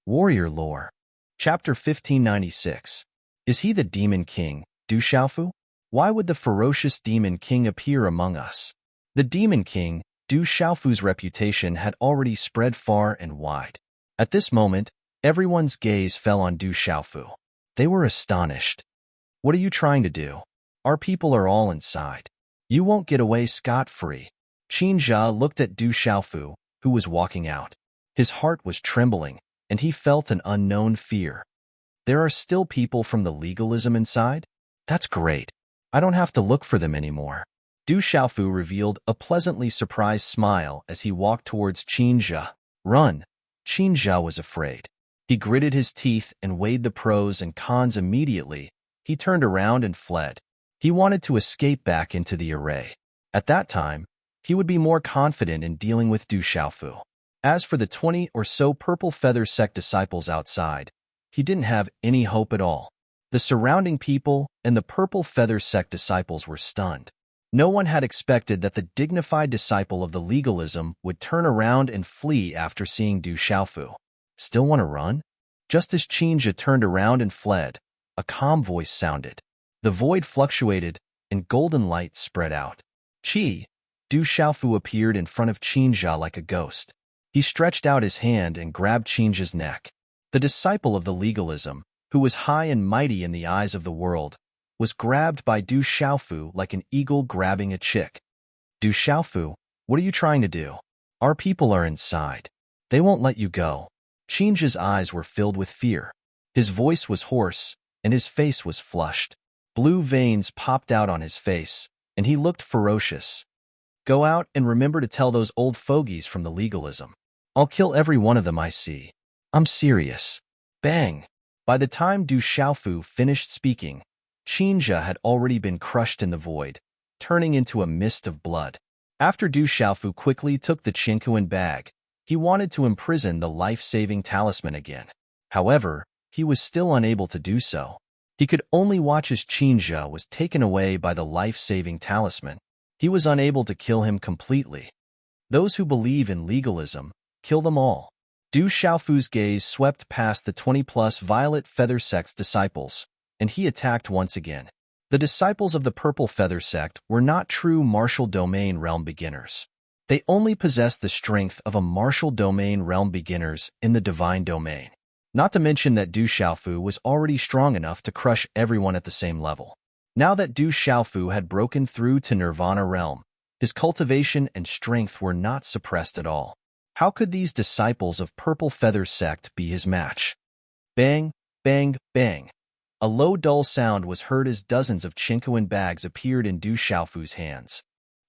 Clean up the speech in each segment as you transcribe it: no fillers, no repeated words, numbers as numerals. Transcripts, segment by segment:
Warrior Lore. Chapter 1596. Is he the Demon King, Du Xiaofu? Why would the ferocious Demon King appear among us? The Demon King, Du Xiaofu's reputation had already spread far and wide. At this moment, everyone's gaze fell on Du Xiaofu. They were astonished. What are you trying to do? Our people are all inside. You won't get away scot-free. Qin Jia looked at Du Xiaofu, who was walking out. His heart was trembling, and he felt an unknown fear. There are still people from the legalism inside? That's great. I don't have to look for them anymore. Du Xiaofu revealed a pleasantly surprised smile as he walked towards Qin Jia. Run! Qin Jia was afraid. He gritted his teeth and weighed the pros and cons immediately. He turned around and fled. He wanted to escape back into the array. At that time, he would be more confident in dealing with Du Xiaofu. As for the 20 or so Purple Feather Sect disciples outside, he didn't have any hope at all. The surrounding people and the Purple Feather Sect disciples were stunned. No one had expected that the dignified disciple of the legalism would turn around and flee after seeing Du Xiaofu. Still want to run? Just as Qin Jia turned around and fled, a calm voice sounded. The void fluctuated, and golden light spread out. Du Xiaofu appeared in front of Qin Jia like a ghost. He stretched out his hand and grabbed Qin Jia's neck. The disciple of the legalism, who was high and mighty in the eyes of the world, was grabbed by Du Xiaofu like an eagle grabbing a chick. Du Xiaofu, what are you trying to do? Our people are inside. They won't let you go. Qin Jia's eyes were filled with fear. His voice was hoarse, and his face was flushed. Blue veins popped out on his face, and he looked ferocious. Go out and remember to tell those old fogies from the legalism. I'll kill every one of them I see. I'm serious. Bang! By the time Du Xiaofu finished speaking, Qin Jia had already been crushed in the void, turning into a mist of blood. After Du Xiaofu quickly took the Qinkuan bag, he wanted to imprison the life-saving talisman again. However, he was still unable to do so. He could only watch as Qin Jia was taken away by the life-saving talisman. He was unable to kill him completely. Those who believe in legalism, kill them all. Du Xiaofu's gaze swept past the 20-plus Violet Feather Sect's disciples, and he attacked once again. The disciples of the Purple Feather Sect were not true martial domain realm beginners. They only possessed the strength of a martial domain realm beginners in the divine domain. Not to mention that Du Xiaofu was already strong enough to crush everyone at the same level. Now that Du Xiaofu had broken through to Nirvana realm, his cultivation and strength were not suppressed at all. How could these disciples of Purple Feather Sect be his match? Bang, bang, bang. A low dull sound was heard as dozens of Qinkuan bags appeared in Du Xiaofu's hands.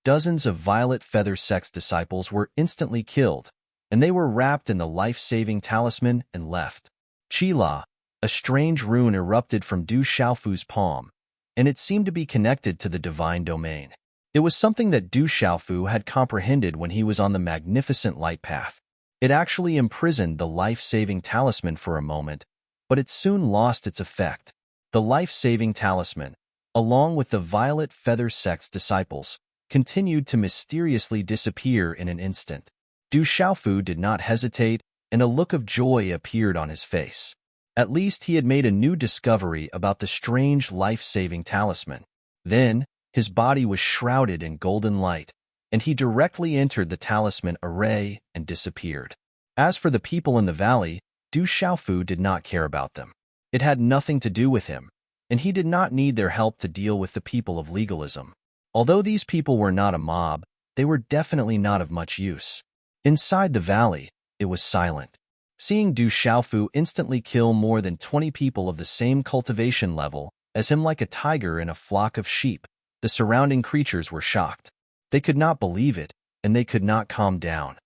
Dozens of Violet Feather Sect's disciples were instantly killed, and they were wrapped in the life-saving talisman and left. Qila, a strange rune erupted from Du Xiaofu's palm, and it seemed to be connected to the divine domain. It was something that Du Xiaofu had comprehended when he was on the magnificent light path. It actually imprisoned the life-saving talisman for a moment, but it soon lost its effect. The life-saving talisman, along with the Violet Feather Sect's disciples, continued to mysteriously disappear in an instant. Du Xiaofu did not hesitate, and a look of joy appeared on his face. At least he had made a new discovery about the strange life-saving talisman. Then, his body was shrouded in golden light, and he directly entered the talisman array and disappeared. As for the people in the valley, Du Xiaofu did not care about them. It had nothing to do with him, and he did not need their help to deal with the people of legalism. Although these people were not a mob, they were definitely not of much use. Inside the valley, it was silent. Seeing Du Xiaofu instantly kill more than 20 people of the same cultivation level as him like a tiger in a flock of sheep, the surrounding creatures were shocked. They could not believe it, and they could not calm down.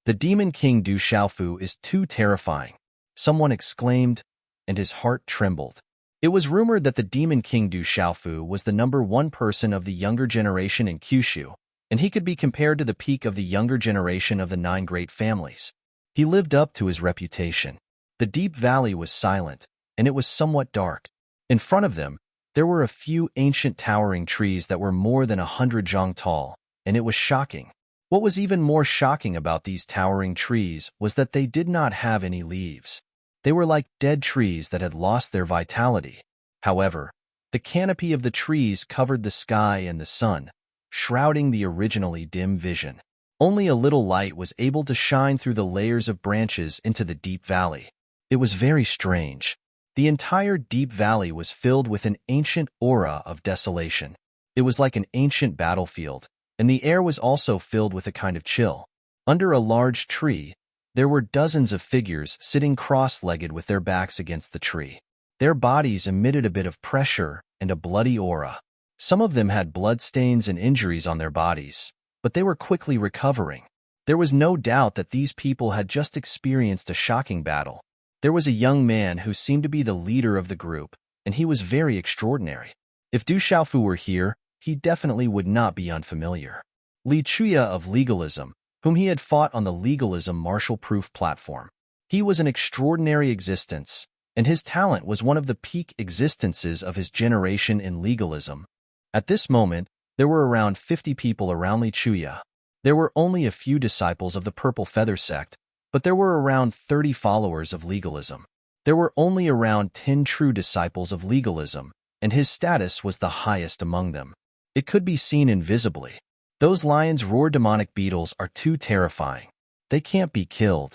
The Demon King Du Xiaofu is too terrifying, someone exclaimed, and his heart trembled. It was rumored that the Demon King Du Xiaofu was the #1 person of the younger generation in Kyushu, and he could be compared to the peak of the younger generation of the 9 great families. He lived up to his reputation. The deep valley was silent, and it was somewhat dark. In front of them, there were a few ancient towering trees that were more than 100 zhang tall, and it was shocking. What was even more shocking about these towering trees was that they did not have any leaves. They were like dead trees that had lost their vitality. However, the canopy of the trees covered the sky and the sun, shrouding the originally dim vision. Only a little light was able to shine through the layers of branches into the deep valley. It was very strange. The entire deep valley was filled with an ancient aura of desolation. It was like an ancient battlefield, and the air was also filled with a kind of chill. Under a large tree, there were dozens of figures sitting cross-legged with their backs against the tree. Their bodies emitted a bit of pressure and a bloody aura. Some of them had bloodstains and injuries on their bodies, but they were quickly recovering. There was no doubt that these people had just experienced a shocking battle. There was a young man who seemed to be the leader of the group, and he was very extraordinary. If Du Xiaofu were here, he definitely would not be unfamiliar. Li Chuya of Legalism, whom he had fought on the Legalism martial-proof platform. He was an extraordinary existence, and his talent was one of the peak existences of his generation in legalism. At this moment, there were around 50 people around Li Chuya. There were only a few disciples of the Purple Feather sect, but there were around 30 followers of legalism. There were only around 10 true disciples of legalism, and his status was the highest among them. It could be seen invisibly. Those lions roar demonic beetles are too terrifying. They can't be killed,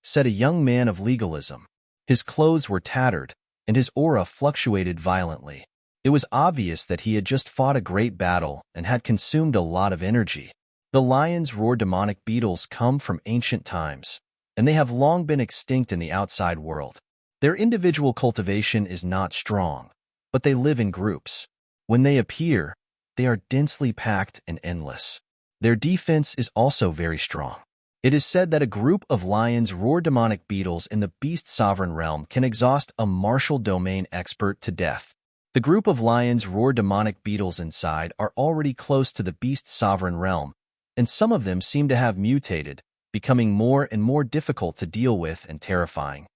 said a young man of legalism. His clothes were tattered, and his aura fluctuated violently. It was obvious that he had just fought a great battle and had consumed a lot of energy. The lions roar demonic beetles come from ancient times, and they have long been extinct in the outside world. Their individual cultivation is not strong, but they live in groups. When they appear, they are densely packed and endless. Their defense is also very strong. It is said that a group of lions roar demonic beetles in the beast sovereign realm can exhaust a martial domain expert to death. The group of lions roar demonic beetles inside are already close to the beast sovereign realm, and some of them seem to have mutated, becoming more and more difficult to deal with and terrifying,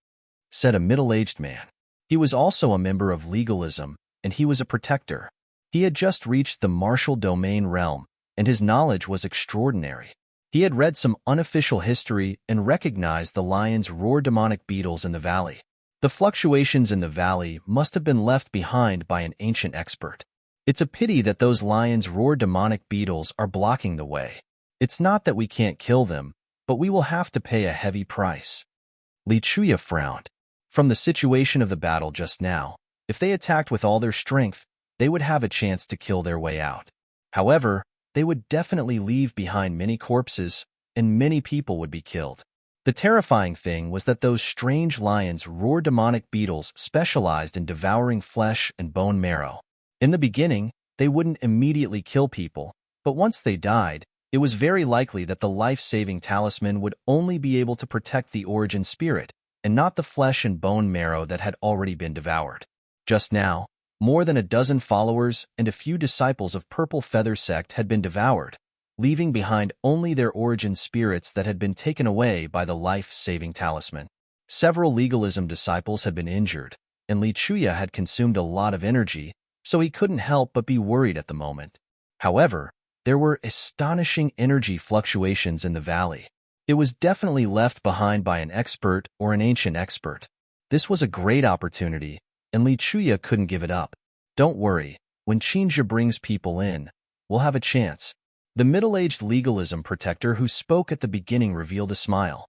said a middle-aged man. He was also a member of legalism, and he was a protector. He had just reached the martial domain realm, and his knowledge was extraordinary. He had read some unofficial history and recognized the lions roar demonic beetles in the valley. The fluctuations in the valley must have been left behind by an ancient expert. It's a pity that those lions roar demonic beetles are blocking the way. It's not that we can't kill them, but we will have to pay a heavy price. Li Chuya frowned. From the situation of the battle just now, if they attacked with all their strength, they would have a chance to kill their way out. However, they would definitely leave behind many corpses, and many people would be killed. The terrifying thing was that those strange lions roar demonic beetles specialized in devouring flesh and bone marrow. In the beginning, they wouldn't immediately kill people, but once they died, it was very likely that the life-saving talisman would only be able to protect the origin spirit, and not the flesh and bone marrow that had already been devoured. Just now, more than a dozen followers and a few disciples of Purple Feather sect had been devoured, leaving behind only their origin spirits that had been taken away by the life-saving talisman. Several legalism disciples had been injured, and Li Chuya had consumed a lot of energy, so he couldn't help but be worried at the moment. However, there were astonishing energy fluctuations in the valley. It was definitely left behind by an expert or an ancient expert. This was a great opportunity, and Li Chuya couldn't give it up. Don't worry, when Qinzhi brings people in, we'll have a chance. The middle-aged legalism protector who spoke at the beginning revealed a smile.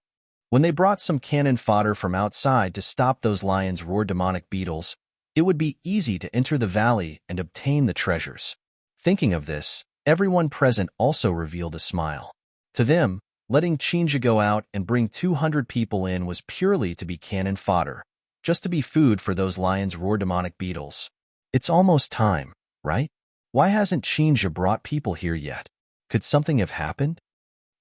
When they brought some cannon fodder from outside to stop those lions roar demonic beetles, it would be easy to enter the valley and obtain the treasures. Thinking of this, everyone present also revealed a smile. To them, letting Qinzhi go out and bring 200 people in was purely to be cannon fodder, just to be food for those lions roar demonic beetles. It's almost time, right? Why hasn't Qinzhi brought people here yet? Could something have happened?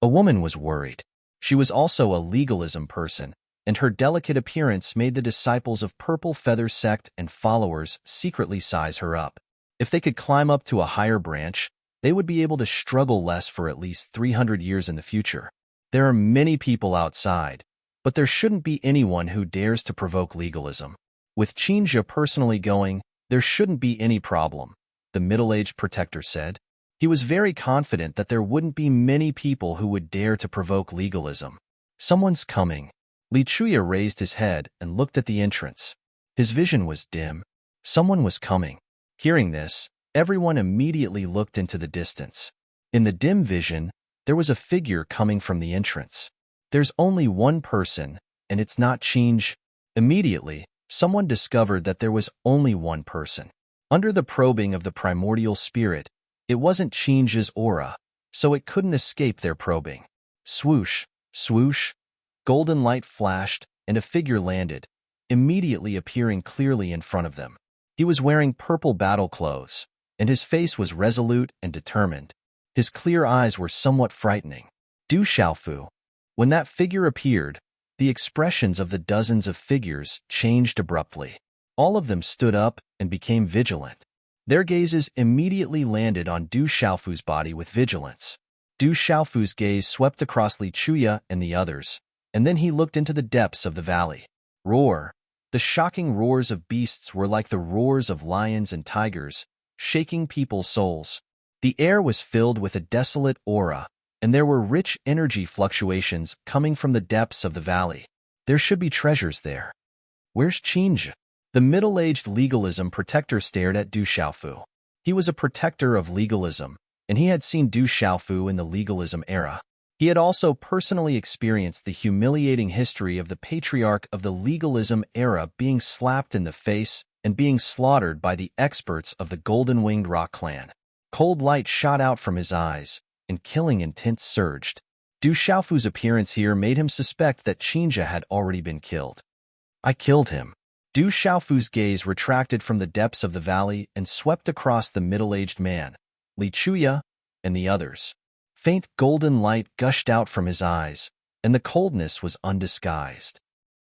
A woman was worried. She was also a legalism person, and her delicate appearance made the disciples of Purple Feather sect and followers secretly size her up. If they could climb up to a higher branch, they would be able to struggle less for at least 300 years in the future. There are many people outside, but there shouldn't be anyone who dares to provoke legalism. With Qinzhi personally going, there shouldn't be any problem, the middle-aged protector said. He was very confident that there wouldn't be many people who would dare to provoke legalism. Someone's coming. Li Chuya raised his head and looked at the entrance. His vision was dim. Someone was coming. Hearing this, everyone immediately looked into the distance. In the dim vision, there was a figure coming from the entrance. There's only one person, and it's not Change. Immediately, someone discovered that there was only one person. Under the probing of the primordial spirit, it wasn't Change's aura, so it couldn't escape their probing. Swoosh, swoosh, golden light flashed, and a figure landed, immediately appearing clearly in front of them. He was wearing purple battle clothes, and his face was resolute and determined. His clear eyes were somewhat frightening. Du Xiaofu. When that figure appeared, the expressions of the dozens of figures changed abruptly. All of them stood up and became vigilant. Their gazes immediately landed on Du Xiaofu's body with vigilance. Du Xiaofu's gaze swept across Li Chuya and the others, and then he looked into the depths of the valley. Roar. The shocking roars of beasts were like the roars of lions and tigers, shaking people's souls. The air was filled with a desolate aura, and there were rich energy fluctuations coming from the depths of the valley. There should be treasures there. Where's Qinzhi? The middle-aged legalism protector stared at Du Xiaofu. He was a protector of legalism, and he had seen Du Xiaofu in the legalism era. He had also personally experienced the humiliating history of the patriarch of the legalism era being slapped in the face and being slaughtered by the experts of the Golden-Winged Rock clan. Cold light shot out from his eyes, and killing intent surged. Du Xiaofu's appearance here made him suspect that Qinzhi had already been killed. I killed him. Du Xiaofu's gaze retracted from the depths of the valley and swept across the middle-aged man, Li Chuya, and the others. Faint golden light gushed out from his eyes, and the coldness was undisguised.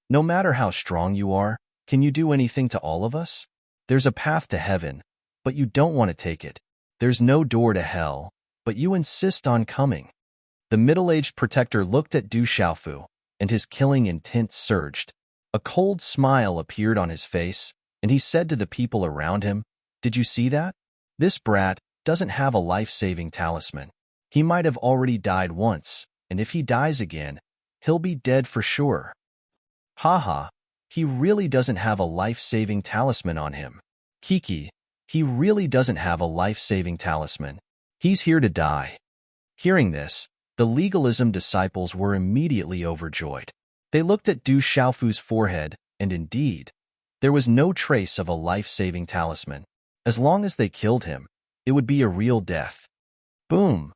No matter how strong you are, can you do anything to all of us? There's a path to heaven, but you don't want to take it. There's no door to hell, but you insist on coming. The middle-aged protector looked at Du Xiaofu, and his killing intent surged. A cold smile appeared on his face, and he said to the people around him, "Did you see that? This brat doesn't have a life-saving talisman. He might have already died once, and if he dies again, he'll be dead for sure. Haha, he really doesn't have a life-saving talisman on him. Kiki, he really doesn't have a life-saving talisman. He's here to die." Hearing this, the legalism disciples were immediately overjoyed. They looked at Du Xiaofu's forehead, and indeed, there was no trace of a life-saving talisman. As long as they killed him, it would be a real death. Boom!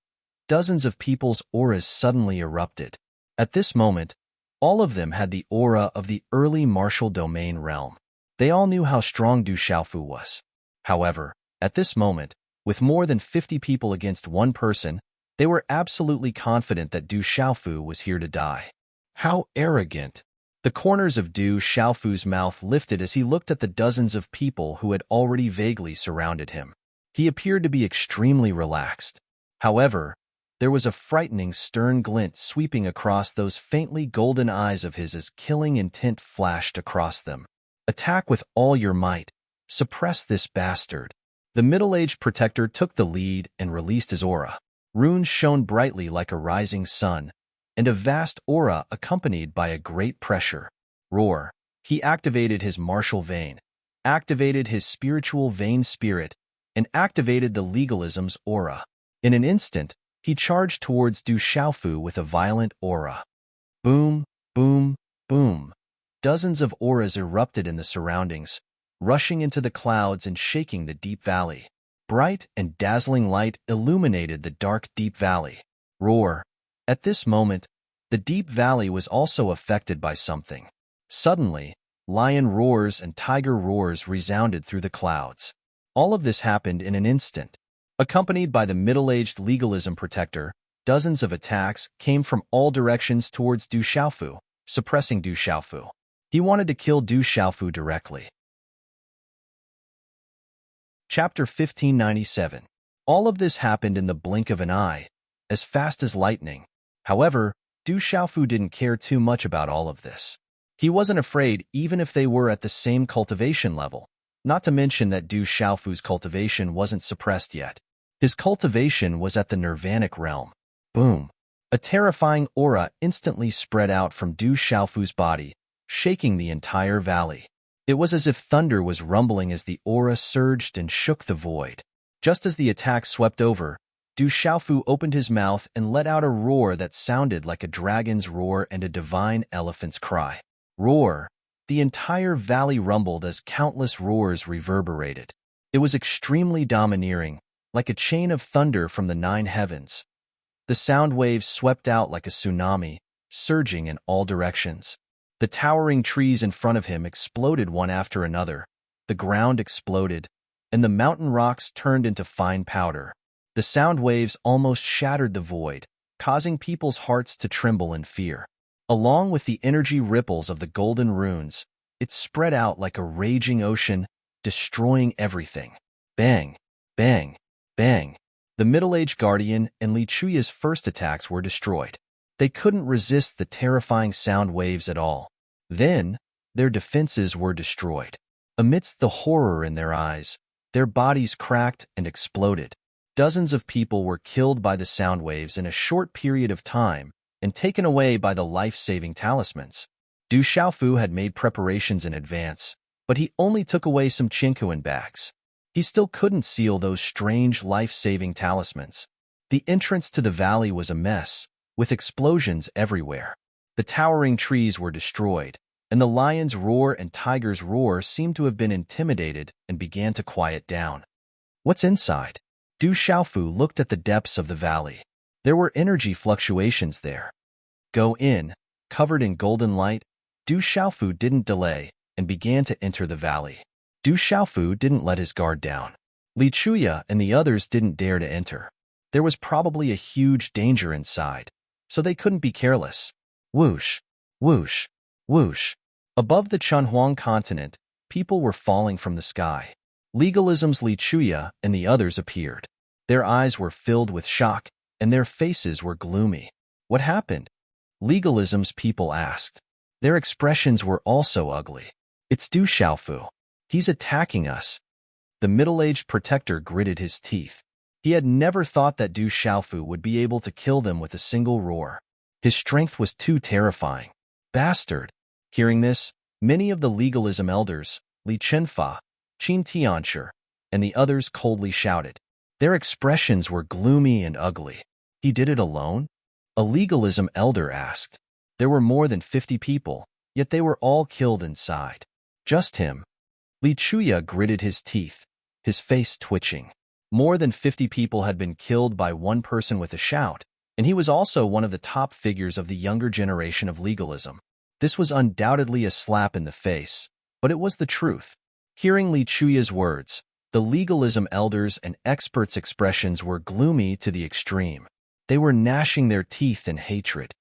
Dozens of people's auras suddenly erupted. At this moment, all of them had the aura of the early martial domain realm. They all knew how strong Du Xiaofu was. However, at this moment, with more than 50 people against one person, they were absolutely confident that Du Xiaofu was here to die. How arrogant! The corners of Du Xiaofu's mouth lifted as he looked at the dozens of people who had already vaguely surrounded him. He appeared to be extremely relaxed. However, there was a frightening stern glint sweeping across those faintly golden eyes of his as killing intent flashed across them. Attack with all your might. Suppress this bastard. The middle-aged protector took the lead and released his aura. Runes shone brightly like a rising sun, and a vast aura accompanied by a great pressure. Roar. He activated his martial vein, activated his spiritual vein spirit, and activated the legalism's aura. In an instant, he charged towards Du Xiaofu with a violent aura. Boom, boom, boom. Dozens of auras erupted in the surroundings, rushing into the clouds and shaking the deep valley. Bright and dazzling light illuminated the dark deep valley. Roar. At this moment, the deep valley was also affected by something. Suddenly, lion roars and tiger roars resounded through the clouds. All of this happened in an instant. Accompanied by the middle-aged legalism protector, dozens of attacks came from all directions towards Du Xiaofu, suppressing Du Xiaofu. He wanted to kill Du Xiaofu directly. Chapter 1597. All of this happened in the blink of an eye, as fast as lightning. However, Du Xiaofu didn't care too much about all of this. He wasn't afraid even if they were at the same cultivation level, not to mention that Du Xiaofu's cultivation wasn't suppressed yet. His cultivation was at the nirvanic realm. Boom! A terrifying aura instantly spread out from Du Xiaofu's body, shaking the entire valley. It was as if thunder was rumbling as the aura surged and shook the void. Just as the attack swept over, Du Xiaofu opened his mouth and let out a roar that sounded like a dragon's roar and a divine elephant's cry. Roar! The entire valley rumbled as countless roars reverberated. It was extremely domineering, like a chain of thunder from the nine heavens. The sound waves swept out like a tsunami, surging in all directions. The towering trees in front of him exploded one after another. The ground exploded, and the mountain rocks turned into fine powder. The sound waves almost shattered the void, causing people's hearts to tremble in fear. Along with the energy ripples of the golden runes, it spread out like a raging ocean, destroying everything. Bang! Bang! Bang! The middle-aged guardian and Li Chuya's first attacks were destroyed. They couldn't resist the terrifying sound waves at all. Then, their defenses were destroyed. Amidst the horror in their eyes, their bodies cracked and exploded. Dozens of people were killed by the sound waves in a short period of time and taken away by the life-saving talismans. Du Xiaofu had made preparations in advance, but he only took away some Qinkuan bags. He still couldn't seal those strange life-saving talismans. The entrance to the valley was a mess, with explosions everywhere. The towering trees were destroyed, and the lion's roar and tiger's roar seemed to have been intimidated and began to quiet down. What's inside? Du Xiaofu looked at the depths of the valley. There were energy fluctuations there. Go in. Covered in golden light, Du Xiaofu didn't delay and began to enter the valley. Du Xiaofu didn't let his guard down. Li Chuya and the others didn't dare to enter. There was probably a huge danger inside, so they couldn't be careless. Whoosh, whoosh, whoosh. Above the Chunhuang continent, people were falling from the sky. Legalism's Li Chuya and the others appeared. Their eyes were filled with shock, and their faces were gloomy. What happened? Legalism's people asked. Their expressions were also ugly. It's Du Xiaofu. He's attacking us. The middle-aged protector gritted his teeth. He had never thought that Du Xiaofu would be able to kill them with a single roar. His strength was too terrifying. Bastard! Hearing this, many of the legalism elders, Li Chenfa, Qin Tianshi, and the others coldly shouted. Their expressions were gloomy and ugly. He did it alone? A legalism elder asked. There were more than 50 people, yet they were all killed inside. Just him. Li Chuya gritted his teeth, his face twitching. More than 50 people had been killed by one person with a shout, and he was also one of the top figures of the younger generation of legalism. This was undoubtedly a slap in the face, but it was the truth. Hearing Li Chuya's words, the legalism elders and experts' expressions were gloomy to the extreme. They were gnashing their teeth in hatred.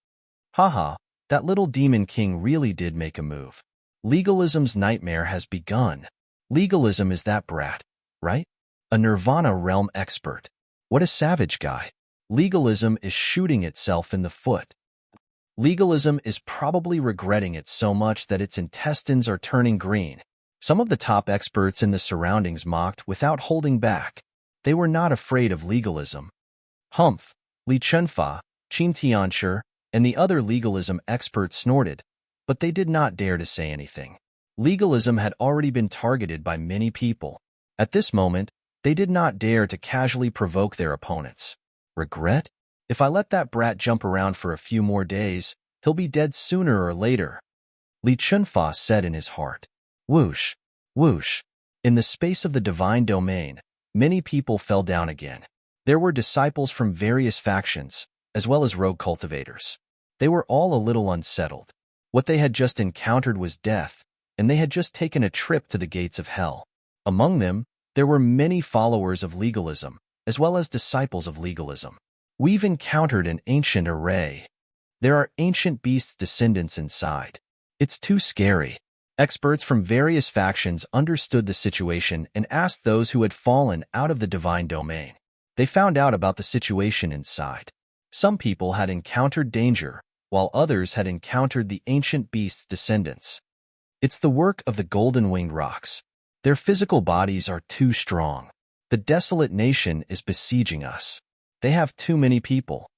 Haha, that little demon king really did make a move. Legalism's nightmare has begun. Legalism is that brat, right? A Nirvana realm expert. What a savage guy. Legalism is shooting itself in the foot. Legalism is probably regretting it so much that its intestines are turning green. Some of the top experts in the surroundings mocked without holding back. They were not afraid of legalism. Humph, Li Chenfa, Qin Tianshi, and the other legalism experts snorted, but they did not dare to say anything. Legalism had already been targeted by many people. At this moment, they did not dare to casually provoke their opponents. Regret? If I let that brat jump around for a few more days, he'll be dead sooner or later. Li Chenfa said in his heart. Whoosh, whoosh. In the space of the divine domain, many people fell down again. There were disciples from various factions, as well as rogue cultivators. They were all a little unsettled. What they had just encountered was death, and they had just taken a trip to the gates of hell. Among them, there were many followers of legalism, as well as disciples of legalism. We've encountered an ancient array. There are ancient beasts' descendants inside. It's too scary. Experts from various factions understood the situation and asked those who had fallen out of the divine domain. They found out about the situation inside. Some people had encountered danger, while others had encountered the ancient beast's descendants. It's the work of the golden-winged rocks. Their physical bodies are too strong. The desolate nation is besieging us. They have too many people.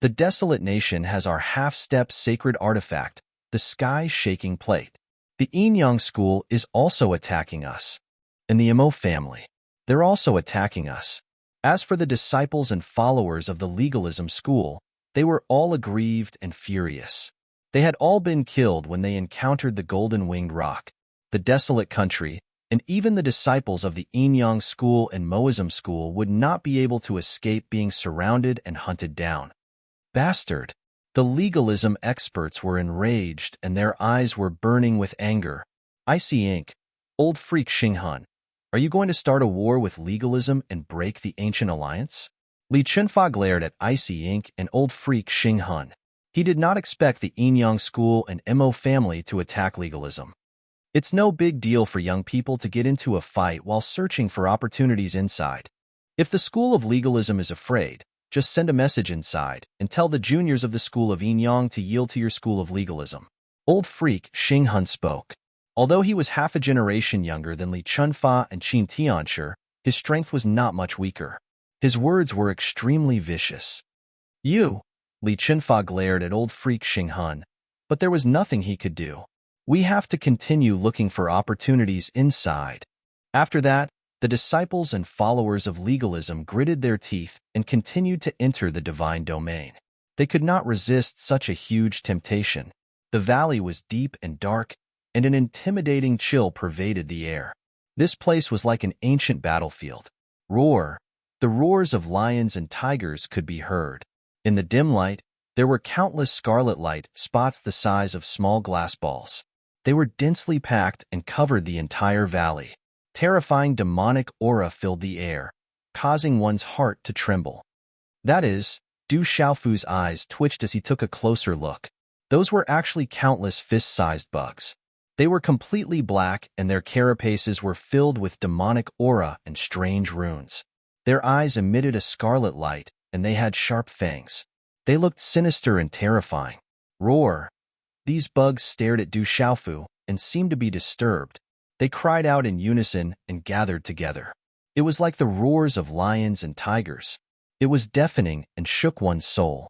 The desolate nation has our half-step sacred artifact, the sky-shaking plate. The Enyang school is also attacking us. And the Mo family. They're also attacking us. As for the disciples and followers of the legalism school, they were all aggrieved and furious. They had all been killed when they encountered the golden-winged rock, the desolate country, and even the disciples of the Enyang school and Moism school would not be able to escape being surrounded and hunted down. Bastard! The legalism experts were enraged and their eyes were burning with anger. Icy ink. Old freak Xinghun. Are you going to start a war with legalism and break the ancient alliance? Li Chunfa glared at Icy Ink and old freak Xinghun. He did not expect the Enyang school and Mo family to attack legalism. It's no big deal for young people to get into a fight while searching for opportunities inside. If the school of legalism is afraid, just send a message inside and tell the juniors of the school of Enyang to yield to your school of legalism. Old freak Xinghun spoke. Although he was half a generation younger than Li Chunfa and Qin Tianshi, his strength was not much weaker. His words were extremely vicious. You! Li Chunfa glared at old freak Xinghun, but there was nothing he could do. We have to continue looking for opportunities inside. After that, the disciples and followers of legalism gritted their teeth and continued to enter the divine domain. They could not resist such a huge temptation. The valley was deep and dark, and an intimidating chill pervaded the air. This place was like an ancient battlefield. Roar! The roars of lions and tigers could be heard. In the dim light, there were countless scarlet light spots the size of small glass balls. They were densely packed and covered the entire valley. Terrifying demonic aura filled the air, causing one's heart to tremble. That is, Du Xiaofu's eyes twitched as he took a closer look. Those were actually countless fist-sized bugs. They were completely black and their carapaces were filled with demonic aura and strange runes. Their eyes emitted a scarlet light and they had sharp fangs. They looked sinister and terrifying. Roar! These bugs stared at Du Xiaofu and seemed to be disturbed. They cried out in unison and gathered together. It was like the roars of lions and tigers. It was deafening and shook one's soul.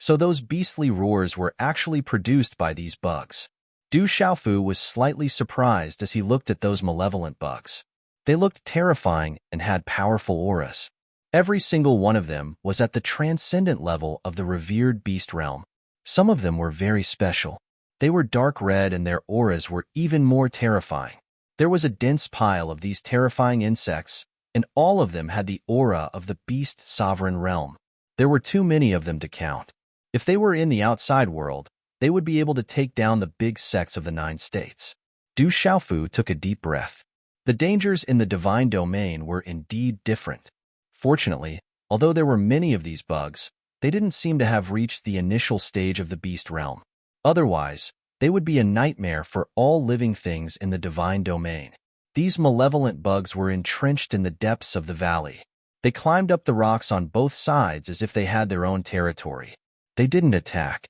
So those beastly roars were actually produced by these bugs. Du Xiaofu was slightly surprised as he looked at those malevolent bugs. They looked terrifying and had powerful auras. Every single one of them was at the transcendent level of the revered beast realm. Some of them were very special. They were dark red and their auras were even more terrifying. There was a dense pile of these terrifying insects, and all of them had the aura of the beast sovereign realm. There were too many of them to count. If they were in the outside world, they would be able to take down the big sects of the 9 states. Du Xiaofu took a deep breath. The dangers in the divine domain were indeed different. Fortunately, although there were many of these bugs, they didn't seem to have reached the initial stage of the beast realm. Otherwise, they would be a nightmare for all living things in the divine domain. These malevolent bugs were entrenched in the depths of the valley. They climbed up the rocks on both sides as if they had their own territory. They didn't attack.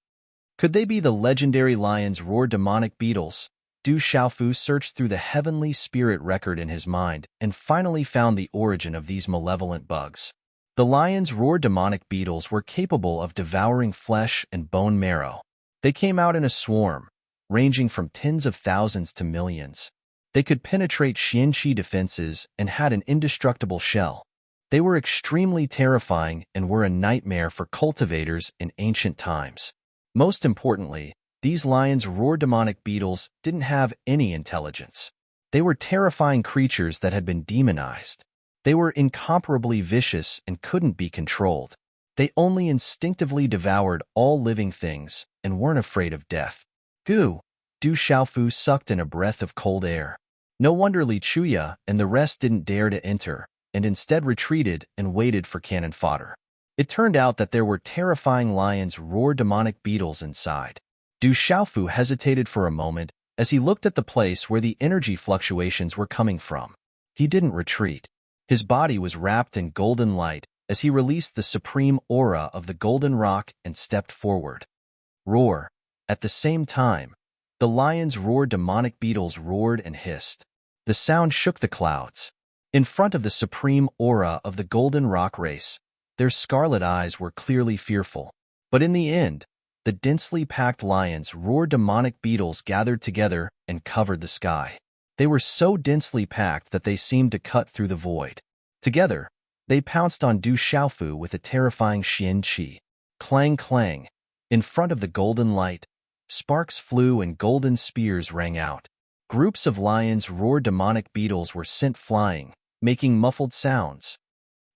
Could they be the legendary lion's roar demonic beetles? Du Xiaofu searched through the heavenly spirit record in his mind and finally found the origin of these malevolent bugs. The lion's roar demonic beetles were capable of devouring flesh and bone marrow. They came out in a swarm, ranging from tens of thousands to millions. They could penetrate Xianqi defenses and had an indestructible shell. They were extremely terrifying and were a nightmare for cultivators in ancient times. Most importantly, these lions' roar demonic beetles didn't have any intelligence. They were terrifying creatures that had been demonized. They were incomparably vicious and couldn't be controlled. They only instinctively devoured all living things and weren't afraid of death. Goo! Du Xiaofu sucked in a breath of cold air. No wonder Li Chuya and the rest didn't dare to enter, and instead retreated and waited for cannon fodder. It turned out that there were terrifying lions' roar demonic beetles inside. Du Xiaofu hesitated for a moment as he looked at the place where the energy fluctuations were coming from. He didn't retreat. His body was wrapped in golden light as he released the supreme aura of the golden rock and stepped forward. Roar! At the same time, the lion's roar demonic beetles roared and hissed. The sound shook the clouds. In front of the supreme aura of the golden rock race, their scarlet eyes were clearly fearful. But in the end, the densely packed lions roared demonic beetles gathered together and covered the sky. They were so densely packed that they seemed to cut through the void. Together, they pounced on Du Xiaofu with a terrifying Xian Qi. Clang clang. In front of the golden light, sparks flew and golden spears rang out. Groups of lions roared demonic beetles were sent flying, making muffled sounds.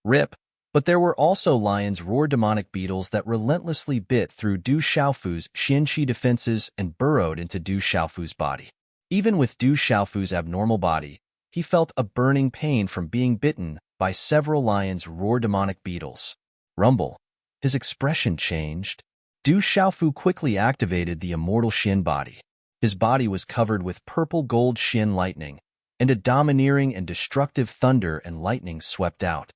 Rip! But there were also lions roared demonic beetles that relentlessly bit through Du Xiaofu's Xianqi defenses and burrowed into Du Xiaofu's body. Even with Du Xiaofu's abnormal body, he felt a burning pain from being bitten by several lions roared demonic beetles. Rumble. His expression changed. Du Xiaofu quickly activated the immortal Xin body. His body was covered with purple gold Xin lightning, and a domineering and destructive thunder and lightning swept out.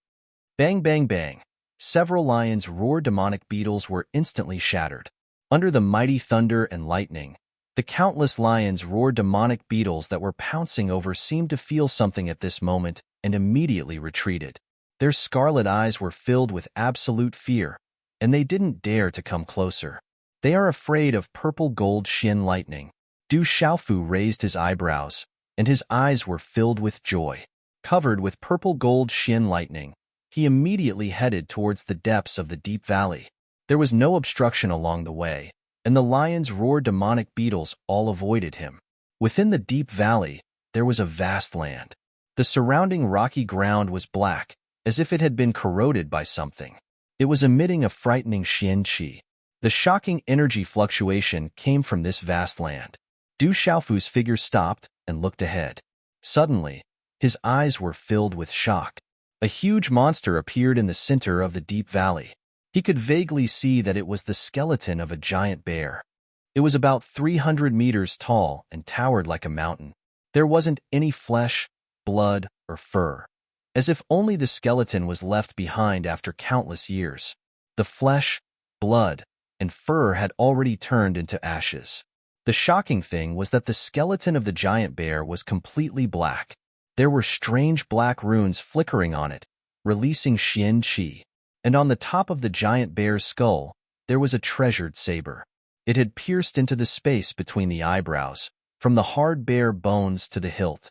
Bang bang bang. Several lions roared demonic beetles were instantly shattered. Under the mighty thunder and lightning, the countless lions roared demonic beetles that were pouncing over seemed to feel something at this moment and immediately retreated. Their scarlet eyes were filled with absolute fear, and they didn't dare to come closer. They are afraid of purple gold Xin lightning. Du Xiaofu raised his eyebrows, and his eyes were filled with joy. Covered with purple gold Xin lightning, he immediately headed towards the depths of the deep valley. There was no obstruction along the way, and the lions roared demonic beetles all avoided him. Within the deep valley, there was a vast land. The surrounding rocky ground was black, as if it had been corroded by something. It was emitting a frightening Xian Qi. The shocking energy fluctuation came from this vast land. Du Xiaofu's figure stopped and looked ahead. Suddenly, his eyes were filled with shock. A huge monster appeared in the center of the deep valley. He could vaguely see that it was the skeleton of a giant bear. It was about 300 meters tall and towered like a mountain. There wasn't any flesh, blood, or fur, as if only the skeleton was left behind after countless years. The flesh, blood, and fur had already turned into ashes. The shocking thing was that the skeleton of the giant bear was completely black. There were strange black runes flickering on it, releasing Xian Qi. And on the top of the giant bear's skull, there was a treasured saber. It had pierced into the space between the eyebrows, from the hard bare bones to the hilt.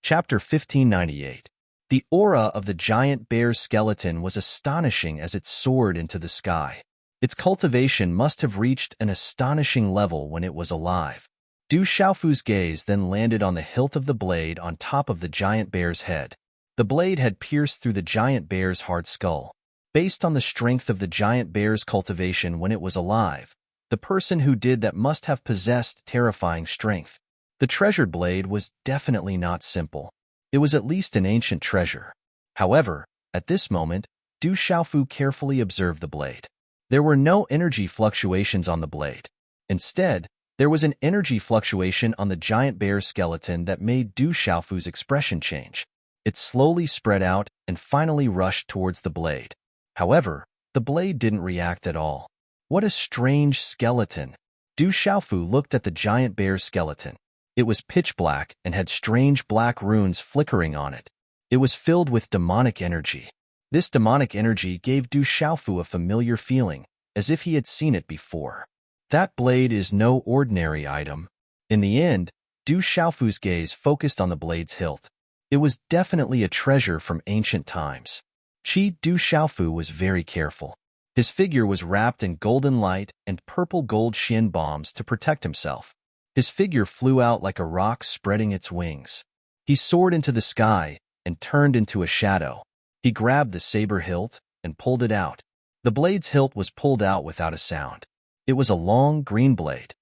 Chapter 1598. The aura of the giant bear's skeleton was astonishing as it soared into the sky. Its cultivation must have reached an astonishing level when it was alive. Du Xiaofu's gaze then landed on the hilt of the blade on top of the giant bear's head. The blade had pierced through the giant bear's hard skull. Based on the strength of the giant bear's cultivation when it was alive, the person who did that must have possessed terrifying strength. The treasured blade was definitely not simple. It was at least an ancient treasure. However, at this moment, Du Xiaofu carefully observed the blade. There were no energy fluctuations on the blade. Instead, there was an energy fluctuation on the giant bear's skeleton that made Du Xiaofu's expression change. It slowly spread out and finally rushed towards the blade. However, the blade didn't react at all. What a strange skeleton! Du Xiaofu looked at the giant bear's skeleton. It was pitch black and had strange black runes flickering on it. It was filled with demonic energy. This demonic energy gave Du Xiaofu a familiar feeling, as if he had seen it before. That blade is no ordinary item. In the end, Du Xiaofu's gaze focused on the blade's hilt. It was definitely a treasure from ancient times. Du Xiaofu was very careful. His figure was wrapped in golden light and purple gold Xin bombs to protect himself. His figure flew out like a rock spreading its wings. He soared into the sky and turned into a shadow. He grabbed the saber hilt and pulled it out. The blade's hilt was pulled out without a sound. It was a long green blade.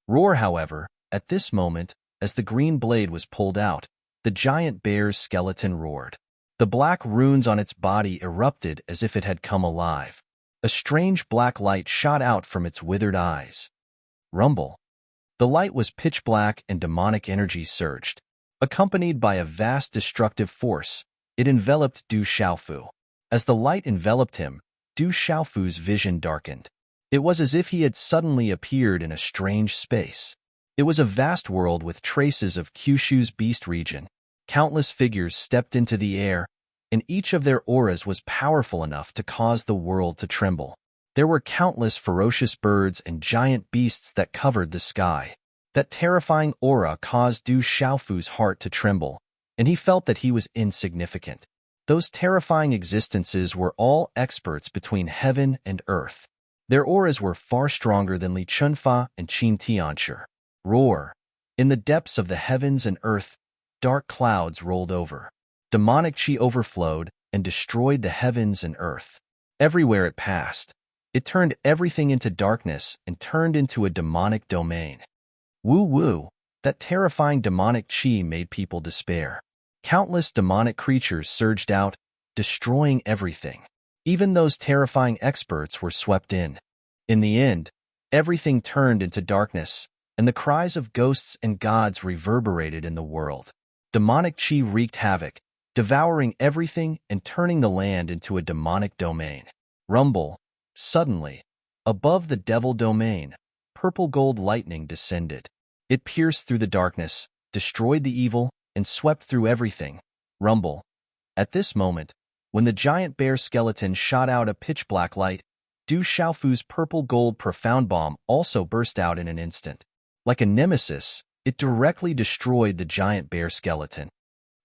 Roar, however, at this moment, as the green blade was pulled out, the giant bear's skeleton roared. The black runes on its body erupted as if it had come alive. A strange black light shot out from its withered eyes. Rumble. The light was pitch black and demonic energy surged. Accompanied by a vast destructive force, it enveloped Du Xiaofu. As the light enveloped him, Du Xiaofu's vision darkened. It was as if he had suddenly appeared in a strange space. It was a vast world with traces of Kyushu's beast region. Countless figures stepped into the air, and each of their auras was powerful enough to cause the world to tremble. There were countless ferocious birds and giant beasts that covered the sky. That terrifying aura caused Du Xiaofu's heart to tremble, and he felt that he was insignificant. Those terrifying existences were all experts between heaven and earth. Their auras were far stronger than Li Chunfa and Qin Tianshi. Roar! In the depths of the heavens and earth, dark clouds rolled over. Demonic qi overflowed and destroyed the heavens and earth. Everywhere it passed, it turned everything into darkness and turned into a demonic domain. Woo-woo! That terrifying demonic qi made people despair. Countless demonic creatures surged out, destroying everything. Even those terrifying experts were swept in. In the end, everything turned into darkness, and the cries of ghosts and gods reverberated in the world. Demonic qi wreaked havoc, devouring everything and turning the land into a demonic domain. Rumble! Suddenly, above the devil domain, purple gold lightning descended. It pierced through the darkness, destroyed the evil, and swept through everything. Rumble! At this moment, when the giant bear skeleton shot out a pitch-black light, Du Xiaofu's purple gold profound bomb also burst out in an instant. Like a nemesis, it directly destroyed the giant bear skeleton.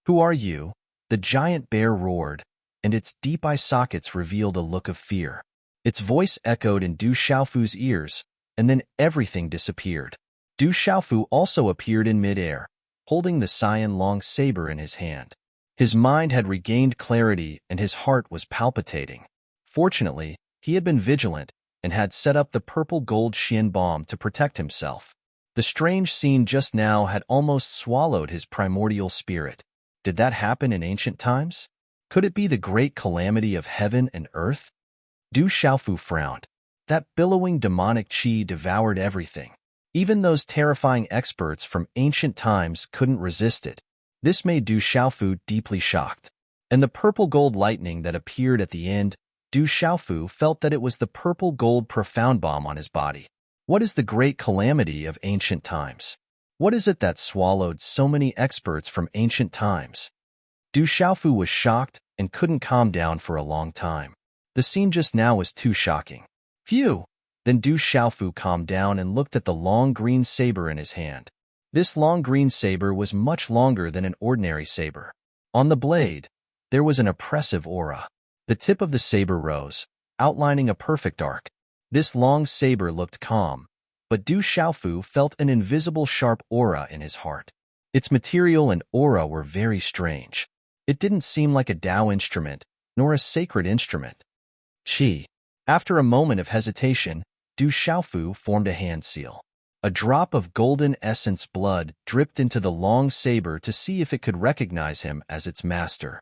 "Who are you?" The giant bear roared, and its deep eye sockets revealed a look of fear. Its voice echoed in Du Xiaofu's ears, and then everything disappeared. Du Xiaofu also appeared in midair, holding the cyan long saber in his hand. His mind had regained clarity and his heart was palpitating. Fortunately, he had been vigilant and had set up the purple gold Xian bomb to protect himself. The strange scene just now had almost swallowed his primordial spirit. Did that happen in ancient times? Could it be the great calamity of heaven and earth? Du Xiaofu frowned. That billowing demonic qi devoured everything. Even those terrifying experts from ancient times couldn't resist it. This made Du Xiaofu deeply shocked. And the purple gold lightning that appeared at the end, Du Xiaofu felt that it was the purple gold profound bomb on his body. What is the great calamity of ancient times? What is it that swallowed so many experts from ancient times? Du Xiaofu was shocked and couldn't calm down for a long time. The scene just now was too shocking. Phew! Then Du Xiaofu calmed down and looked at the long green saber in his hand. This long green saber was much longer than an ordinary saber. On the blade, there was an oppressive aura. The tip of the saber rose, outlining a perfect arc. This long saber looked calm, but Du Xiaofu felt an invisible sharp aura in his heart. Its material and aura were very strange. It didn't seem like a Dao instrument, nor a sacred instrument. Qi. After a moment of hesitation, Du Xiaofu formed a hand seal. A drop of golden essence blood dripped into the long saber to see if it could recognize him as its master.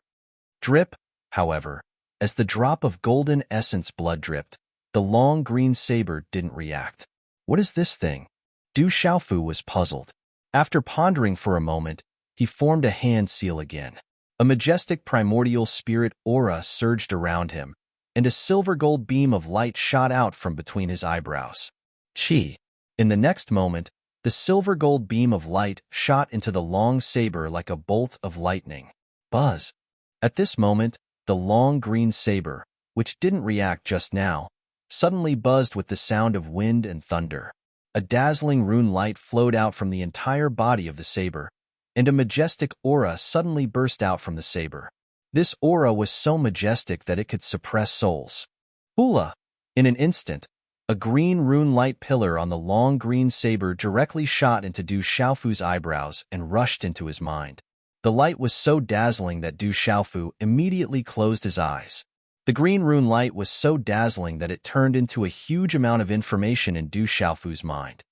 Drip, however, as the drop of golden essence blood dripped, the long green saber didn't react. What is this thing? Du Xiaofu was puzzled. After pondering for a moment, he formed a hand seal again. A majestic primordial spirit aura surged around him, and a silver gold beam of light shot out from between his eyebrows. Qi. In the next moment, the silver gold beam of light shot into the long saber like a bolt of lightning. Buzz. At this moment, the long green saber, which didn't react just now, suddenly buzzed with the sound of wind and thunder. A dazzling rune light flowed out from the entire body of the saber, and a majestic aura suddenly burst out from the saber. This aura was so majestic that it could suppress souls. Hula! In an instant, a green rune light pillar on the long green saber directly shot into Du Xiaofu's eyebrows and rushed into his mind. The light was so dazzling that Du Xiaofu immediately closed his eyes. The green rune light was so dazzling that it turned into a huge amount of information in Du Xiaofu's mind.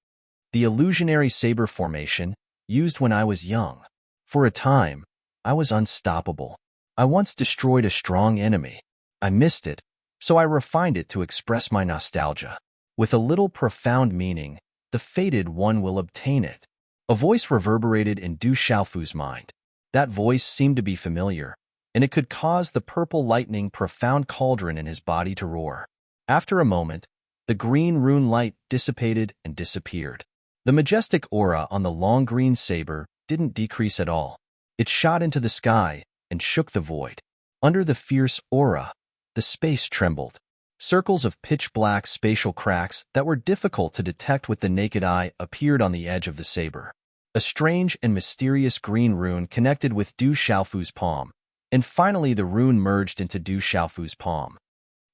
The illusionary saber formation, used when I was young. For a time, I was unstoppable. I once destroyed a strong enemy. I missed it, so I refined it to express my nostalgia. With a little profound meaning, the fated one will obtain it. A voice reverberated in Du Xiaofu's mind. That voice seemed to be familiar, and it could cause the purple lightning profound cauldron in his body to roar. After a moment, the green rune light dissipated and disappeared. The majestic aura on the long green saber didn't decrease at all. It shot into the sky and shook the void. Under the fierce aura, the space trembled. Circles of pitch-black spatial cracks that were difficult to detect with the naked eye appeared on the edge of the saber. A strange and mysterious green rune connected with Du Xiaofu's palm, and finally the rune merged into Du Xiaofu's palm.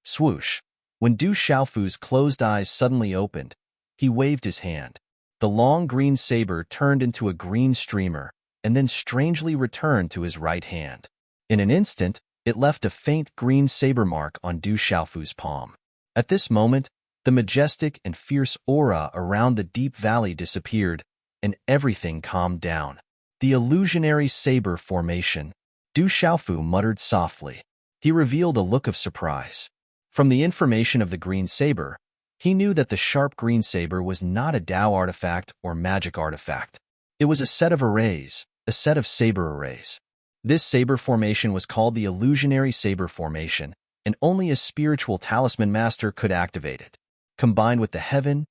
Swoosh! When Du Xiaofu's closed eyes suddenly opened, he waved his hand. The long green saber turned into a green streamer and then strangely returned to his right hand. In an instant, it left a faint green saber mark on Du Xiaofu's palm. At this moment, the majestic and fierce aura around the deep valley disappeared, and everything calmed down. The illusionary saber formation. Du Xiaofu muttered softly. He revealed a look of surprise. From the information of the green saber, he knew that the sharp green saber was not a Dao artifact or magic artifact. It was a set of arrays, a set of saber arrays. This saber formation was called the illusionary saber formation, and only a spiritual talisman master could activate it. Combined with the heaven,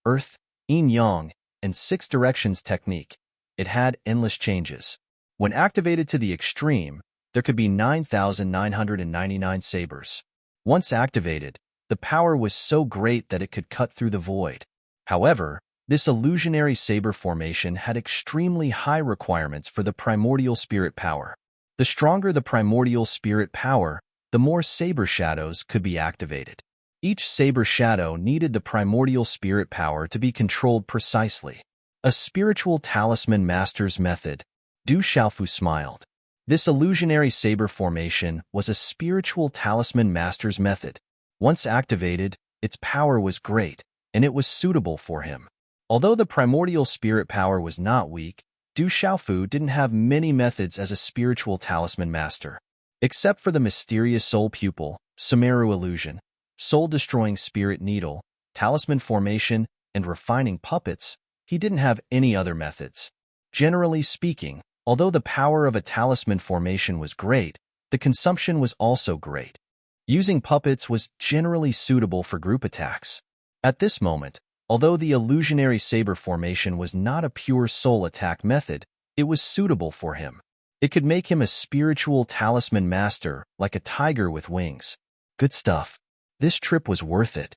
earth, yin-yang, and six directions technique, it had endless changes. When activated to the extreme, there could be 9,999 sabers. Once activated, the power was so great that it could cut through the void. However, this illusionary saber formation had extremely high requirements for the primordial spirit power. The stronger the primordial spirit power, the more saber shadows could be activated. Each saber shadow needed the primordial spirit power to be controlled precisely. A spiritual talisman master's method. Du Xiaofu smiled. This illusionary saber formation was a spiritual talisman master's method. Once activated, its power was great, and it was suitable for him. Although the primordial spirit power was not weak, Du Xiaofu didn't have many methods as a spiritual talisman master. Except for the mysterious soul pupil, Sumeru illusion, soul-destroying spirit needle, talisman formation, and refining puppets, he didn't have any other methods. Generally speaking, although the power of a talisman formation was great, the consumption was also great. Using puppets was generally suitable for group attacks. At this moment, although the illusionary saber formation was not a pure soul attack method, it was suitable for him. It could make him a spiritual talisman master, like a tiger with wings. Good stuff. This trip was worth it.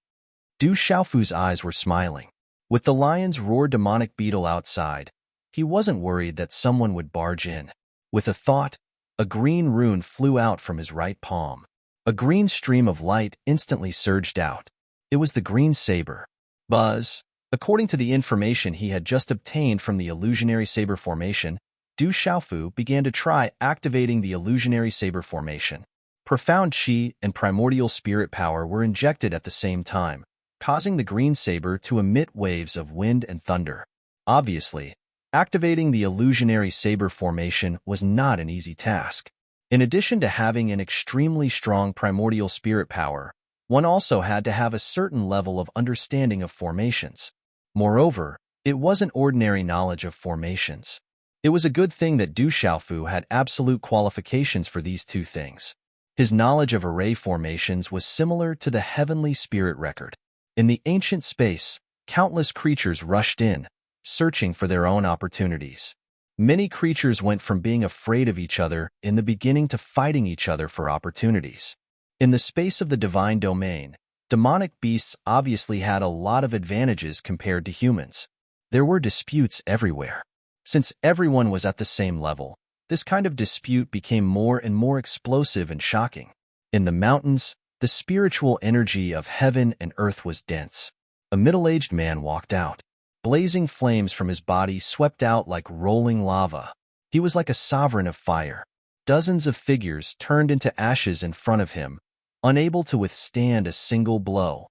Du Xiaofu's eyes were smiling. With the lion's roar demonic beetle outside, he wasn't worried that someone would barge in. With a thought, a green rune flew out from his right palm. A green stream of light instantly surged out. It was the green saber. Buzz. According to the information he had just obtained from the illusionary saber formation, Du Xiaofu began to try activating the illusionary saber formation. Profound qi and primordial spirit power were injected at the same time, causing the green saber to emit waves of wind and thunder. Obviously, activating the illusionary saber formation was not an easy task. In addition to having an extremely strong primordial spirit power, one also had to have a certain level of understanding of formations. Moreover, it wasn't ordinary knowledge of formations. It was a good thing that Du Xiaofu had absolute qualifications for these two things. His knowledge of array formations was similar to the heavenly spirit record. In the ancient space, countless creatures rushed in, searching for their own opportunities. Many creatures went from being afraid of each other in the beginning to fighting each other for opportunities. In the space of the divine domain, demonic beasts obviously had a lot of advantages compared to humans. There were disputes everywhere. Since everyone was at the same level, this kind of dispute became more and more explosive and shocking. In the mountains, the spiritual energy of heaven and earth was dense. A middle-aged man walked out. Blazing flames from his body swept out like rolling lava. He was like a sovereign of fire. Dozens of figures turned into ashes in front of him, unable to withstand a single blow.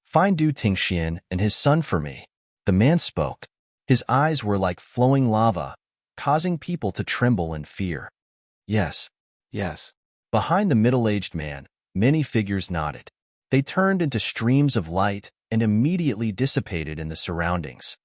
"Find Du Tingxian and his son for me," the man spoke. His eyes were like flowing lava, causing people to tremble in fear. Yes, yes. Behind the middle-aged man, many figures nodded. They turned into streams of light and immediately dissipated in the surroundings.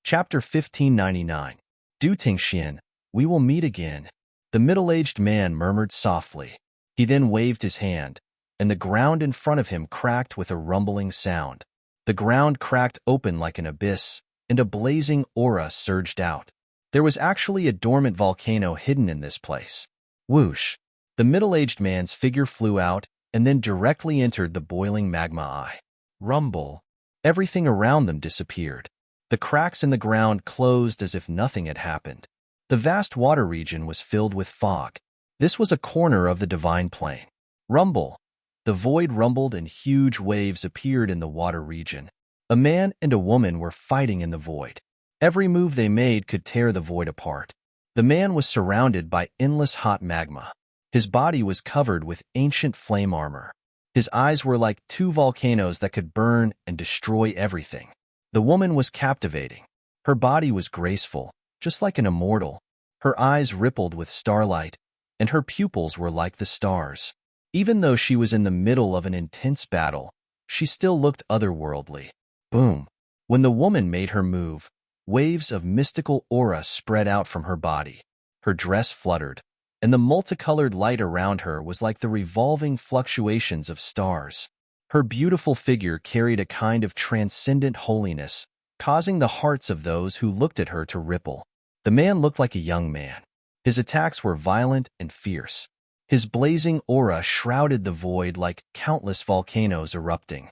Chapter 1599. Du Tingxian, we will meet again. The middle-aged man murmured softly. He then waved his hand, and the ground in front of him cracked with a rumbling sound. The ground cracked open like an abyss, and a blazing aura surged out. There was actually a dormant volcano hidden in this place. Whoosh! The middle-aged man's figure flew out and then directly entered the boiling magma eye. Rumble! Everything around them disappeared. The cracks in the ground closed as if nothing had happened. The vast water region was filled with fog. This was a corner of the divine plane. Rumble! The void rumbled and huge waves appeared in the water region. A man and a woman were fighting in the void. Every move they made could tear the void apart. The man was surrounded by endless hot magma. His body was covered with ancient flame armor. His eyes were like two volcanoes that could burn and destroy everything. The woman was captivating. Her body was graceful, just like an immortal. Her eyes rippled with starlight, and her pupils were like the stars. Even though she was in the middle of an intense battle, she still looked otherworldly. Boom! When the woman made her move, waves of mystical aura spread out from her body. Her dress fluttered, and the multicolored light around her was like the revolving fluctuations of stars. Her beautiful figure carried a kind of transcendent holiness, causing the hearts of those who looked at her to ripple. The man looked like a young man. His attacks were violent and fierce. His blazing aura shrouded the void like countless volcanoes erupting.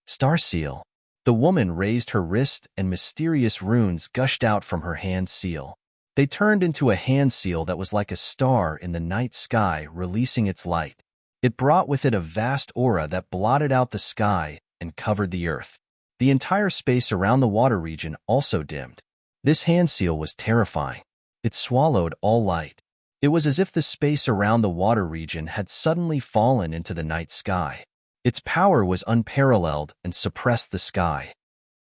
Starseal. The woman raised her wrist and mysterious runes gushed out from her hand seal. They turned into a hand seal that was like a star in the night sky releasing its light. It brought with it a vast aura that blotted out the sky and covered the earth. The entire space around the water region also dimmed. This hand seal was terrifying. It swallowed all light. It was as if the space around the water region had suddenly fallen into the night sky. Its power was unparalleled and suppressed the sky.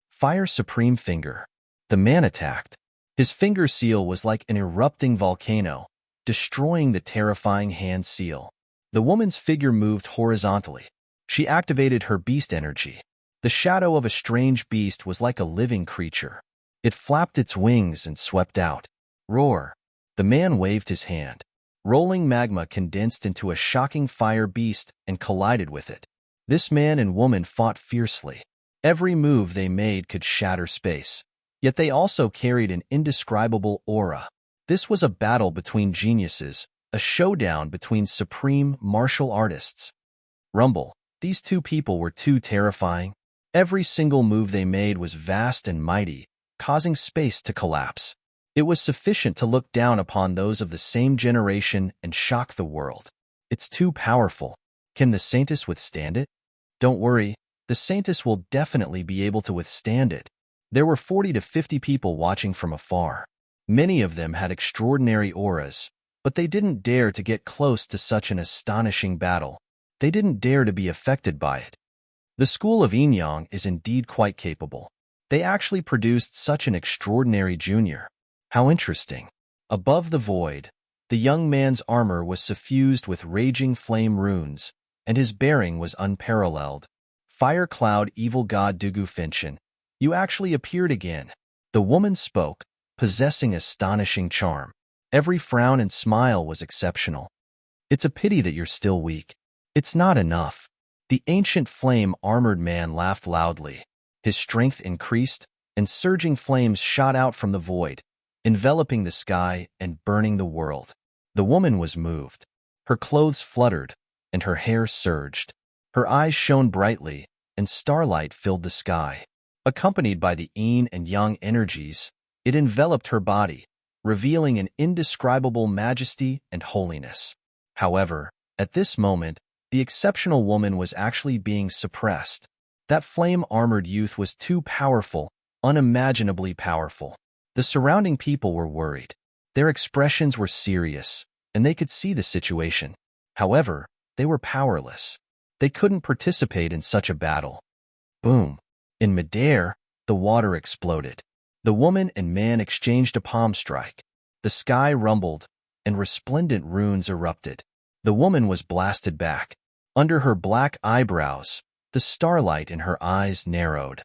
Fire Supreme Finger. The man attacked. His finger seal was like an erupting volcano, destroying the terrifying hand seal. The woman's figure moved horizontally. She activated her beast energy. The shadow of a strange beast was like a living creature. It flapped its wings and swept out. Roar! The man waved his hand. Rolling magma condensed into a shocking fire beast and collided with it. This man and woman fought fiercely. Every move they made could shatter space. Yet they also carried an indescribable aura. This was a battle between geniuses, a showdown between supreme martial artists. Rumble. These two people were too terrifying. Every single move they made was vast and mighty, causing space to collapse. It was sufficient to look down upon those of the same generation and shock the world. It's too powerful. Can the Saintess withstand it? Don't worry, the Saintess will definitely be able to withstand it. There were 40 to 50 people watching from afar. Many of them had extraordinary auras, but they didn't dare to get close to such an astonishing battle. They didn't dare to be affected by it. The school of Inyang is indeed quite capable. They actually produced such an extraordinary junior. How interesting. Above the void, the young man's armor was suffused with raging flame runes, and his bearing was unparalleled. Fire Cloud Evil God Dugu Finchen, you actually appeared again. The woman spoke, possessing astonishing charm. Every frown and smile was exceptional. It's a pity that you're still weak. It's not enough. The ancient flame-armored man laughed loudly. His strength increased, and surging flames shot out from the void, enveloping the sky and burning the world. The woman was moved. Her clothes fluttered, and her hair surged. Her eyes shone brightly, and starlight filled the sky. Accompanied by the yin and yang energies, it enveloped her body, revealing an indescribable majesty and holiness. However, at this moment, the exceptional woman was actually being suppressed. That flame-armored youth was too powerful, unimaginably powerful. The surrounding people were worried. Their expressions were serious, and they could see the situation. However, they were powerless. They couldn't participate in such a battle. Boom! In midair, the water exploded. The woman and man exchanged a palm strike. The sky rumbled, and resplendent runes erupted. The woman was blasted back. Under her black eyebrows, the starlight in her eyes narrowed.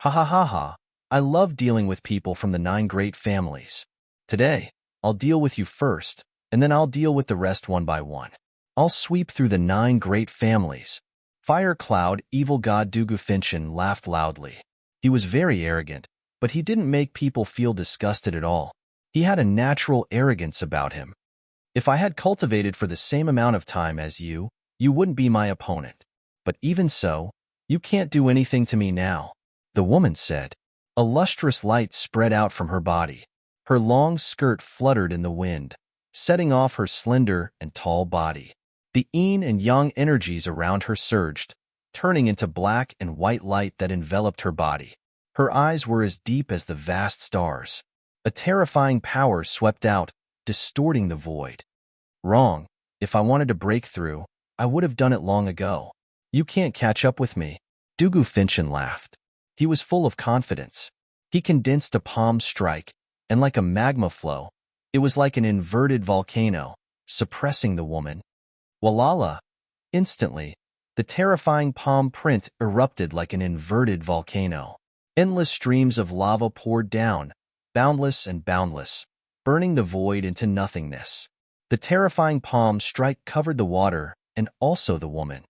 Ha ha ha ha! I love dealing with people from the 9 great families. Today, I'll deal with you first, and then I'll deal with the rest one by one. I'll sweep through the 9 great families. Fire Cloud Evil God Dugu Finchen laughed loudly. He was very arrogant, but he didn't make people feel disgusted at all. He had a natural arrogance about him. If I had cultivated for the same amount of time as you wouldn't be my opponent. But even so, you can't do anything to me now, the woman said. A lustrous light spread out from her body. Her long skirt fluttered in the wind, setting off her slender and tall body. The yin and yang energies around her surged, turning into black and white light that enveloped her body. Her eyes were as deep as the vast stars. A terrifying power swept out, distorting the void. Wrong. If I wanted to break through, I would have done it long ago. You can't catch up with me. Dugu Finchen laughed. He was full of confidence. He condensed a palm strike, and like a magma flow, it was like an inverted volcano, suppressing the woman. Walala! Instantly, the terrifying palm print erupted like an inverted volcano. Endless streams of lava poured down, boundless and boundless, burning the void into nothingness. The terrifying palm strike covered the water and also the woman.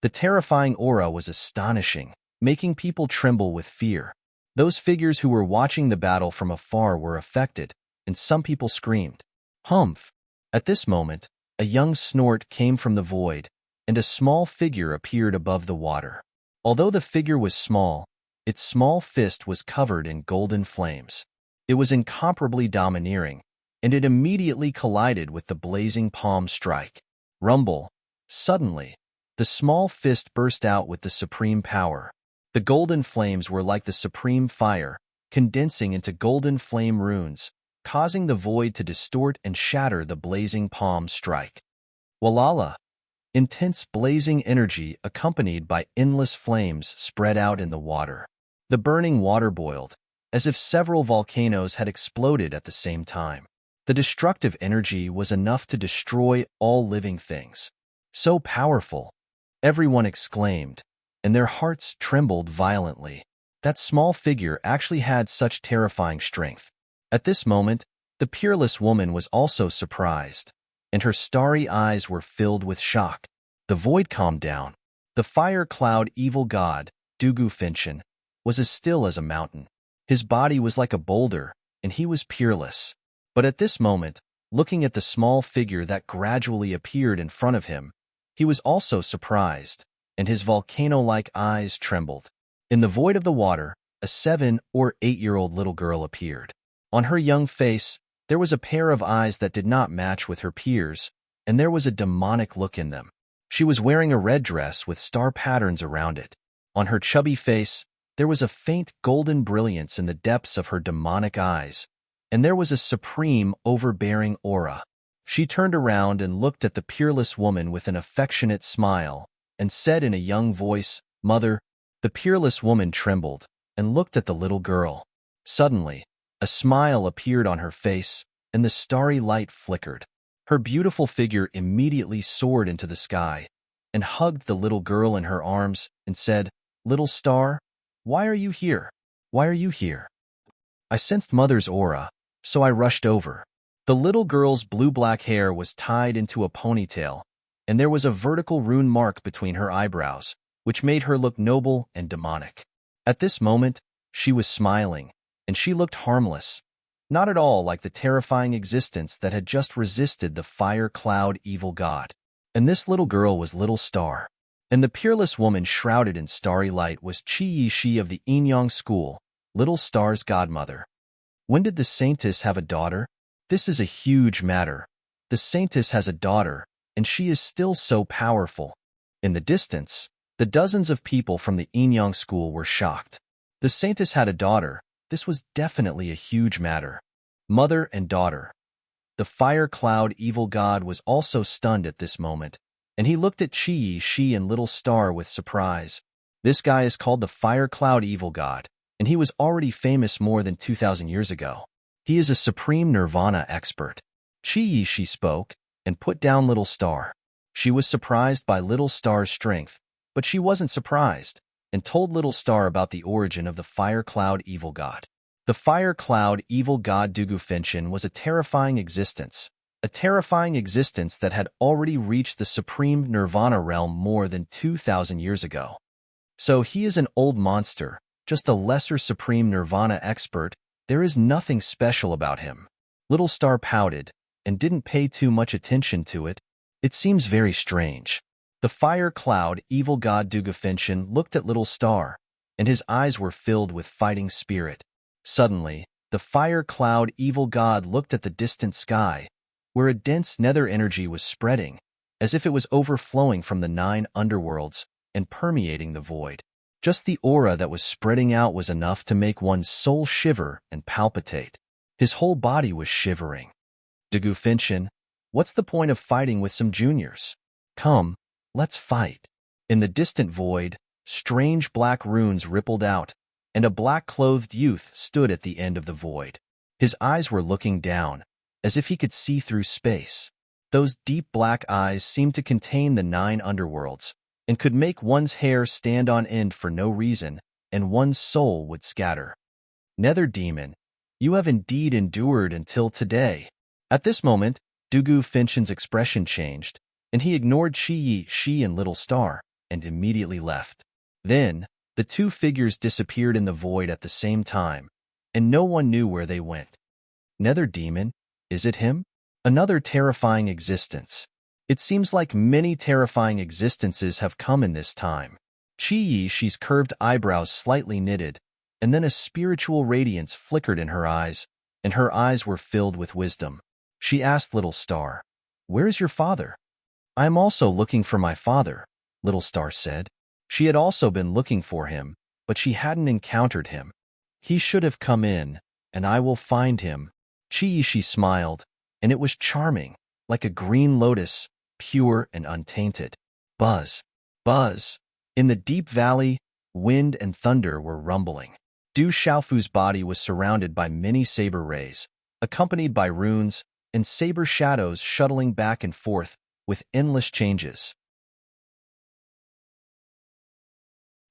The terrifying aura was astonishing, making people tremble with fear. Those figures who were watching the battle from afar were affected, and some people screamed, "Humph!" At this moment, a young snort came from the void, and a small figure appeared above the water. Although the figure was small, its small fist was covered in golden flames. It was incomparably domineering, and it immediately collided with the blazing palm strike. Rumble! Suddenly, the small fist burst out with the supreme power. The golden flames were like the supreme fire, condensing into golden flame runes, causing the void to distort and shatter the blazing palm strike. Walala! Intense blazing energy accompanied by endless flames spread out in the water. The burning water boiled, as if several volcanoes had exploded at the same time. The destructive energy was enough to destroy all living things. So powerful! Everyone exclaimed, and their hearts trembled violently. That small figure actually had such terrifying strength. At this moment, the peerless woman was also surprised, and her starry eyes were filled with shock. The void calmed down. The fire cloud evil god, Dugu Finchen, was as still as a mountain. His body was like a boulder, and he was peerless. But at this moment, looking at the small figure that gradually appeared in front of him, he was also surprised, and his volcano-like eyes trembled. In the void of the water, a 7- or 8-year-old little girl appeared. On her young face, there was a pair of eyes that did not match with her peers, and there was a demonic look in them. She was wearing a red dress with star patterns around it. On her chubby face, there was a faint golden brilliance in the depths of her demonic eyes, and there was a supreme, overbearing aura. She turned around and looked at the peerless woman with an affectionate smile, and said in a young voice, "Mother." The peerless woman trembled and looked at the little girl. Suddenly, a smile appeared on her face, and the starry light flickered. Her beautiful figure immediately soared into the sky and hugged the little girl in her arms and said, "Little star, why are you here? Why are you here?" I sensed Mother's aura, so I rushed over. The little girl's blue-black hair was tied into a ponytail, and there was a vertical rune mark between her eyebrows, which made her look noble and demonic. At this moment, she was smiling, and she looked harmless, not at all like the terrifying existence that had just resisted the fire cloud evil god. And this little girl was Little Star. And the peerless woman shrouded in starry light was Qi Yishi of the Yin-Yang school, Little Star's godmother. When did the saintess have a daughter? This is a huge matter. The saintess has a daughter, and she is still so powerful. In the distance, the dozens of people from the Yin-Yang school were shocked. The saintess had a daughter. This was definitely a huge matter. Mother and daughter. The fire cloud evil god was also stunned at this moment, and he looked at Qi Yishi and Little Star with surprise. This guy is called the fire cloud evil god, and he was already famous more than 2,000 years ago. He is a supreme nirvana expert. Qi Yishi spoke and put down Little Star. She was surprised by Little Star's strength, but she wasn't surprised, and told Little Star about the origin of the fire cloud evil god. The fire cloud evil god Dugu Finchen was a terrifying existence that had already reached the supreme nirvana realm more than 2,000 years ago. So he is an old monster, just a lesser supreme nirvana expert. There is nothing special about him. Little Star pouted and didn't pay too much attention to it. It seems very strange. The fire cloud evil god Dugufinchen looked at Little Star, and his eyes were filled with fighting spirit. Suddenly, the fire cloud evil god looked at the distant sky, where a dense nether energy was spreading, as if it was overflowing from the 9 underworlds and permeating the void. Just the aura that was spreading out was enough to make one's soul shiver and palpitate. His whole body was shivering. Dugufinchen, what's the point of fighting with some juniors? Come, let's fight. In the distant void, strange black runes rippled out, and a black-clothed youth stood at the end of the void. His eyes were looking down, as if he could see through space. Those deep black eyes seemed to contain the 9 underworlds, and could make one's hair stand on end for no reason, and one's soul would scatter. Nether Demon, you have indeed endured until today. At this moment, Dugufinchen's expression changed, and he ignored she and Little Star, and immediately left. Then, the 2 figures disappeared in the void at the same time, and no one knew where they went. Nether Demon, is it him? Another terrifying existence. It seems like many terrifying existences have come in this time. She's curved eyebrows slightly knitted, and then a spiritual radiance flickered in her eyes, and her eyes were filled with wisdom. She asked Little Star, "Where is your father?" "I am also looking for my father," Little Star said. She had also been looking for him, but she hadn't encountered him. "He should have come in, and I will find him." She smiled, and it was charming, like a green lotus, pure and untainted. Buzz, buzz. In the deep valley, wind and thunder were rumbling. Du Xiaofu's body was surrounded by many saber rays, accompanied by runes and saber shadows shuttling back and forth with endless changes.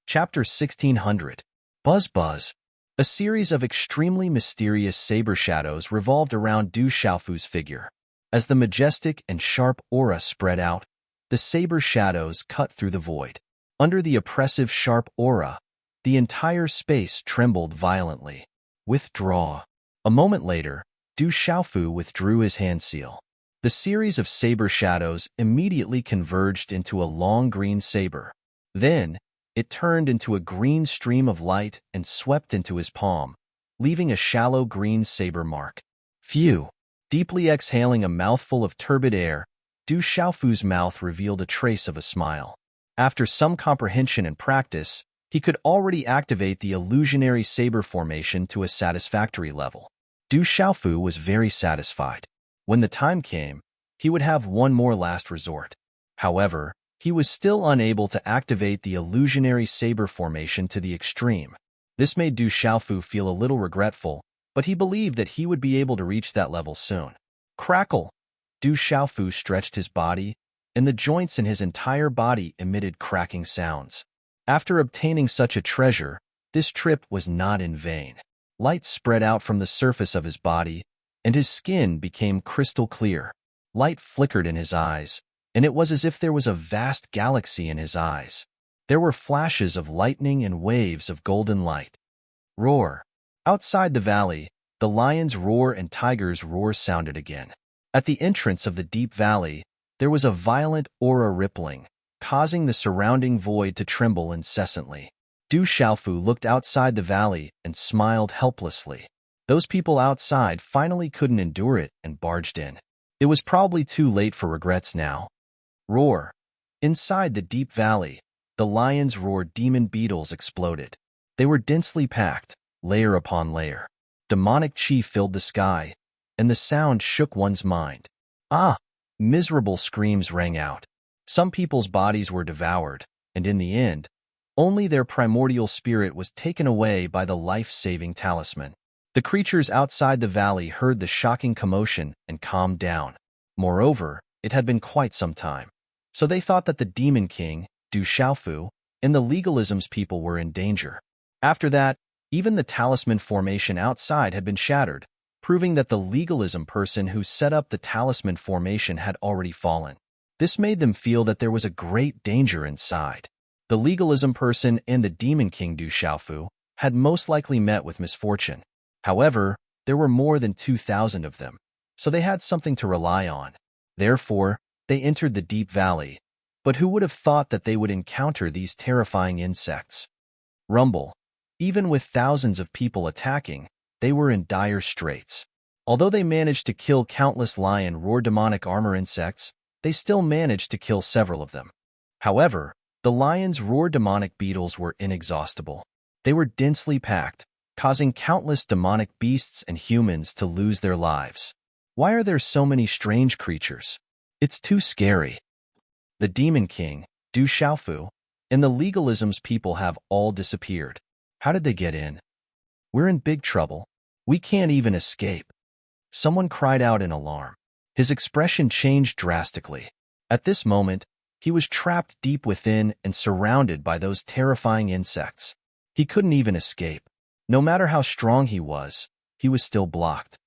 Chapter 1600. Buzz Buzz. A series of extremely mysterious saber shadows revolved around Du Xiaofu's figure. As the majestic and sharp aura spread out, the saber shadows cut through the void. Under the oppressive sharp aura, the entire space trembled violently. Withdraw. A moment later, Du Xiaofu withdrew his hand seal. The series of saber shadows immediately converged into a long green saber. Then, it turned into a green stream of light and swept into his palm, leaving a shallow green saber mark. Phew! Deeply exhaling a mouthful of turbid air, Du Xiaofu's mouth revealed a trace of a smile. After some comprehension and practice, he could already activate the illusionary saber formation to a satisfactory level. Du Xiaofu was very satisfied. When the time came, he would have one more last resort. However, he was still unable to activate the illusionary saber formation to the extreme. This made Du Xiaofu feel a little regretful, but he believed that he would be able to reach that level soon. Crackle! Du Xiaofu stretched his body, and the joints in his entire body emitted cracking sounds. After obtaining such a treasure, this trip was not in vain. Light spread out from the surface of his body, and his skin became crystal clear. Light flickered in his eyes, and it was as if there was a vast galaxy in his eyes. There were flashes of lightning and waves of golden light. Roar! Outside the valley, the lion's roar and tiger's roar sounded again. At the entrance of the deep valley, there was a violent aura rippling, causing the surrounding void to tremble incessantly. Du Xiaofu looked outside the valley and smiled helplessly. Those people outside finally couldn't endure it and barged in. It was probably too late for regrets now. Roar! Inside the deep valley, the lion's roar demon beetles exploded. They were densely packed, layer upon layer. Demonic chi filled the sky, and the sound shook one's mind. Ah! Miserable screams rang out. Some people's bodies were devoured, and in the end, only their primordial spirit was taken away by the life-saving talisman. The creatures outside the valley heard the shocking commotion and calmed down. Moreover, it had been quite some time. So they thought that the Demon King, Du Xiaofu, and the legalism's people were in danger. After that, even the talisman formation outside had been shattered, proving that the legalism person who set up the talisman formation had already fallen. This made them feel that there was a great danger inside. The legalism person and the Demon King Du Xiaofu had most likely met with misfortune. However, there were more than 2,000 of them. so they had something to rely on. Therefore, they entered the deep valley. But who would have thought that they would encounter these terrifying insects? Rumble. Even with thousands of people attacking, they were in dire straits. Although they managed to kill countless lion roar demonic armor insects, they still managed to kill several of them. However, the lion's roar demonic beetles were inexhaustible. They were densely packed, causing countless demonic beasts and humans to lose their lives. Why are there so many strange creatures? It's too scary. The Demon King, Du Xiaofu, and the legalism's people have all disappeared. How did they get in? We're in big trouble. We can't even escape. Someone cried out in alarm. His expression changed drastically. At this moment, he was trapped deep within and surrounded by those terrifying insects. He couldn't even escape. No matter how strong he was still blocked.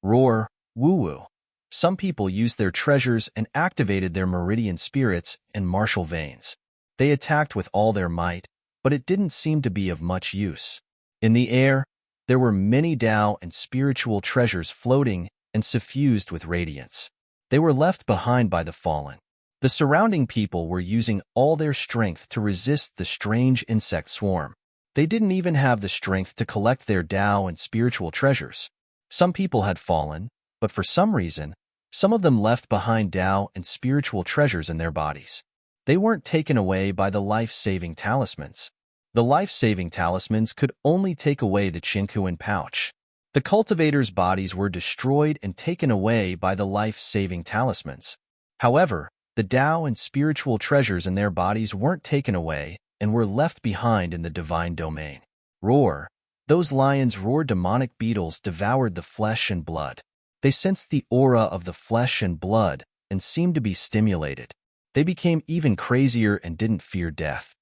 Roar, woo-woo. Some people used their treasures and activated their meridian spirits and martial veins. They attacked with all their might, but it didn't seem to be of much use. In the air, there were many Tao and spiritual treasures floating and suffused with radiance. They were left behind by the fallen. The surrounding people were using all their strength to resist the strange insect swarm. They didn't even have the strength to collect their Tao and spiritual treasures. Some people had fallen, but for some reason, some of them left behind Tao and spiritual treasures in their bodies. They weren't taken away by the life-saving talismans. The life-saving talismans could only take away the Qinkuan pouch. The cultivators' bodies were destroyed and taken away by the life-saving talismans. However, the Tao and spiritual treasures in their bodies weren't taken away and were left behind in the divine domain. Roar. Those lions' roar demonic beetles devoured the flesh and blood. They sensed the aura of the flesh and blood and seemed to be stimulated. They became even crazier and didn't fear death.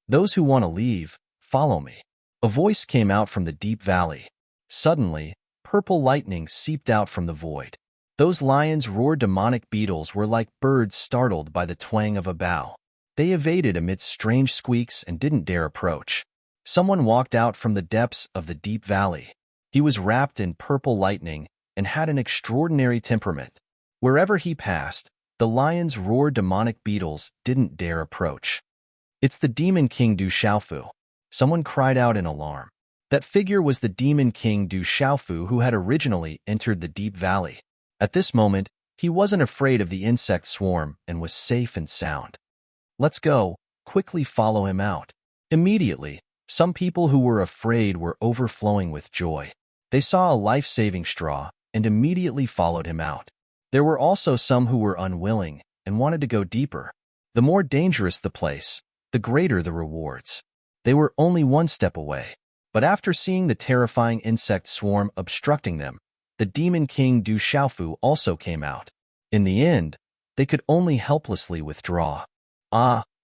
Those who want to leave, follow me. A voice came out from the deep valley. Suddenly, purple lightning seeped out from the void. Those lions' roar demonic beetles were like birds startled by the twang of a bow. They evaded amidst strange squeaks and didn't dare approach. Someone walked out from the depths of the deep valley. He was wrapped in purple lightning and had an extraordinary temperament. Wherever he passed, the lion's roar demonic beetles didn't dare approach. It's the Demon King Du Xiaofu. Someone cried out in alarm. That figure was the Demon King Du Xiaofu who had originally entered the deep valley. At this moment, he wasn't afraid of the insect swarm and was safe and sound. Let's go, quickly follow him out. Immediately, some people who were afraid were overflowing with joy. They saw a life-saving straw and immediately followed him out. There were also some who were unwilling and wanted to go deeper. The more dangerous the place, the greater the rewards. They were only one step away. But after seeing the terrifying insect swarm obstructing them, the Demon King Du Xiaofu also came out. In the end, they could only helplessly withdraw.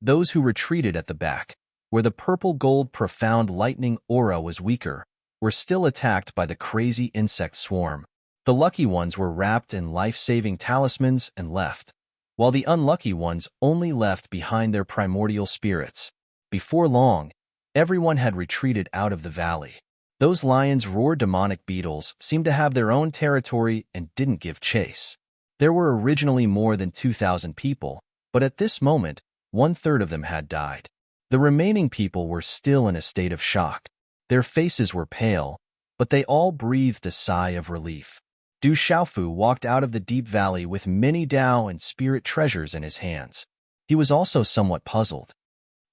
Those who retreated at the back, where the purple-gold profound lightning aura was weaker, were still attacked by the crazy insect swarm. The lucky ones were wrapped in life-saving talismans and left, while the unlucky ones only left behind their primordial spirits. Before long, everyone had retreated out of the valley. Those lions' roar demonic beetles seemed to have their own territory and didn't give chase. There were originally more than 2,000 people, but at this moment, 1/3 of them had died. The remaining people were still in a state of shock. Their faces were pale, but they all breathed a sigh of relief. Du Xiaofu walked out of the deep valley with many Tao and spirit treasures in his hands. He was also somewhat puzzled.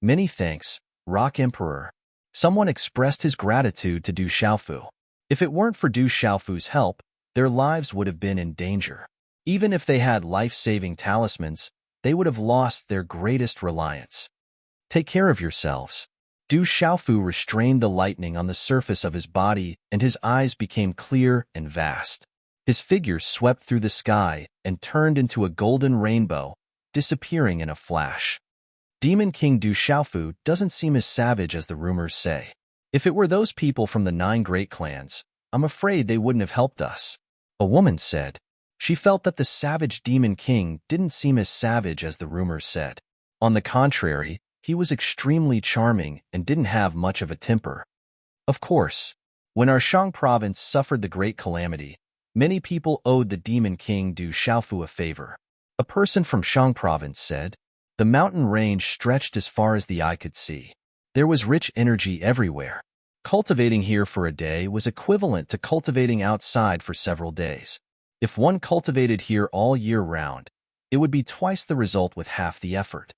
Many thanks, Rock Emperor. Someone expressed his gratitude to Du Xiaofu. If it weren't for Du Xiaofu's help, their lives would have been in danger. Even if they had life-saving talismans, they would have lost their greatest reliance. Take care of yourselves. Du Xiaofu restrained the lightning on the surface of his body, and his eyes became clear and vast. His figure swept through the sky and turned into a golden rainbow, disappearing in a flash. Demon King Du Xiaofu doesn't seem as savage as the rumors say. If it were those people from the 9 great clans, I'm afraid they wouldn't have helped us. A woman said. She felt that the savage Demon King didn't seem as savage as the rumors said. On the contrary, he was extremely charming and didn't have much of a temper. Of course, when our Shang province suffered the great calamity, Many people owed the demon king Du Xiaofu a favor. A person from Shang province said, "The mountain range stretched as far as the eye could see. There was rich energy everywhere. Cultivating here for a day was equivalent to cultivating outside for several days. If one cultivated here all year round, it would be twice the result with half the effort."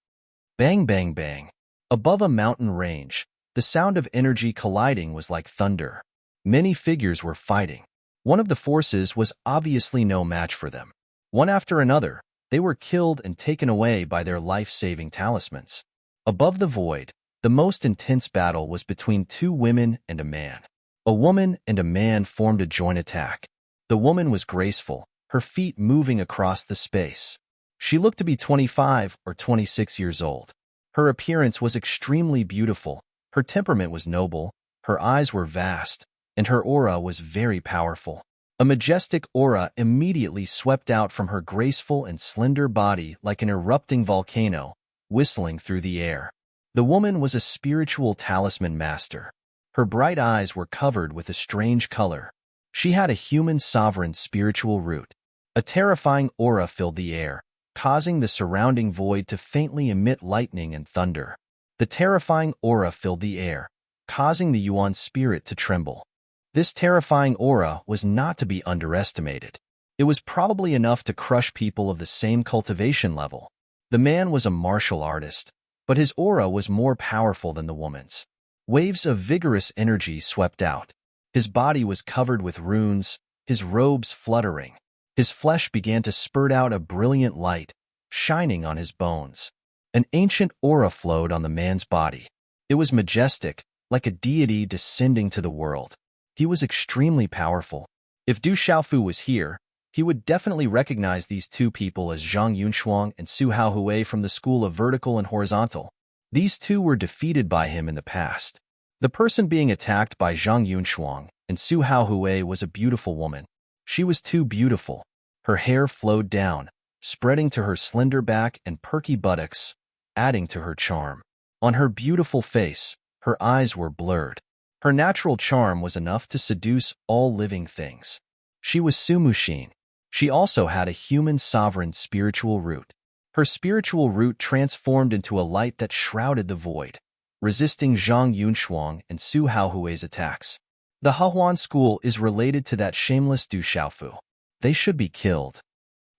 Bang, bang, bang. Above a mountain range, the sound of energy colliding was like thunder. Many figures were fighting. One of the forces was obviously no match for them. One after another, they were killed and taken away by their life-saving talismans. Above the void, the most intense battle was between two women and a man. A woman and a man formed a joint attack. The woman was graceful, her feet moving across the space. She looked to be 25 or 26 years old. Her appearance was extremely beautiful, her temperament was noble, her eyes were vast, and her aura was very powerful. A majestic aura immediately swept out from her graceful and slender body like an erupting volcano, whistling through the air. The woman was a spiritual talisman master. Her bright eyes were covered with a strange color. She had a human sovereign spiritual root. A terrifying aura filled the air, causing the surrounding void to faintly emit lightning and thunder. The terrifying aura filled the air, causing the Yuan spirit to tremble. This terrifying aura was not to be underestimated. It was probably enough to crush people of the same cultivation level. The man was a martial artist, but his aura was more powerful than the woman's. Waves of vigorous energy swept out. His body was covered with runes, his robes fluttering. His flesh began to spurt out a brilliant light, shining on his bones. An ancient aura flowed on the man's body. It was majestic, like a deity descending to the world. He was extremely powerful. If Du Xiaofu was here, he would definitely recognize these two people as Zhang Yunshuang and Su Haohui from the school of vertical and horizontal. These two were defeated by him in the past. The person being attacked by Zhang Yunshuang and Su Haohui was a beautiful woman. She was too beautiful. Her hair flowed down, spreading to her slender back and perky buttocks, adding to her charm. On her beautiful face, her eyes were blurred. Her natural charm was enough to seduce all living things. She was Su Muxin. She also had a human sovereign spiritual root. Her spiritual root transformed into a light that shrouded the void, resisting Zhang Yunshuang and Su Haohui's attacks. The Hehuan school is related to that shameless Du Xiaofu. They should be killed.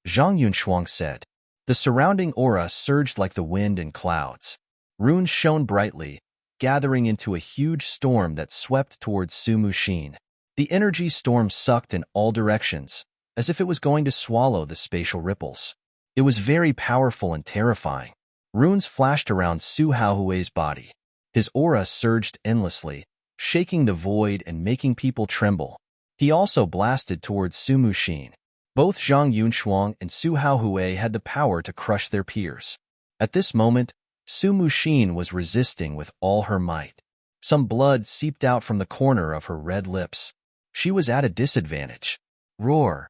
Zhang Yunshuang said. The surrounding aura surged like the wind and clouds. Runes shone brightly, gathering into a huge storm that swept towards Su Muxin. The energy storm sucked in all directions, as if it was going to swallow the spatial ripples. It was very powerful and terrifying. Runes flashed around Su Haohui's body. His aura surged endlessly, shaking the void and making people tremble. He also blasted towards Su Muxin. Both Zhang Yunshuang and Su Haohui had the power to crush their peers. At this moment, Su Muxin was resisting with all her might. Some blood seeped out from the corner of her red lips. She was at a disadvantage. Roar!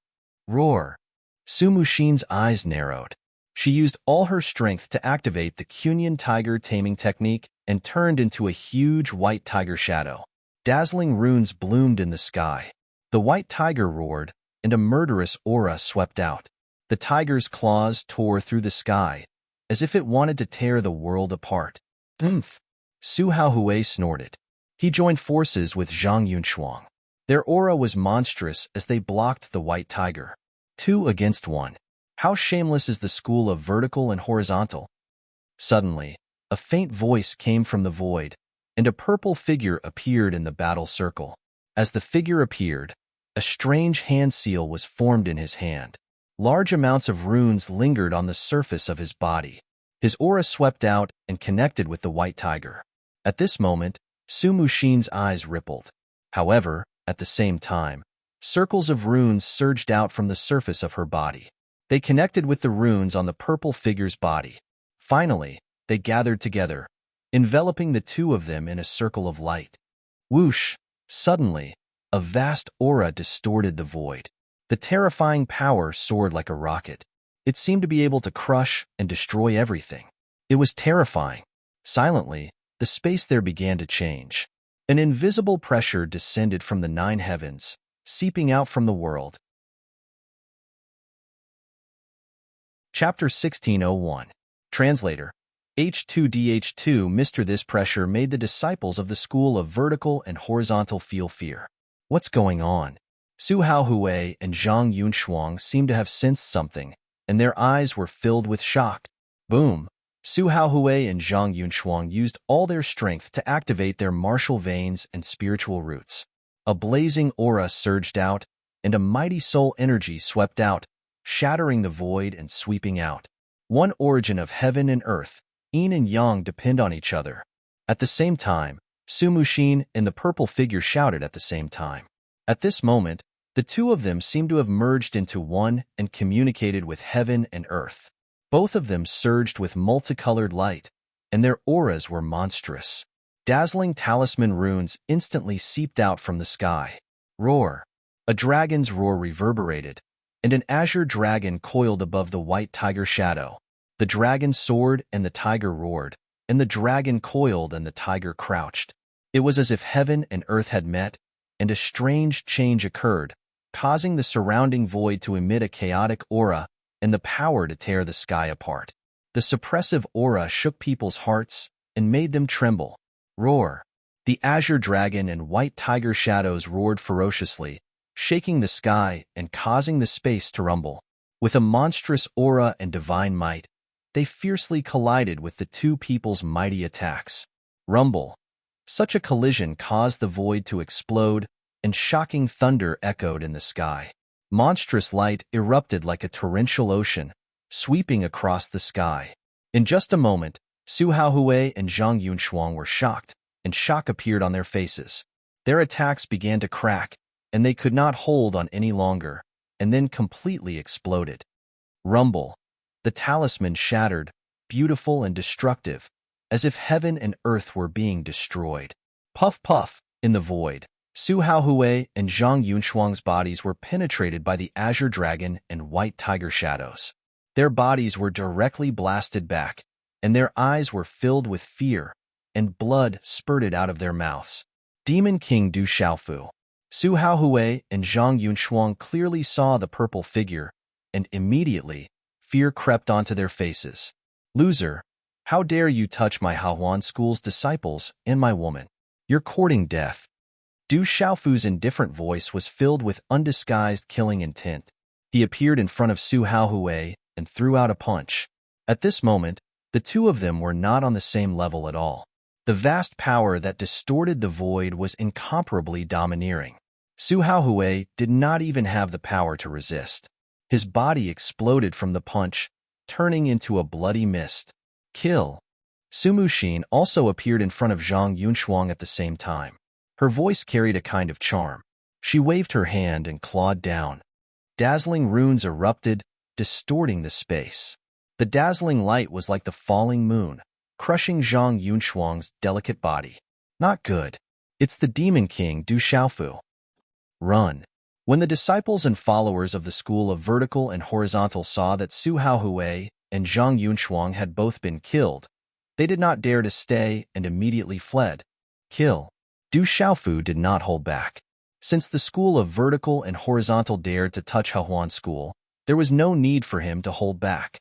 Roar! Su Muxin's eyes narrowed. She used all her strength to activate the Cunyan tiger taming technique and turned into a huge white tiger shadow. Dazzling runes bloomed in the sky. The white tiger roared, and a murderous aura swept out. The tiger's claws tore through the sky, as if it wanted to tear the world apart. Oomph! Su Haohui snorted. He joined forces with Zhang Yunshuang. Their aura was monstrous as they blocked the white tiger. 2 against 1. How shameless is the school of vertical and horizontal? Suddenly, a faint voice came from the void, and a purple figure appeared in the battle circle. As the figure appeared, a strange hand seal was formed in his hand. Large amounts of runes lingered on the surface of his body. His aura swept out and connected with the white tiger. At this moment, Su Muxin's eyes rippled. However, at the same time, circles of runes surged out from the surface of her body. They connected with the runes on the purple figure's body. Finally, they gathered together, enveloping the two of them in a circle of light. Whoosh! Suddenly, a vast aura distorted the void. The terrifying power soared like a rocket. It seemed to be able to crush and destroy everything. It was terrifying. Silently, the space there began to change. An invisible pressure descended from the 9 heavens, seeping out from the world. Chapter 1601. Translator. H2DH2 Mr. This pressure made the disciples of the school of vertical and horizontal feel fear. What's going on? Su Haohui and Zhang Yunshuang seemed to have sensed something, and their eyes were filled with shock. Boom! Su Haohui and Zhang Yunshuang used all their strength to activate their martial veins and spiritual roots. A blazing aura surged out, and a mighty soul energy swept out, shattering the void and sweeping out. One origin of heaven and earth, yin and yang depend on each other. At the same time, Su Muxin and the purple figure shouted at the same time. At this moment, the two of them seemed to have merged into one and communicated with heaven and earth. Both of them surged with multicolored light, and their auras were monstrous. Dazzling talisman runes instantly seeped out from the sky. Roar! A dragon's roar reverberated, and an azure dragon coiled above the white tiger shadow. The dragon soared and the tiger roared, and the dragon coiled and the tiger crouched. It was as if heaven and earth had met, and a strange change occurred, causing the surrounding void to emit a chaotic aura and the power to tear the sky apart. The suppressive aura shook people's hearts and made them tremble. Roar! The azure dragon and white tiger shadows roared ferociously, shaking the sky and causing the space to rumble. With a monstrous aura and divine might, they fiercely collided with the two people's mighty attacks. Rumble! Such a collision caused the void to explode, and shocking thunder echoed in the sky. Monstrous light erupted like a torrential ocean, sweeping across the sky. In just a moment, Su Haohui and Zhang Yunshuang were shocked, and shock appeared on their faces. Their attacks began to crack, and they could not hold on any longer, and then completely exploded. Rumble! The talisman shattered, beautiful and destructive, as if heaven and earth were being destroyed. Puff puff! In the void, Su Haohui and Zhang Yunshuang's bodies were penetrated by the azure dragon and white tiger shadows. Their bodies were directly blasted back, and their eyes were filled with fear, and blood spurted out of their mouths. Demon King Du Xiaofu. Su Haohui and Zhang Yunshuang clearly saw the purple figure, and immediately, fear crept onto their faces. Loser! How dare you touch my Haohuan school's disciples and my woman? You're courting death. Du Xiaofu's indifferent voice was filled with undisguised killing intent. He appeared in front of Su Haohui and threw out a punch. At this moment, the two of them were not on the same level at all. The vast power that distorted the void was incomparably domineering. Su Haohui did not even have the power to resist. His body exploded from the punch, turning into a bloody mist. Kill! Su Muxin also appeared in front of Zhang Yunshuang at the same time. Her voice carried a kind of charm. She waved her hand and clawed down. Dazzling runes erupted, distorting the space. The dazzling light was like the falling moon, crushing Zhang Yunshuang's delicate body. Not good. It's the Demon King Du Xiaofu. Run! When the disciples and followers of the school of vertical and horizontal saw that Su Haohui and Zhang Yunshuang had both been killed, they did not dare to stay and immediately fled. Kill! Du Xiaofu did not hold back. Since the school of vertical and horizontal dared to touch Haohuan school, there was no need for him to hold back.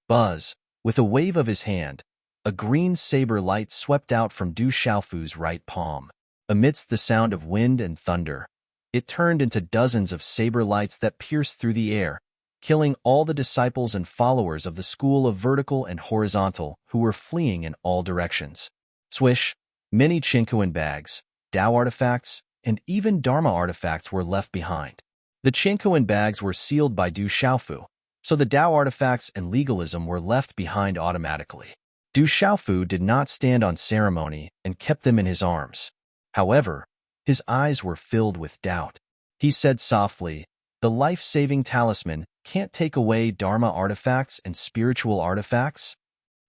Buzz! With a wave of his hand, a green saber light swept out from Du Xiaofu's right palm. Amidst the sound of wind and thunder, it turned into dozens of saber lights that pierced through the air, killing all the disciples and followers of the school of vertical and horizontal who were fleeing in all directions. Swish! Many Qinkuan bags, Dao artifacts, and even Dharma artifacts were left behind. The Qinkuan bags were sealed by Du Xiaofu, so the Dao artifacts and legalism were left behind automatically. Du Xiaofu did not stand on ceremony and kept them in his arms. However, his eyes were filled with doubt. He said softly, "The life-saving talisman can't take away Dharma artifacts and spiritual artifacts?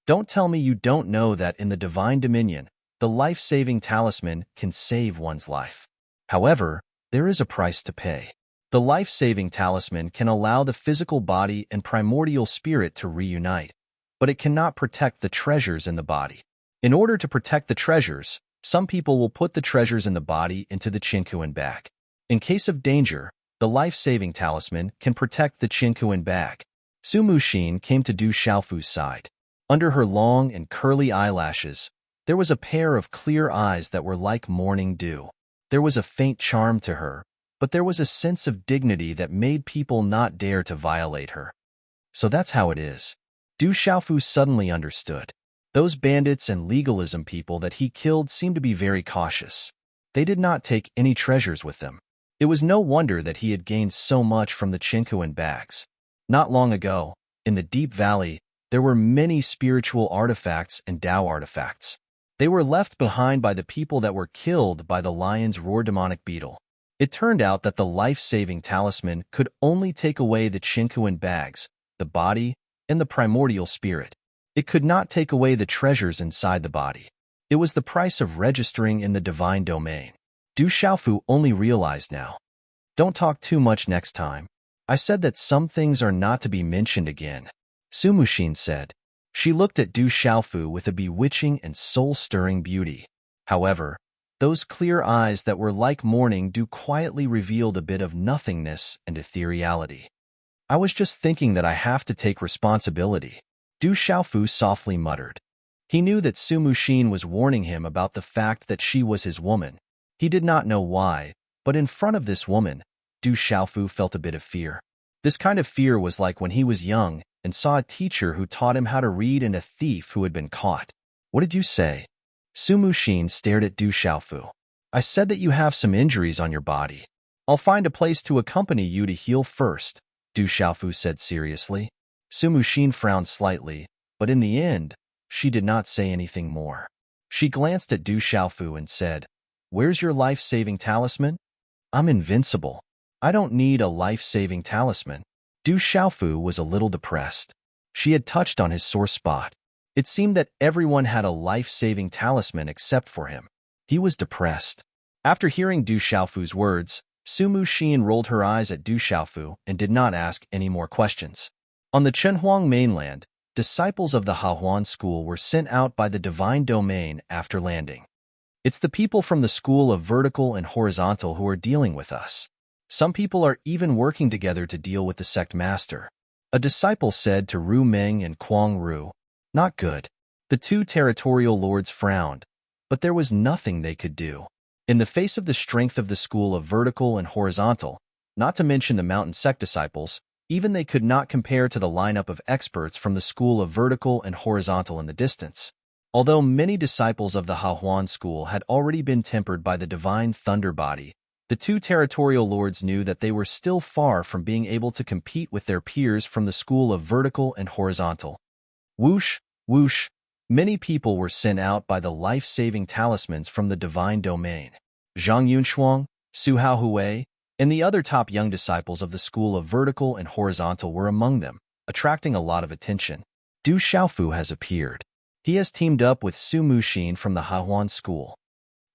Don't tell me you don't know that in the Divine Dominion, the life-saving talisman can save one's life. However, there is a price to pay. The life-saving talisman can allow the physical body and primordial spirit to reunite, but it cannot protect the treasures in the body. In order to protect the treasures, some people will put the treasures in the body into the Qinkuan bag. In case of danger, the life-saving talisman can protect the Qinkuan bag. Su Muxin came to Du Xiaofu's side. Under her long and curly eyelashes, there was a pair of clear eyes that were like morning dew. There was a faint charm to her, but there was a sense of dignity that made people not dare to violate her. So that's how it is. Du Xiaofu suddenly understood. Those bandits and legalism people that he killed seemed to be very cautious. They did not take any treasures with them. It was no wonder that he had gained so much from the Chinquan bags. Not long ago, in the deep valley, there were many spiritual artifacts and Tao artifacts. They were left behind by the people that were killed by the lion's roar demonic beetle. It turned out that the life-saving talisman could only take away the Chinquan bags, the body, and the primordial spirit. It could not take away the treasures inside the body. It was the price of registering in the divine domain. Du Xiaofu only realized now. Don't talk too much next time. I said that some things are not to be mentioned again, Su Muxin said. She looked at Du Xiaofu with a bewitching and soul-stirring beauty. However, those clear eyes that were like morning dew quietly revealed a bit of nothingness and ethereality. I was just thinking that I have to take responsibility, Du Xiaofu softly muttered. He knew that Su Muxin was warning him about the fact that she was his woman. He did not know why, but in front of this woman, Du Xiaofu felt a bit of fear. This kind of fear was like when he was young and saw a teacher who taught him how to read and a thief who had been caught. What did you say? Su Muxin stared at Du Xiaofu. I said that you have some injuries on your body. I'll find a place to accompany you to heal first, Du Xiaofu said seriously. Su Muxin frowned slightly, but in the end, she did not say anything more. She glanced at Du Xiaofu and said, Where's your life-saving talisman? I'm invincible. I don't need a life-saving talisman. Du Xiaofu was a little depressed. She had touched on his sore spot. It seemed that everyone had a life-saving talisman except for him. He was depressed. After hearing Du Xiaofu's words, Su Muxin rolled her eyes at Du Xiaofu and did not ask any more questions. On the Chenhuang mainland, disciples of the Hahuan school were sent out by the divine domain after landing. It's the people from the school of vertical and horizontal who are dealing with us. Some people are even working together to deal with the sect master. A disciple said to Ru Meng and Kuang Ru, Not good. The two territorial lords frowned, but there was nothing they could do. In the face of the strength of the school of vertical and horizontal, not to mention the mountain sect disciples, even they could not compare to the lineup of experts from the school of vertical and horizontal in the distance. Although many disciples of the Hahuan school had already been tempered by the divine thunder body, the two territorial lords knew that they were still far from being able to compete with their peers from the school of vertical and horizontal. Whoosh, whoosh, many people were sent out by the life-saving talismans from the divine domain. Zhang Yunshuang, Su Haohui, and the other top young disciples of the school of vertical and horizontal were among them, attracting a lot of attention. Du Xiaofu has appeared. He has teamed up with Su Muxin from the Hahuan school.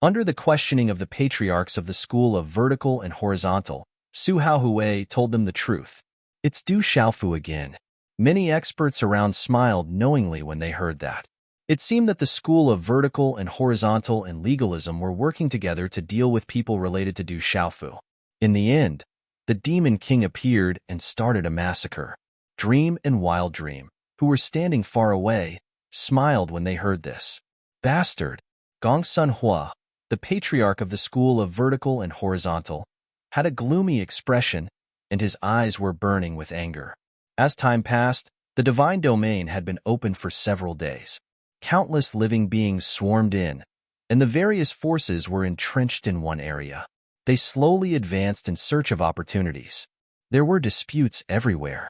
Under the questioning of the patriarchs of the school of vertical and horizontal, Su Haohui told them the truth. It's Du Xiaofu again. Many experts around smiled knowingly when they heard that. It seemed that the school of vertical and horizontal and legalism were working together to deal with people related to Du Xiaofu. In the end, the Demon King appeared and started a massacre. Dream and Wild Dream, who were standing far away, smiled when they heard this. Bastard! Gongsun Hua, the patriarch of the school of vertical and horizontal, had a gloomy expression, and his eyes were burning with anger. As time passed, the divine domain had been open for several days. Countless living beings swarmed in, and the various forces were entrenched in one area. They slowly advanced in search of opportunities. There were disputes everywhere.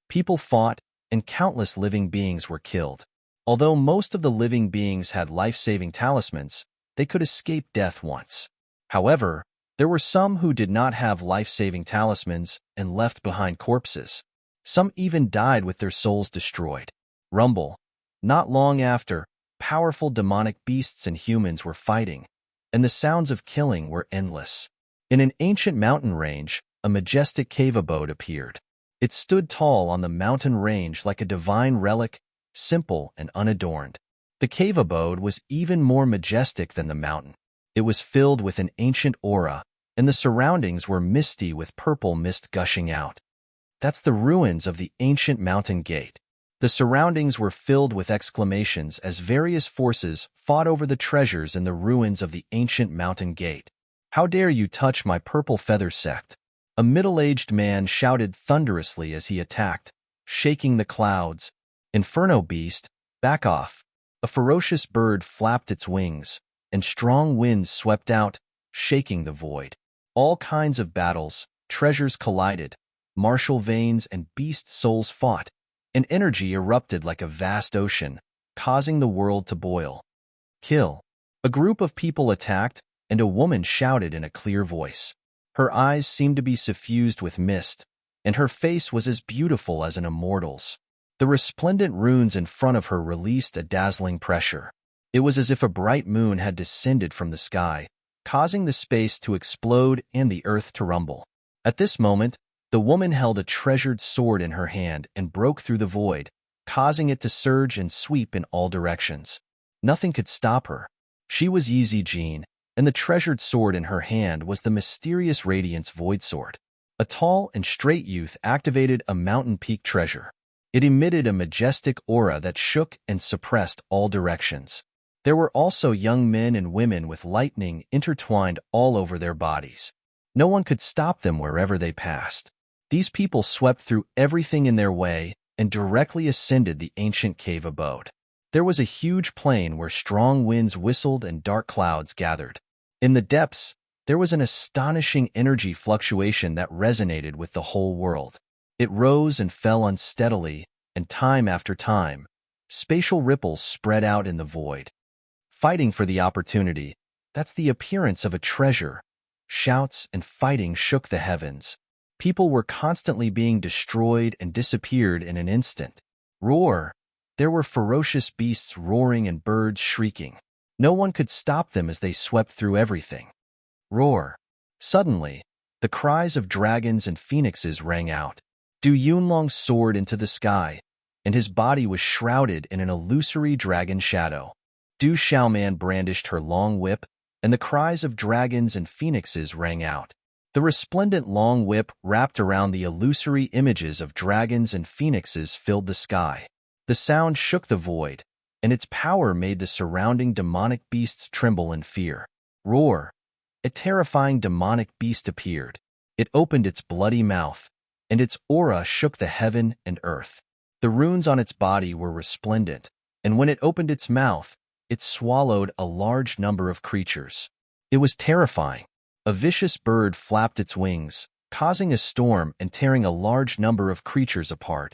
People fought, and countless living beings were killed. Although most of the living beings had life-saving talismans, they could escape death once. However, there were some who did not have life-saving talismans and left behind corpses. Some even died with their souls destroyed. Rumble. Not long after, powerful demonic beasts and humans were fighting, and the sounds of killing were endless. In an ancient mountain range, a majestic cave abode appeared. It stood tall on the mountain range like a divine relic, simple and unadorned. The cave abode was even more majestic than the mountain. It was filled with an ancient aura, and the surroundings were misty with purple mist gushing out. That's the ruins of the ancient mountain gate. The surroundings were filled with exclamations as various forces fought over the treasures in the ruins of the ancient mountain gate. "How dare you touch my purple feather sect?" A middle-aged man shouted thunderously as he attacked, shaking the clouds. "Inferno beast, back off." A ferocious bird flapped its wings, and strong winds swept out, shaking the void. All kinds of battles, treasures collided, martial veins and beast souls fought, and energy erupted like a vast ocean, causing the world to boil. "Kill." A group of people attacked, and a woman shouted in a clear voice. Her eyes seemed to be suffused with mist, and her face was as beautiful as an immortal's. The resplendent runes in front of her released a dazzling pressure. It was as if a bright moon had descended from the sky, causing the space to explode and the earth to rumble. At this moment, the woman held a treasured sword in her hand and broke through the void, causing it to surge and sweep in all directions. Nothing could stop her. She was Easy Jean, and the treasured sword in her hand was the mysterious Radiance Void Sword. A tall and straight youth activated a mountain peak treasure. It emitted a majestic aura that shook and suppressed all directions. There were also young men and women with lightning intertwined all over their bodies. No one could stop them wherever they passed. These people swept through everything in their way and directly ascended the ancient cave abode. There was a huge plain where strong winds whistled and dark clouds gathered. In the depths, there was an astonishing energy fluctuation that resonated with the whole world. It rose and fell unsteadily, and time after time, spatial ripples spread out in the void. Fighting for the opportunity, that's the appearance of a treasure. Shouts and fighting shook the heavens. People were constantly being destroyed and disappeared in an instant. Roar! There were ferocious beasts roaring and birds shrieking. No one could stop them as they swept through everything. Roar! Suddenly, the cries of dragons and phoenixes rang out. Du Yunlong soared into the sky, and his body was shrouded in an illusory dragon shadow. Du Xiaoman brandished her long whip, and the cries of dragons and phoenixes rang out. The resplendent long whip wrapped around the illusory images of dragons and phoenixes filled the sky. The sound shook the void, and its power made the surrounding demonic beasts tremble in fear. Roar! A terrifying demonic beast appeared. It opened its bloody mouth, and its aura shook the heaven and earth. The runes on its body were resplendent, and when it opened its mouth, it swallowed a large number of creatures. It was terrifying. A vicious bird flapped its wings, causing a storm and tearing a large number of creatures apart.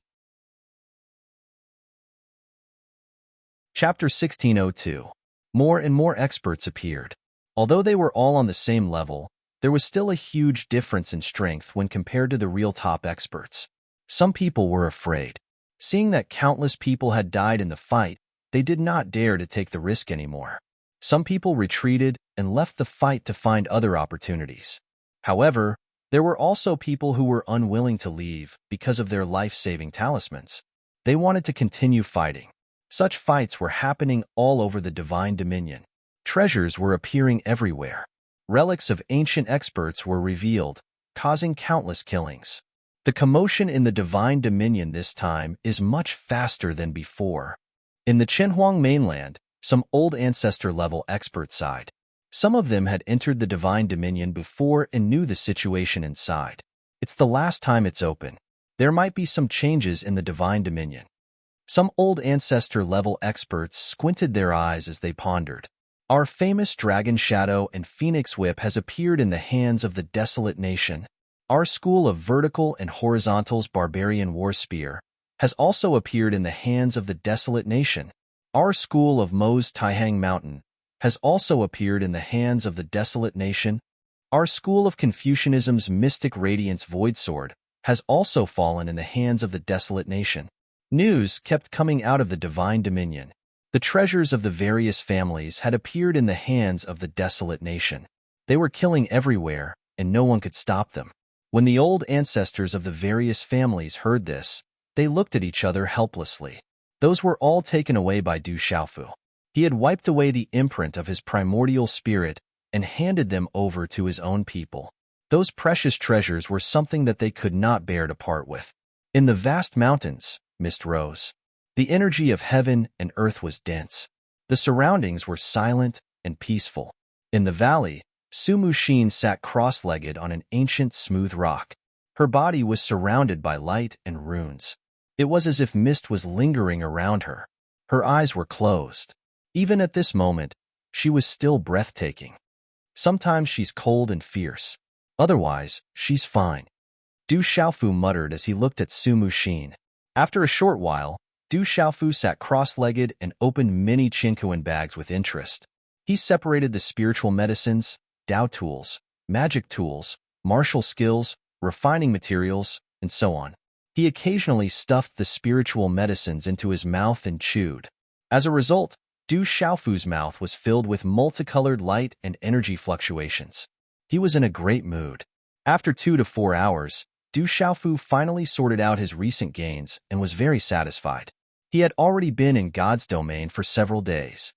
Chapter 1602. More and more experts appeared. Although they were all on the same level, there was still a huge difference in strength when compared to the real top experts. Some people were afraid. Seeing that countless people had died in the fight, they did not dare to take the risk anymore. Some people retreated and left the fight to find other opportunities. However, there were also people who were unwilling to leave because of their life-saving talismans. They wanted to continue fighting. Such fights were happening all over the Divine Dominion. Treasures were appearing everywhere. Relics of ancient experts were revealed, causing countless killings. The commotion in the Divine Dominion this time is much faster than before. In the Chenhuang mainland, some old ancestor-level experts sighed. Some of them had entered the Divine Dominion before and knew the situation inside. It's the last time it's open. There might be some changes in the Divine Dominion. Some old ancestor-level experts squinted their eyes as they pondered. Our famous Dragon Shadow and Phoenix Whip has appeared in the hands of the Desolate Nation. Our school of Vertical and Horizontal's Barbarian War Spear has also appeared in the hands of the Desolate Nation. Our school of Mo's Taihang Mountain has also appeared in the hands of the Desolate Nation. Our school of Confucianism's Mystic Radiance Void Sword has also fallen in the hands of the Desolate Nation. News kept coming out of the Divine Dominion. The treasures of the various families had appeared in the hands of the Desolate Nation. They were killing everywhere, and no one could stop them. When the old ancestors of the various families heard this, they looked at each other helplessly. Those were all taken away by Du Xiaofu. He had wiped away the imprint of his primordial spirit and handed them over to his own people. Those precious treasures were something that they could not bear to part with. In the vast mountains, mist rose. The energy of heaven and earth was dense. The surroundings were silent and peaceful. In the valley, Sumushin sat cross-legged on an ancient smooth rock. Her body was surrounded by light and runes. It was as if mist was lingering around her. Her eyes were closed. Even at this moment, she was still breathtaking. Sometimes she's cold and fierce. Otherwise, she's fine, Du Xiaofu muttered as he looked at Sumushin. After a short while, Du Xiaofu sat cross-legged and opened many Qinkuan bags with interest. He separated the spiritual medicines, Dao tools, magic tools, martial skills, refining materials, and so on. He occasionally stuffed the spiritual medicines into his mouth and chewed. As a result, Du Xiaofu's mouth was filled with multicolored light and energy fluctuations. He was in a great mood. After 2 to 4 hours, Du Xiaofu finally sorted out his recent gains and was very satisfied. He had already been in God's domain for several days.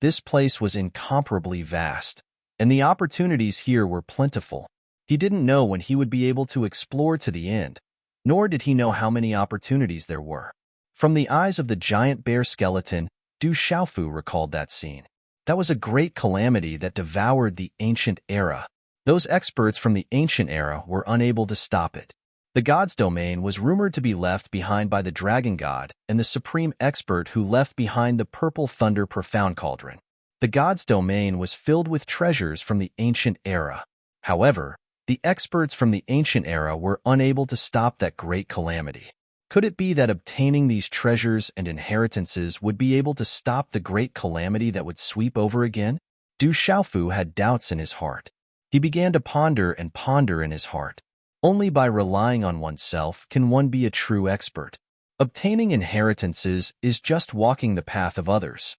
This place was incomparably vast, and the opportunities here were plentiful. He didn't know when he would be able to explore to the end, nor did he know how many opportunities there were. From the eyes of the giant bear skeleton, Du Xiaofu recalled that scene. That was a great calamity that devoured the ancient era. Those experts from the ancient era were unable to stop it. The god's domain was rumored to be left behind by the dragon god and the supreme expert who left behind the purple thunder profound cauldron. The god's domain was filled with treasures from the ancient era. However, the experts from the ancient era were unable to stop that great calamity. Could it be that obtaining these treasures and inheritances would be able to stop the great calamity that would sweep over again? Du Xiaofu had doubts in his heart. He began to ponder and ponder in his heart. Only by relying on oneself can one be a true expert. Obtaining inheritances is just walking the path of others.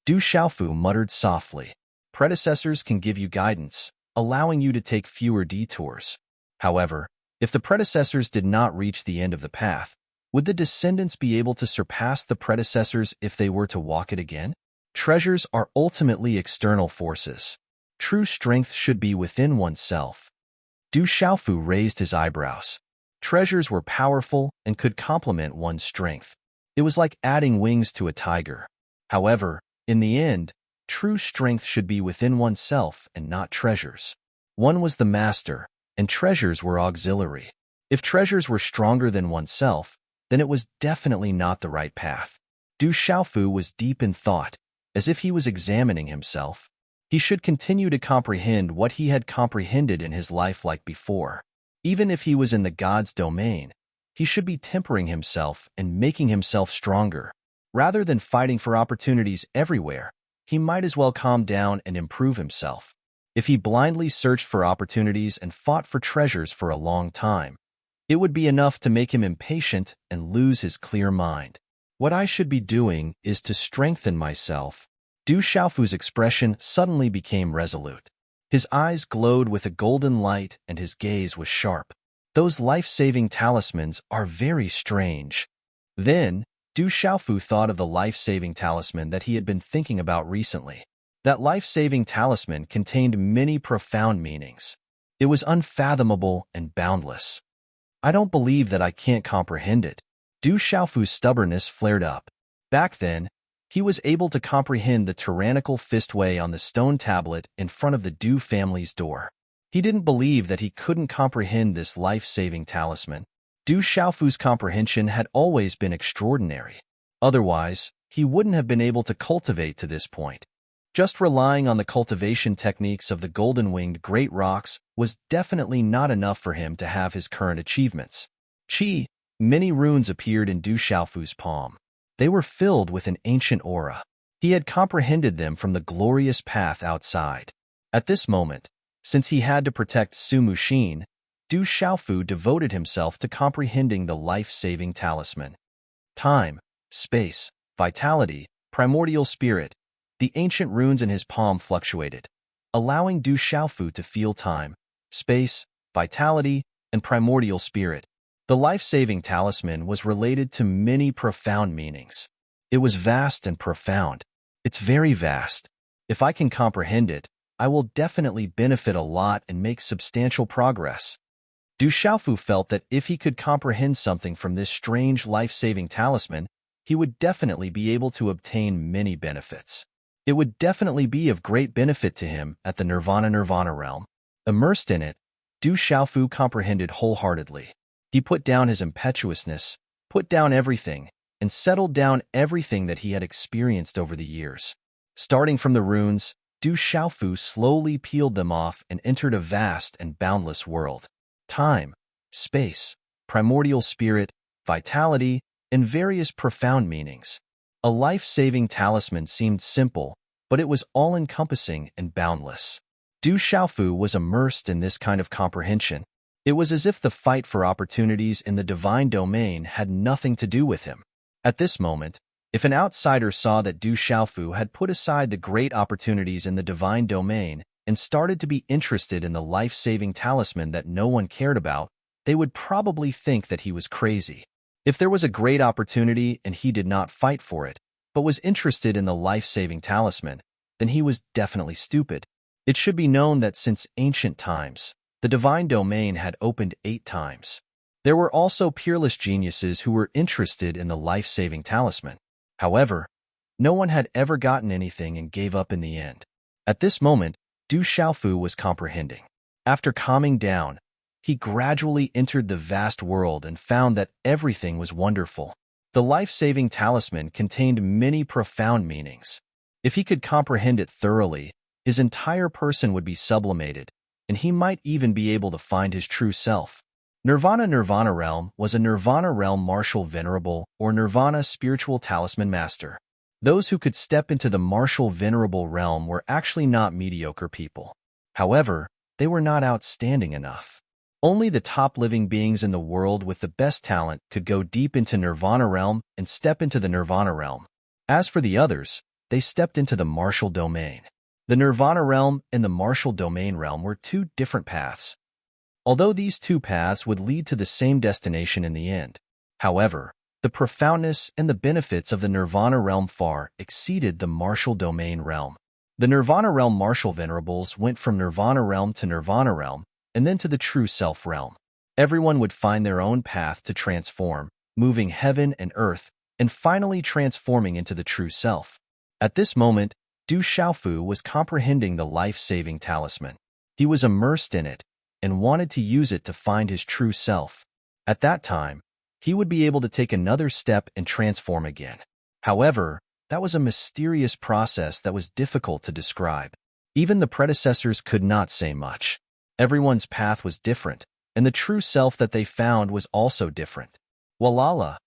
Du Xiaofu muttered softly. Predecessors can give you guidance, allowing you to take fewer detours. However, if the predecessors did not reach the end of the path, would the descendants be able to surpass the predecessors if they were to walk it again? Treasures are ultimately external forces. True strength should be within oneself. Du Xiaofu raised his eyebrows. Treasures were powerful and could complement one's strength. It was like adding wings to a tiger. However, in the end, true strength should be within oneself and not treasures. One was the master, and treasures were auxiliary. If treasures were stronger than oneself, then it was definitely not the right path. Du Xiaofu was deep in thought, as if he was examining himself. He should continue to comprehend what he had comprehended in his life like before. Even if he was in the god's domain, he should be tempering himself and making himself stronger. Rather than fighting for opportunities everywhere, he might as well calm down and improve himself. If he blindly searched for opportunities and fought for treasures for a long time, it would be enough to make him impatient and lose his clear mind. What I should be doing is to strengthen myself. Du Xiaofu's expression suddenly became resolute. His eyes glowed with a golden light and his gaze was sharp. Those life-saving talismans are very strange. Then, Du Xiaofu thought of the life-saving talisman that he had been thinking about recently. That life-saving talisman contained many profound meanings. It was unfathomable and boundless. I don't believe that I can't comprehend it. Du Xiaofu's stubbornness flared up. Back then, he was able to comprehend the tyrannical fistway on the stone tablet in front of the Du family's door. He didn't believe that he couldn't comprehend this life-saving talisman. Du Xiaofu's comprehension had always been extraordinary. Otherwise, he wouldn't have been able to cultivate to this point. Just relying on the cultivation techniques of the golden-winged great rocks was definitely not enough for him to have his current achievements. Many runes appeared in Du Xiaofu's palm. They were filled with an ancient aura. He had comprehended them from the glorious path outside. At this moment, since he had to protect Sumushin, Du Xiaofu devoted himself to comprehending the life-saving talisman. Time, space, vitality, primordial spirit. The ancient runes in his palm fluctuated, allowing Du Xiaofu to feel time, space, vitality, and primordial spirit. The life-saving talisman was related to many profound meanings. It was vast and profound. It's very vast. If I can comprehend it, I will definitely benefit a lot and make substantial progress. Du Xiaofu felt that if he could comprehend something from this strange life-saving talisman, he would definitely be able to obtain many benefits. It would definitely be of great benefit to him at the Nirvana realm. Immersed in it, Du Xiaofu comprehended wholeheartedly. He put down his impetuousness, put down everything, and settled down everything that he had experienced over the years. Starting from the runes, Du Xiaofu slowly peeled them off and entered a vast and boundless world. Time, space, primordial spirit, vitality, and various profound meanings. A life-saving talisman seemed simple, but it was all-encompassing and boundless. Du Xiaofu was immersed in this kind of comprehension. It was as if the fight for opportunities in the divine domain had nothing to do with him. At this moment, if an outsider saw that Du Xiaofu had put aside the great opportunities in the divine domain and started to be interested in the life-saving talisman that no one cared about, they would probably think that he was crazy. If there was a great opportunity and he did not fight for it, but was interested in the life-saving talisman, then he was definitely stupid. It should be known that since ancient times, the divine domain had opened 8 times. There were also peerless geniuses who were interested in the life-saving talisman. However, no one had ever gotten anything and gave up in the end. At this moment, Du Xiaofu was comprehending. After calming down, he gradually entered the vast world and found that everything was wonderful. The life-saving talisman contained many profound meanings. If he could comprehend it thoroughly, his entire person would be sublimated, and he might even be able to find his true self. Nirvana realm was a Nirvana realm martial venerable or Nirvana spiritual talisman master. Those who could step into the martial venerable realm were actually not mediocre people. However, they were not outstanding enough. Only the top living beings in the world with the best talent could go deep into Nirvana realm and step into the Nirvana realm. As for the others, they stepped into the martial domain. The Nirvana realm and the martial domain realm were 2 different paths, although these 2 paths would lead to the same destination in the end. However, the profoundness and the benefits of the Nirvana realm far exceeded the martial domain realm. The Nirvana realm martial venerables went from Nirvana realm to Nirvana realm, and then to the true self realm. Everyone would find their own path to transform, moving heaven and earth, and finally transforming into the true self. At this moment, Du Xiaofu was comprehending the life-saving talisman. He was immersed in it and wanted to use it to find his true self. At that time, he would be able to take another step and transform again. However, that was a mysterious process that was difficult to describe. Even the predecessors could not say much. Everyone's path was different, and the true self that they found was also different. Walala,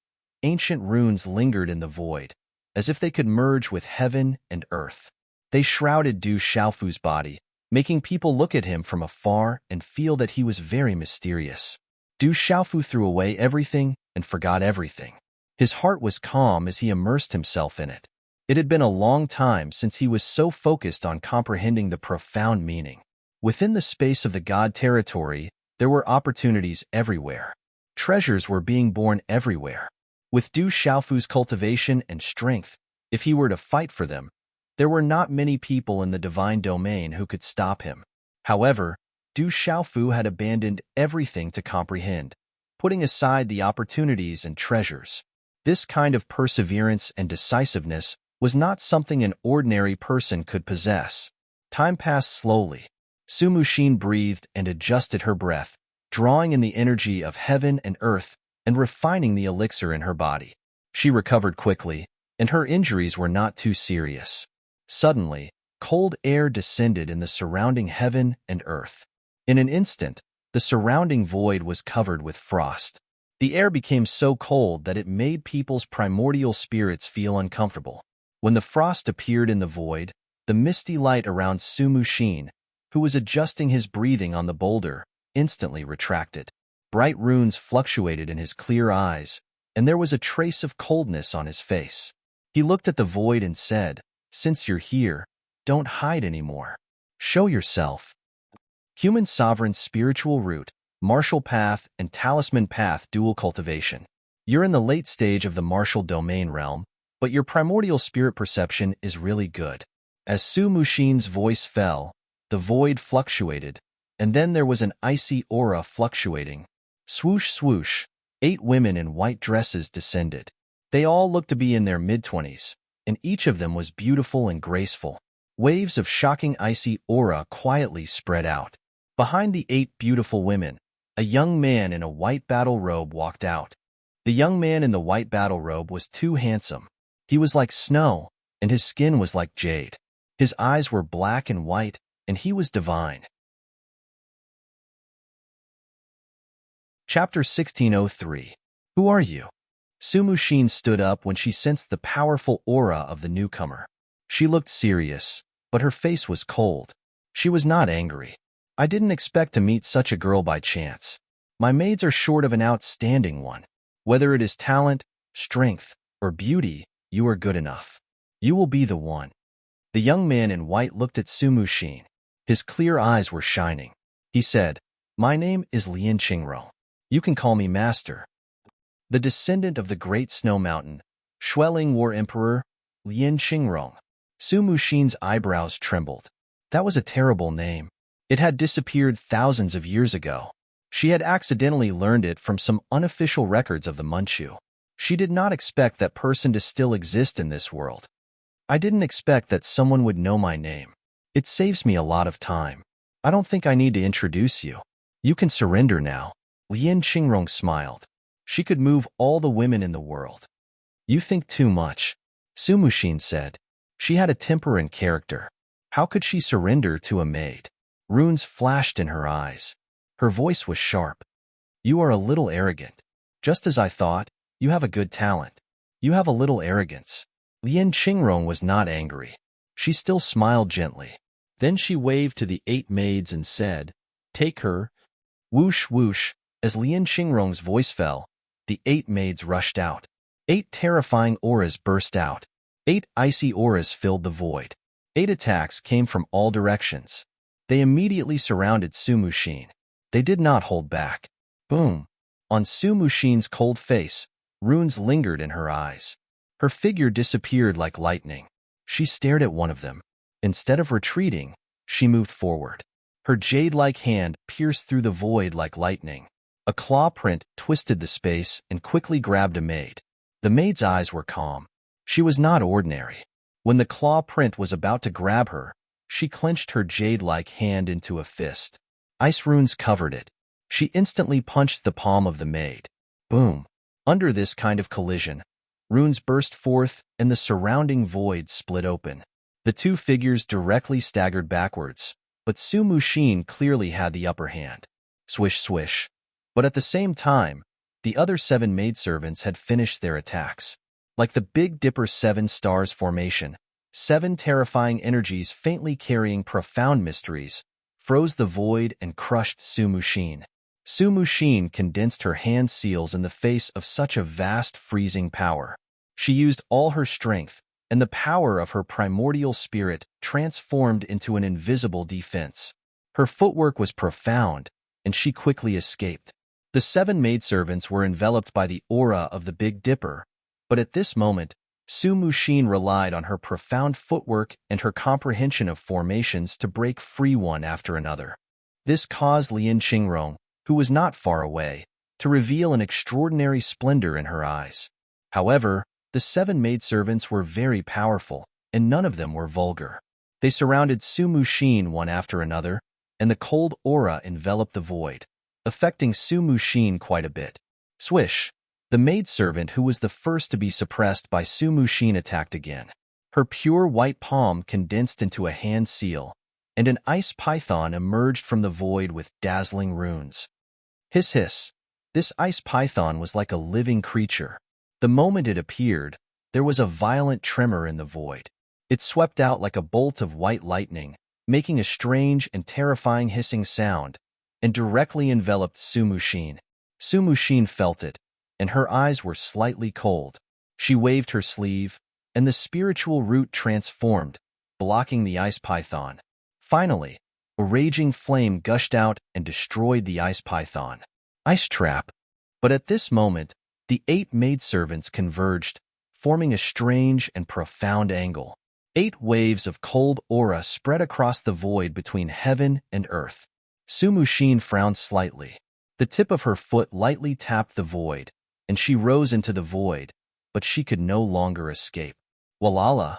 ancient runes lingered in the void, as if they could merge with heaven and earth. They shrouded Du Xiaofu's body, making people look at him from afar and feel that he was very mysterious. Du Xiaofu threw away everything and forgot everything. His heart was calm as he immersed himself in it. It had been a long time since he was so focused on comprehending the profound meaning. Within the space of the God territory, there were opportunities everywhere. Treasures were being born everywhere. With Du Xiaofu's cultivation and strength, if he were to fight for them, there were not many people in the divine domain who could stop him. However, Du Xiaofu had abandoned everything to comprehend, putting aside the opportunities and treasures. This kind of perseverance and decisiveness was not something an ordinary person could possess. Time passed slowly. Su Muxin breathed and adjusted her breath, drawing in the energy of heaven and earth and refining the elixir in her body. She recovered quickly, and her injuries were not too serious. Suddenly, cold air descended in the surrounding heaven and earth. In an instant, the surrounding void was covered with frost. The air became so cold that it made people's primordial spirits feel uncomfortable. When the frost appeared in the void, the misty light around Su Muxin, who was adjusting his breathing on the boulder, instantly retracted. Bright runes fluctuated in his clear eyes, and there was a trace of coldness on his face. He looked at the void and said, "Since you're here, don't hide anymore. Show yourself." Human sovereign spiritual root, martial path, and talisman path dual cultivation. You're in the late stage of the martial domain realm, but your primordial spirit perception is really good. As Su Muxin's voice fell, the void fluctuated, and then there was an icy aura fluctuating. Swoosh, swoosh, 8 women in white dresses descended. They all looked to be in their mid-20s, and each of them was beautiful and graceful. Waves of shocking icy aura quietly spread out. Behind the 8 beautiful women, a young man in a white battle robe walked out. The young man in the white battle robe was too handsome. He was like snow, and his skin was like jade. His eyes were black and white, and he was divine. Chapter 1603. Who are you? Sumushin stood up when she sensed the powerful aura of the newcomer. She looked serious, but her face was cold. She was not angry. I didn't expect to meet such a girl by chance. My maids are short of an outstanding one. Whether it is talent, strength, or beauty, you are good enough. You will be the one. The young man in white looked at Sumushin. His clear eyes were shining. He said, "My name is Lian Qingrong. You can call me Master." The descendant of the great snow mountain, Xueling War Emperor, Lian Qingrong. Sumushin's eyebrows trembled. That was a terrible name. It had disappeared thousands of years ago. She had accidentally learned it from some unofficial records of the Manchu. She did not expect that person to still exist in this world. I didn't expect that someone would know my name. It saves me a lot of time. I don't think I need to introduce you. You can surrender now. Lian Qingrong smiled. She could move all the women in the world. You think too much, Sumushin said. She had a temper and character. How could she surrender to a maid? Runes flashed in her eyes. Her voice was sharp. You are a little arrogant. Just as I thought, you have a good talent. You have a little arrogance. Lian Qingrong was not angry. She still smiled gently. Then she waved to the 8 maids and said, "Take her." Whoosh, whoosh. As Lian Qingrong's voice fell, the 8 maids rushed out. 8 terrifying auras burst out. 8 icy auras filled the void. 8 attacks came from all directions. They immediately surrounded Sumushin. They did not hold back. Boom! On Sumushin's cold face, runes lingered in her eyes. Her figure disappeared like lightning. She stared at one of them. Instead of retreating, she moved forward. Her jade-like hand pierced through the void like lightning. A claw print twisted the space and quickly grabbed a maid. The maid's eyes were calm. She was not ordinary. When the claw print was about to grab her, she clenched her jade-like hand into a fist. Ice runes covered it. She instantly punched the palm of the maid. Boom! Under this kind of collision, runes burst forth and the surrounding void split open. The 2 figures directly staggered backwards, but Sumushin clearly had the upper hand. Swish, swish. But at the same time, the other 7 maidservants had finished their attacks. Like the Big Dipper's 7 stars formation, 7 terrifying energies faintly carrying profound mysteries froze the void and crushed Sumushin. Sumushin condensed her hand seals in the face of such a vast freezing power. She used all her strength, and the power of her primordial spirit transformed into an invisible defense. Her footwork was profound, and she quickly escaped. The 7 maidservants were enveloped by the aura of the Big Dipper, but at this moment, Sumushin relied on her profound footwork and her comprehension of formations to break free one after another. This caused Lian Qingrong, who was not far away, to reveal an extraordinary splendor in her eyes. However, the 7 maidservants were very powerful, and none of them were vulgar. They surrounded Sumushin one after another, and the cold aura enveloped the void, affecting Sumushin quite a bit. Swish! The maidservant who was the first to be suppressed by Sumushin attacked again. Her pure white palm condensed into a hand seal, and an ice python emerged from the void with dazzling runes. Hiss, hiss. This ice python was like a living creature. The moment it appeared, there was a violent tremor in the void. It swept out like a bolt of white lightning, making a strange and terrifying hissing sound, and directly enveloped Sumushin. Sumushin felt it, and her eyes were slightly cold. She waved her sleeve, and the spiritual root transformed, blocking the ice python. Finally, a raging flame gushed out and destroyed the ice python. Ice trap! But at this moment, the 8 maidservants converged, forming a strange and profound angle. 8 waves of cold aura spread across the void between heaven and earth. Su Muxin frowned slightly. The tip of her foot lightly tapped the void, and she rose into the void, but she could no longer escape. Walala!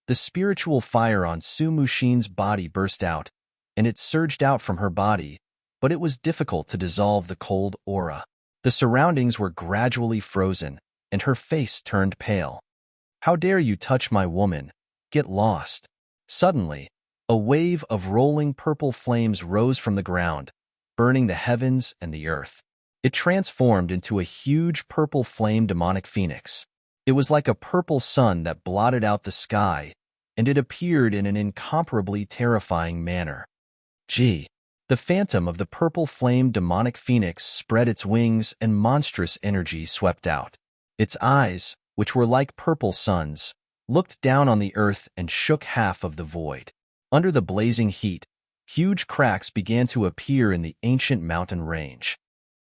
The spiritual fire on Su Muxin's body burst out, and it surged out from her body, but it was difficult to dissolve the cold aura. The surroundings were gradually frozen, and her face turned pale. How dare you touch my woman? Get lost. Suddenly, a wave of rolling purple flames rose from the ground, burning the heavens and the earth. It transformed into a huge purple flame demonic phoenix. It was like a purple sun that blotted out the sky, and it appeared in an incomparably terrifying manner. Gee! The phantom of the purple flame demonic phoenix spread its wings and monstrous energy swept out. Its eyes, which were like purple suns, looked down on the earth and shook half of the void. Under the blazing heat, huge cracks began to appear in the ancient mountain range.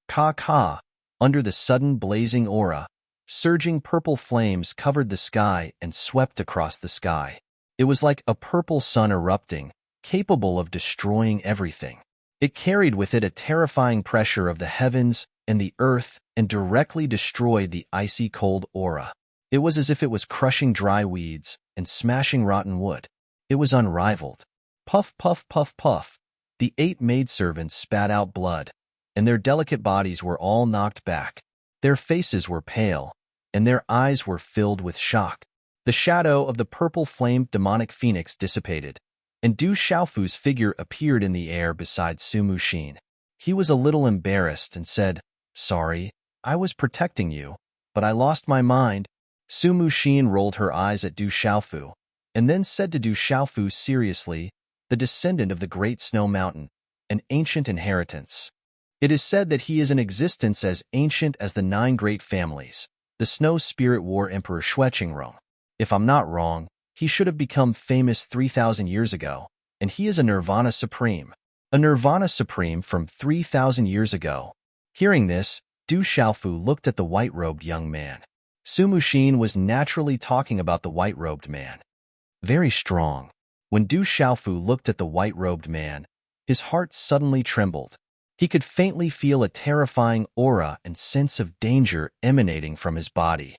Ka! Under the sudden blazing aura, surging purple flames covered the sky and swept across the sky. It was like a purple sun erupting, capable of destroying everything. It carried with it a terrifying pressure of the heavens and the earth and directly destroyed the icy cold aura. It was as if it was crushing dry weeds and smashing rotten wood. It was unrivaled. Puff, puff, puff, puff. The 8 maidservants spat out blood, and their delicate bodies were all knocked back. Their faces were pale, and their eyes were filled with shock. The shadow of the purple-flamed demonic phoenix dissipated, and Du Xiaofu's figure appeared in the air beside Su Muxin. He was a little embarrassed and said, "Sorry, I was protecting you, but I lost my mind." Su Muxin rolled her eyes at Du Xiaofu, and then said to Du Xiaofu seriously, "The descendant of the Great Snow Mountain, an ancient inheritance. It is said that he is in existence as ancient as the 9 great families, the Snow Spirit War Emperor Xueqingrong. If I'm not wrong, he should have become famous 3,000 years ago, and he is a Nirvana Supreme. A Nirvana Supreme from 3,000 years ago." Hearing this, Du Xiaofu looked at the white-robed young man. Su Muxin was naturally talking about the white-robed man. Very strong. When Du Xiaofu looked at the white-robed man, his heart suddenly trembled. He could faintly feel a terrifying aura and sense of danger emanating from his body.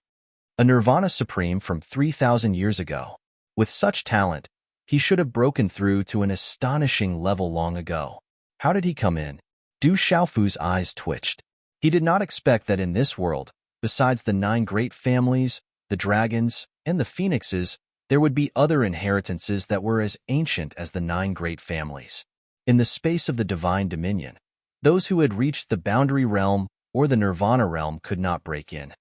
A Nirvana Supreme from 3,000 years ago. With such talent, he should have broken through to an astonishing level long ago. How did he come in? Du Xiaofu's eyes twitched. He did not expect that in this world, besides the 9 great families, the dragons, and the phoenixes, there would be other inheritances that were as ancient as the 9 great families. In the space of the divine dominion, those who had reached the boundary realm or the nirvana realm could not break in.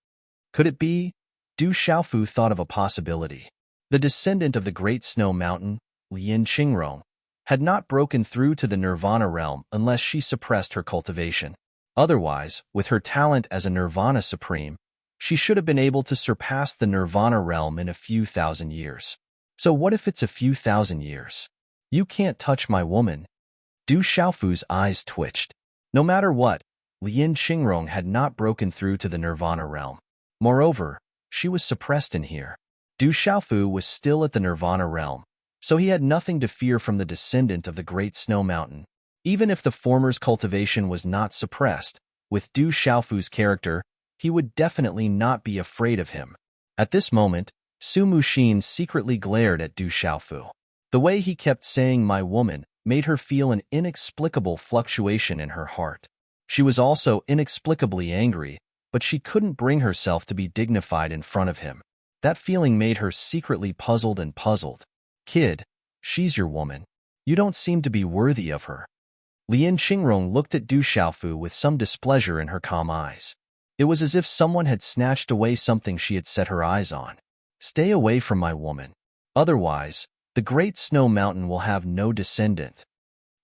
Could it be? Du Xiaofu thought of a possibility. The descendant of the Great Snow Mountain, Lian Qingrong, had not broken through to the nirvana realm unless she suppressed her cultivation. Otherwise, with her talent as a nirvana supreme, she should have been able to surpass the nirvana realm in a few thousand years. So what if it's a few thousand years? You can't touch my woman. Du Xiaofu's eyes twitched. No matter what, Lian Qingrong had not broken through to the nirvana realm. Moreover, she was suppressed in here. Du Xiaofu was still at the nirvana realm, so he had nothing to fear from the descendant of the Great Snow Mountain. Even if the former's cultivation was not suppressed, with Du Xiaofu's character, he would definitely not be afraid of him. At this moment, Su Muxin secretly glared at Du Xiaofu. The way he kept saying "my woman" made her feel an inexplicable fluctuation in her heart. She was also inexplicably angry, but she couldn't bring herself to be dignified in front of him. That feeling made her secretly puzzled and puzzled. "Kid, she's your woman. You don't seem to be worthy of her." Lian Qingrong looked at Du Xiaofu with some displeasure in her calm eyes. It was as if someone had snatched away something she had set her eyes on. "Stay away from my woman. Otherwise, the Great Snow Mountain will have no descendant."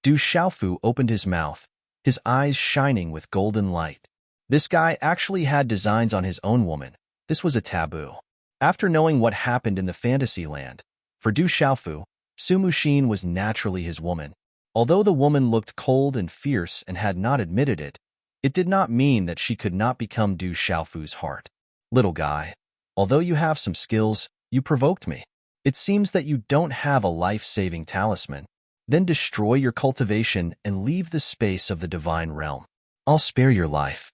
Du Xiaofu opened his mouth, his eyes shining with golden light. This guy actually had designs on his own woman. This was a taboo. After knowing what happened in the fantasy land, for Du Xiaofu, Su Muxin was naturally his woman. Although the woman looked cold and fierce and had not admitted it, it did not mean that she could not become Du Xiaofu's heart. "Little guy, although you have some skills, you provoked me. It seems that you don't have a life-saving talisman." Then destroy your cultivation and leave the space of the divine realm. I'll spare your life,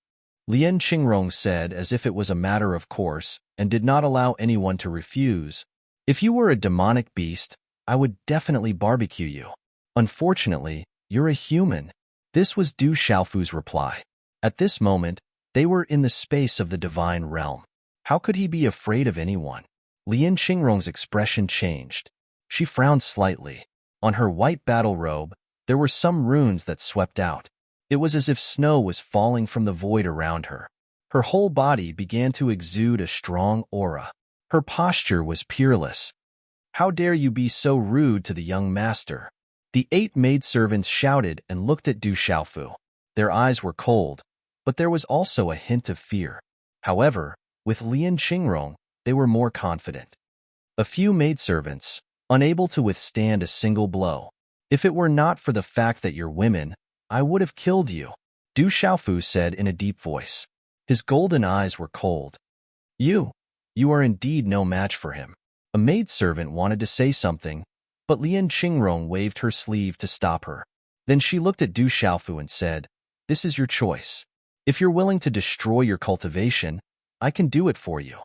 Lian Qingrong said as if it was a matter of course and did not allow anyone to refuse. If you were a demonic beast, I would definitely barbecue you. Unfortunately, you're a human. This was Du Xiaofu's reply. At this moment, they were in the space of the divine realm. How could he be afraid of anyone? Lian Qingrong's expression changed. She frowned slightly. On her white battle robe, there were some runes that swept out. It was as if snow was falling from the void around her. Her whole body began to exude a strong aura. Her posture was peerless. How dare you be so rude to the young master? The 8 maidservants shouted and looked at Du Xiaofu. Their eyes were cold, but there was also a hint of fear. However, with Lian Qingrong, they were more confident. A few maidservants, unable to withstand a single blow. If it were not for the fact that you're women, I would have killed you, Du Xiaofu said in a deep voice. His golden eyes were cold. You are indeed no match for him. A maidservant wanted to say something, but Lian Qingrong waved her sleeve to stop her. Then she looked at Du Xiaofu and said, "This is your choice. If you're willing to destroy your cultivation, I can do it for you.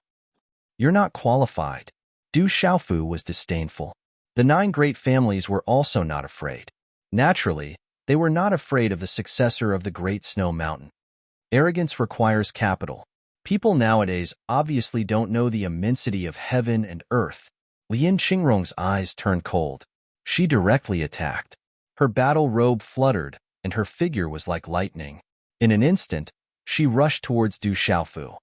You're not qualified." Du Xiaofu was disdainful. The 9 great families were also not afraid. Naturally, they were not afraid of the successor of the Great Snow Mountain. Arrogance requires capital. People nowadays obviously don't know the immensity of heaven and earth. Lian Qingrong's eyes turned cold. She directly attacked. Her battle robe fluttered, and her figure was like lightning. In an instant, she rushed towards Du Xiaofu.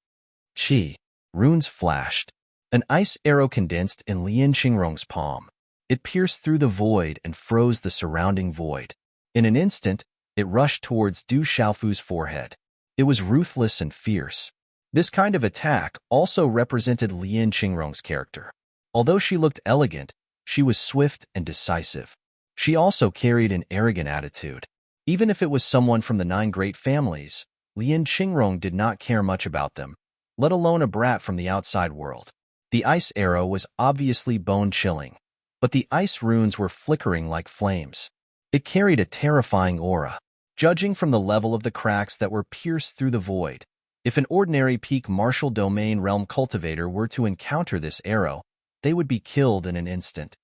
Qi. Runes flashed. An ice arrow condensed in Lian Qingrong's palm. It pierced through the void and froze the surrounding void. In an instant, it rushed towards Du Xiaofu's forehead. It was ruthless and fierce. This kind of attack also represented Lian Qingrong's character. Although she looked elegant, she was swift and decisive. She also carried an arrogant attitude. Even if it was someone from the 9 great families, Lian Qingrong did not care much about them, let alone a brat from the outside world. The ice arrow was obviously bone-chilling, but the ice runes were flickering like flames. It carried a terrifying aura. Judging from the level of the cracks that were pierced through the void, if an ordinary peak martial domain realm cultivator were to encounter this arrow, they would be killed in an instant.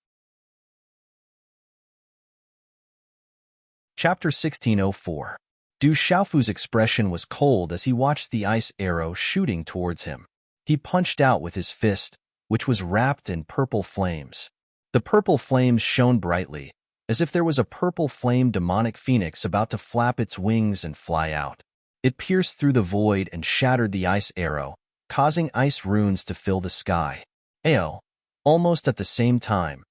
Chapter 1604. Du Xiaofu's expression was cold as he watched the ice arrow shooting towards him. He punched out with his fist, which was wrapped in purple flames. The purple flames shone brightly, as if there was a purple flame demonic phoenix about to flap its wings and fly out. It pierced through the void and shattered the ice arrow, causing ice runes to fill the sky. Ao. Almost at the same time,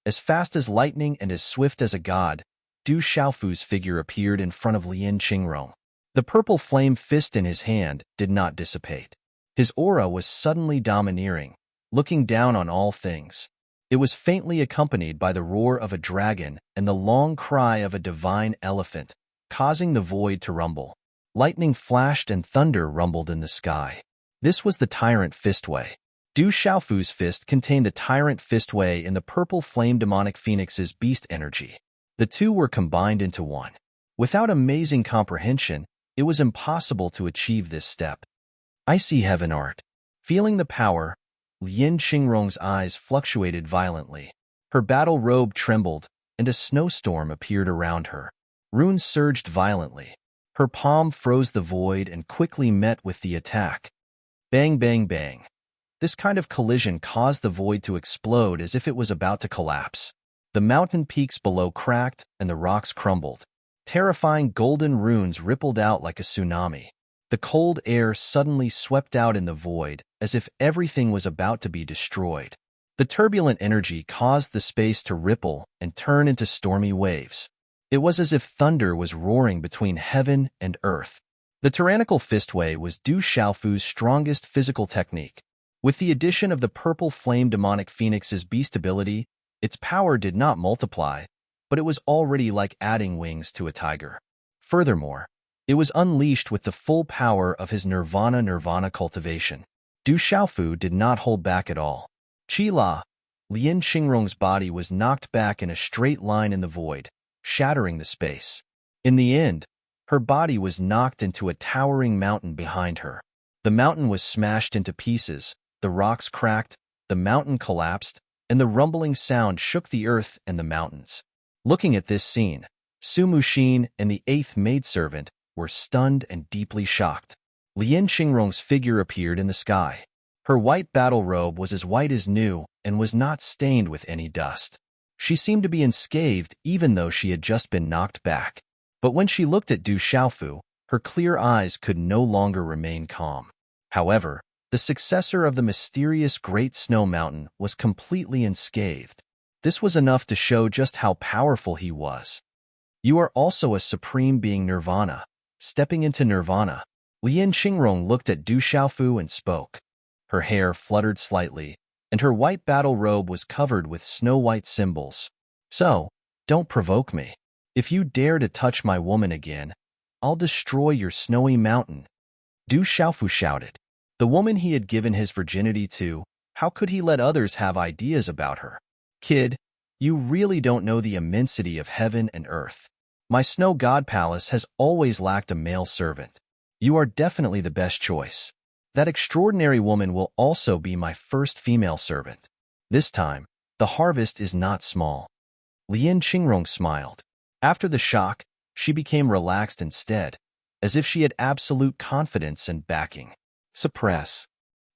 as fast as lightning and as swift as a god, Du Xiaofu's figure appeared in front of Lian Qingrong. The purple flame fist in his hand did not dissipate. His aura was suddenly domineering, looking down on all things. It was faintly accompanied by the roar of a dragon and the long cry of a divine elephant, causing the void to rumble. Lightning flashed and thunder rumbled in the sky. This was the Tyrant Fistway. Du Xiaofu's fist contained the Tyrant Fistway in the purple flame demonic phoenix's beast energy. The two were combined into one. Without amazing comprehension, it was impossible to achieve this step. Icy heaven art. Feeling the power, Lian Qingrong's eyes fluctuated violently. Her battle robe trembled, and a snowstorm appeared around her. Runes surged violently. Her palm froze the void and quickly met with the attack. Bang, bang, bang. This kind of collision caused the void to explode as if it was about to collapse. The mountain peaks below cracked and the rocks crumbled. Terrifying golden runes rippled out like a tsunami. The cold air suddenly swept out in the void, as if everything was about to be destroyed. The turbulent energy caused the space to ripple and turn into stormy waves. It was as if thunder was roaring between heaven and earth. The tyrannical fistway was Du Xiaofu's strongest physical technique. With the addition of the purple flame demonic phoenix's beast ability, its power did not multiply, but it was already like adding wings to a tiger. Furthermore, it was unleashed with the full power of his nirvana cultivation. Du Xiaofu did not hold back at all. Qi La, Lian Qingrong's body was knocked back in a straight line in the void, shattering the space. In the end, her body was knocked into a towering mountain behind her. The mountain was smashed into pieces, the rocks cracked, the mountain collapsed, and the rumbling sound shook the earth and the mountains. Looking at this scene, Su Muxin and the eighth maidservant were stunned and deeply shocked. Lian Qingrong's figure appeared in the sky. Her white battle robe was as white as new and was not stained with any dust. She seemed to be unscathed even though she had just been knocked back. But when she looked at Du Xiaofu, her clear eyes could no longer remain calm. However, the successor of the mysterious Great Snow Mountain was completely unscathed. This was enough to show just how powerful he was. You are also a supreme being Nirvana. Stepping into Nirvana, Lian Qingrong looked at Du Xiaofu and spoke. Her hair fluttered slightly, and her white battle robe was covered with snow-white symbols. So, don't provoke me. If you dare to touch my woman again, I'll destroy your snowy mountain. Du Xiaofu shouted. The woman he had given his virginity to, how could he let others have ideas about her? Kid, you really don't know the immensity of heaven and earth. My snow god palace has always lacked a male servant. You are definitely the best choice. That extraordinary woman will also be my first female servant. This time, the harvest is not small. Lian Qingrong smiled. After the shock, she became relaxed instead, as if she had absolute confidence and backing. Suppress.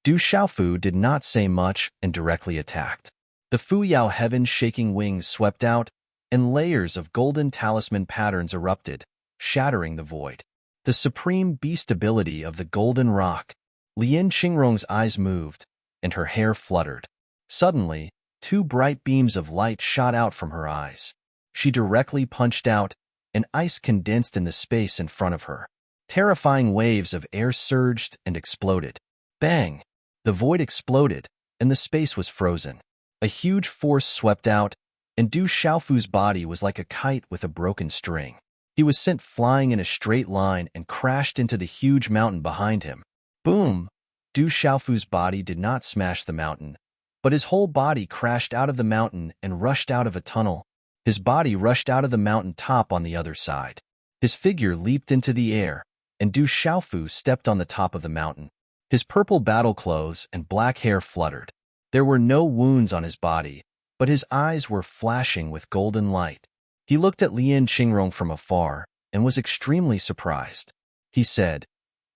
Du Xiaofu did not say much and directly attacked. The Fuyao heaven's shaking wings swept out, and layers of golden talisman patterns erupted, shattering the void. The supreme beast ability of the golden rock. Lian Qingrong's eyes moved, and her hair fluttered. Suddenly, two bright beams of light shot out from her eyes. She directly punched out, and ice condensed in the space in front of her. Terrifying waves of air surged and exploded. Bang! The void exploded, and the space was frozen. A huge force swept out, and Du Xiaofu's body was like a kite with a broken string. He was sent flying in a straight line and crashed into the huge mountain behind him. Boom! Du Xiaofu's body did not smash the mountain, but his whole body crashed out of the mountain and rushed out of a tunnel. His body rushed out of the mountain top on the other side. His figure leaped into the air, and Du Xiaofu stepped on the top of the mountain. His purple battle clothes and black hair fluttered. There were no wounds on his body, but his eyes were flashing with golden light. He looked at Lian Qingrong from afar and was extremely surprised. He said,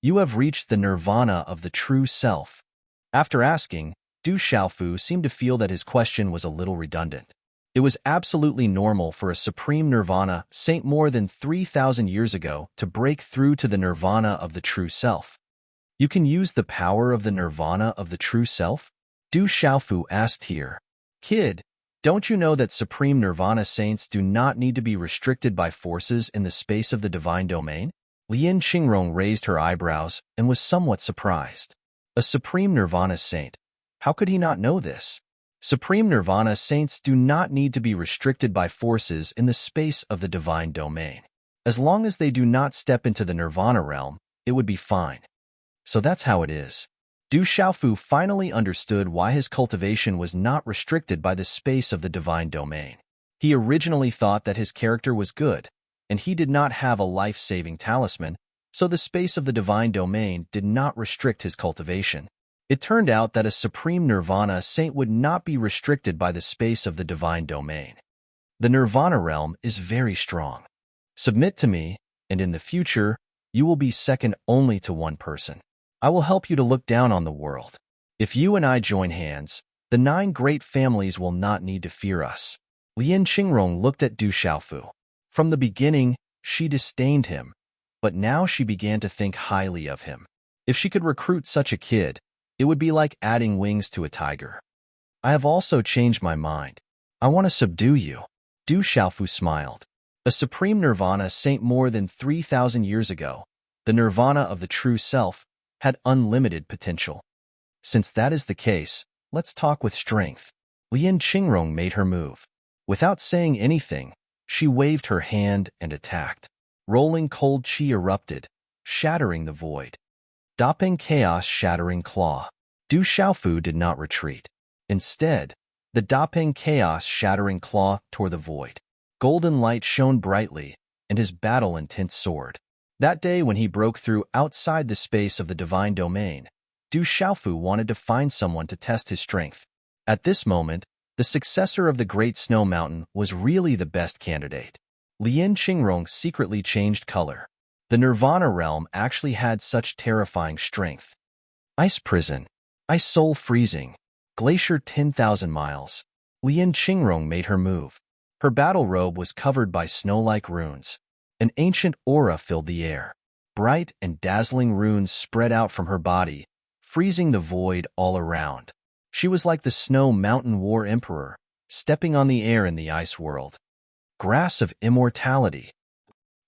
"You have reached the nirvana of the true self." After asking, Du Xiaofu seemed to feel that his question was a little redundant. It was absolutely normal for a supreme nirvana saint more than 3,000 years ago to break through to the nirvana of the true self. You can use the power of the nirvana of the true self? Du Xiaofu asked here. Kid, don't you know that supreme nirvana saints do not need to be restricted by forces in the space of the divine domain? Lian Qingrong raised her eyebrows and was somewhat surprised. A supreme nirvana saint? How could he not know this? Supreme nirvana saints do not need to be restricted by forces in the space of the divine domain. As long as they do not step into the nirvana realm, it would be fine. So that's how it is. Du Xiaofu finally understood why his cultivation was not restricted by the space of the divine domain. He originally thought that his character was good, and he did not have a life-saving talisman, so the space of the divine domain did not restrict his cultivation. It turned out that a supreme nirvana saint would not be restricted by the space of the divine domain. The nirvana realm is very strong. Submit to me, and in the future, you will be second only to one person. I will help you to look down on the world. If you and I join hands, the 9 great families will not need to fear us. Lian Qingrong looked at Du Xiaofu. From the beginning, she disdained him, but now she began to think highly of him. If she could recruit such a kid, it would be like adding wings to a tiger. I have also changed my mind. I want to subdue you. Du Xiaofu smiled. A supreme nirvana saint more than 3,000 years ago, the nirvana of the true self, had unlimited potential. Since that is the case, let's talk with strength. Lian Qingrong made her move. Without saying anything, she waved her hand and attacked. Rolling cold chi erupted, shattering the void. Dapeng Chaos Shattering Claw. Du Xiaofu did not retreat. Instead, the Dapeng Chaos Shattering Claw tore the void. Golden light shone brightly, and his battle intent soared. That day when he broke through outside the space of the divine domain, Du Xiaofu wanted to find someone to test his strength. At this moment, the successor of the Great Snow Mountain was really the best candidate. Lian Qingrong secretly changed color. The Nirvana realm actually had such terrifying strength. Ice prison, ice soul freezing, glacier 10,000 miles. Lian Qingrong made her move. Her battle robe was covered by snow-like runes. An ancient aura filled the air. Bright and dazzling runes spread out from her body, freezing the void all around. She was like the Snow Mountain War Emperor, stepping on the air in the ice world. Grass of immortality.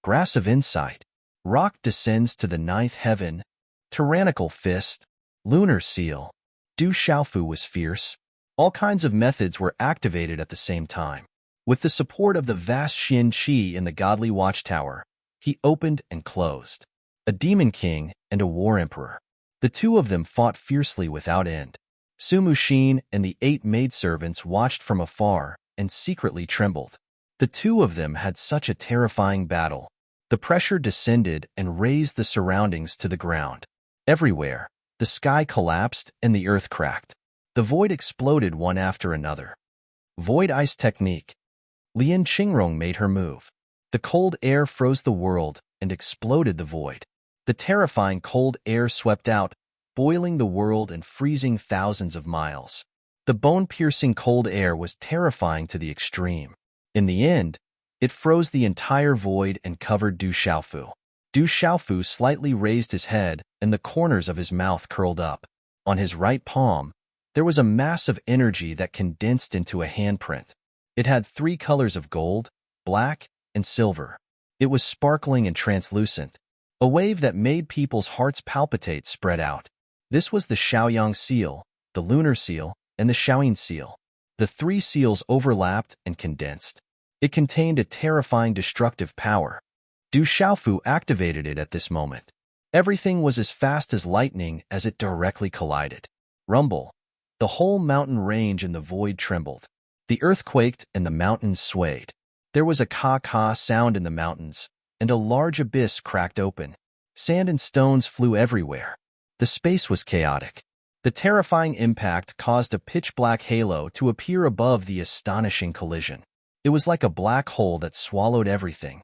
Grass of insight. Rock descends to the ninth heaven. Tyrannical fist. Lunar seal. Du Xiaofu was fierce. All kinds of methods were activated at the same time. With the support of the vast Xin Qi in the godly watchtower, he opened and closed. A demon king and a war emperor. The two of them fought fiercely without end. Su Muxin and the 8 maidservants watched from afar and secretly trembled. The two of them had such a terrifying battle. The pressure descended and raised the surroundings to the ground. Everywhere, the sky collapsed and the earth cracked. The void exploded one after another. Void ice technique. Lian Qingrong made her move. The cold air froze the world and exploded the void. The terrifying cold air swept out, boiling the world and freezing thousands of miles. The bone-piercing cold air was terrifying to the extreme. In the end, it froze the entire void and covered Du Xiaofu. Du Xiaofu slightly raised his head and the corners of his mouth curled up. On his right palm, there was a mass of energy that condensed into a handprint. It had 3 colors of gold, black, and silver. It was sparkling and translucent. A wave that made people's hearts palpitate spread out. This was the Shaoyang seal, the lunar seal, and the Shaoyin seal. The 3 seals overlapped and condensed. It contained a terrifying destructive power. Du Xiaofu activated it at this moment. Everything was as fast as lightning as it directly collided. Rumble. The whole mountain range in the void trembled. The earth quaked and the mountains swayed. There was a ka-ka sound in the mountains, and a large abyss cracked open. Sand and stones flew everywhere. The space was chaotic. The terrifying impact caused a pitch-black halo to appear above the astonishing collision. It was like a black hole that swallowed everything.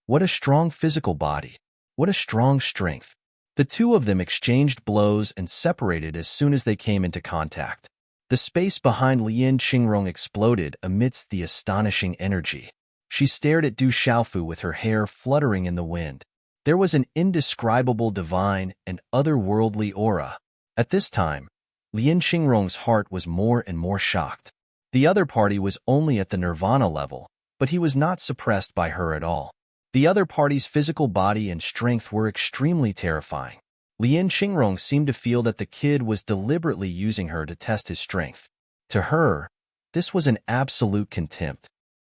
What a strong physical body. What a strong strength. The two of them exchanged blows and separated as soon as they came into contact. The space behind Lian Qingrong exploded amidst the astonishing energy. She stared at Du Xiaofu with her hair fluttering in the wind. There was an indescribable divine and otherworldly aura. At this time, Lian Qingrong's heart was more and more shocked. The other party was only at the nirvana level, but he was not suppressed by her at all. The other party's physical body and strength were extremely terrifying. Lian Qingrong seemed to feel that the kid was deliberately using her to test his strength. To her, this was an absolute contempt.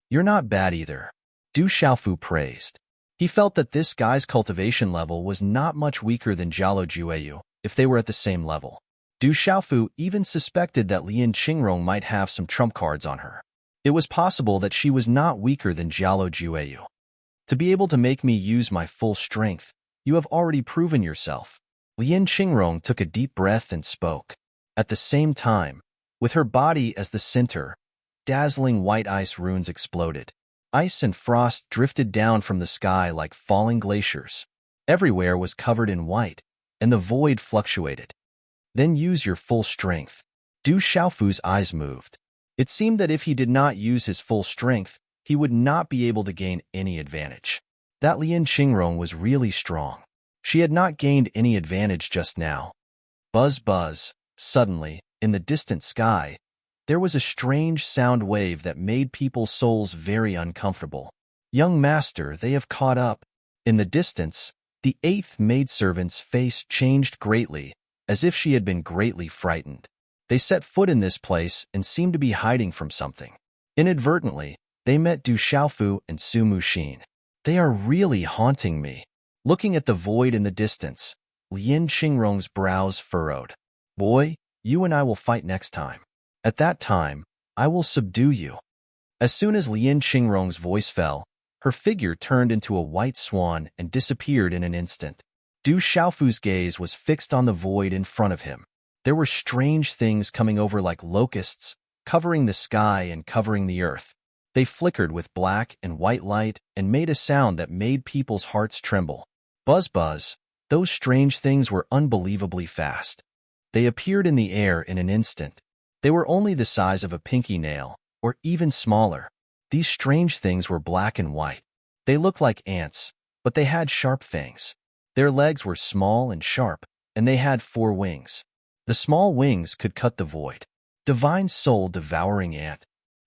You're not bad either, Du Xiaofu praised. He felt that this guy's cultivation level was not much weaker than Jialo Jueyu if they were at the same level. Du Xiaofu even suspected that Lian Qingrong might have some trump cards on her. It was possible that she was not weaker than Jialo Jueyu. To be able to make me use my full strength, you have already proven yourself. Lian Qingrong took a deep breath and spoke. At the same time, with her body as the center, dazzling white ice runes exploded. Ice and frost drifted down from the sky like falling glaciers. Everywhere was covered in white, and the void fluctuated. Then use your full strength. Du Xiaofu's eyes moved. It seemed that if he did not use his full strength, he would not be able to gain any advantage. That Lian Qingrong was really strong. She had not gained any advantage just now. Buzz buzz. Suddenly, in the distant sky, there was a strange sound wave that made people's souls very uncomfortable. Young master, they have caught up. In the distance, the 8th maidservant's face changed greatly, as if she had been greatly frightened. They set foot in this place and seemed to be hiding from something. Inadvertently, they met Du Xiaofu and Su Muxin. They are really haunting me. Looking at the void in the distance, Lian Qingrong's brows furrowed. Boy, you and I will fight next time. At that time, I will subdue you. As soon as Lin Qingrong's voice fell, her figure turned into a white swan and disappeared in an instant. Du Xiaofu's gaze was fixed on the void in front of him. There were strange things coming over like locusts, covering the sky and covering the earth. They flickered with black and white light and made a sound that made people's hearts tremble. Buzz buzz, those strange things were unbelievably fast. They appeared in the air in an instant. They were only the size of a pinky nail, or even smaller. These strange things were black and white. They looked like ants, but they had sharp fangs. Their legs were small and sharp, and they had 4 wings. The small wings could cut the void. Divine soul-devouring ant.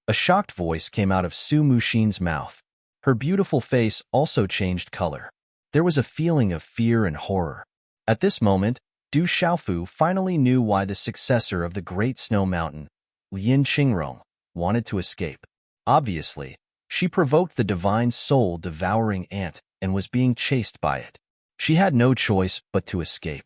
A shocked voice came out of Su Muxin's mouth. Her beautiful face also changed color. There was a feeling of fear and horror. At this moment, Du Xiaofu finally knew why the successor of the Great Snow Mountain, Lin Qingrong, wanted to escape. Obviously, she provoked the divine soul-devouring ant and was being chased by it. She had no choice but to escape.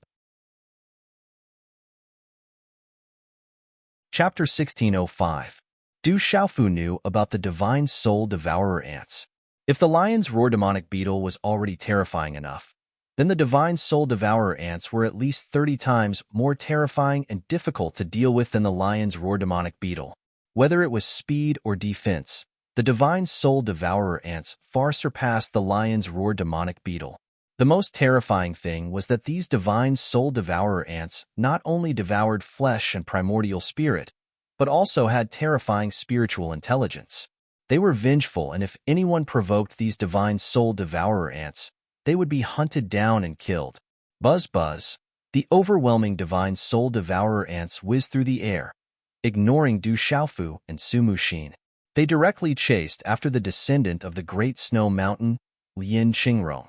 Chapter 1605. Du Xiaofu knew about the divine soul-devourer ants. If the lion's roar demonic beetle was already terrifying enough, then the divine soul-devourer ants were at least 30 times more terrifying and difficult to deal with than the lion's roar demonic beetle. Whether it was speed or defense, the divine soul-devourer ants far surpassed the lion's roar demonic beetle. The most terrifying thing was that these divine soul-devourer ants not only devoured flesh and primordial spirit, but also had terrifying spiritual intelligence. They were vengeful, and if anyone provoked these divine soul-devourer ants, they would be hunted down and killed. Buzz buzz, the overwhelming divine soul-devourer ants whizzed through the air, ignoring Du Xiaofu and Su Muxin. They directly chased after the descendant of the Great Snow Mountain, Lin Qingrong.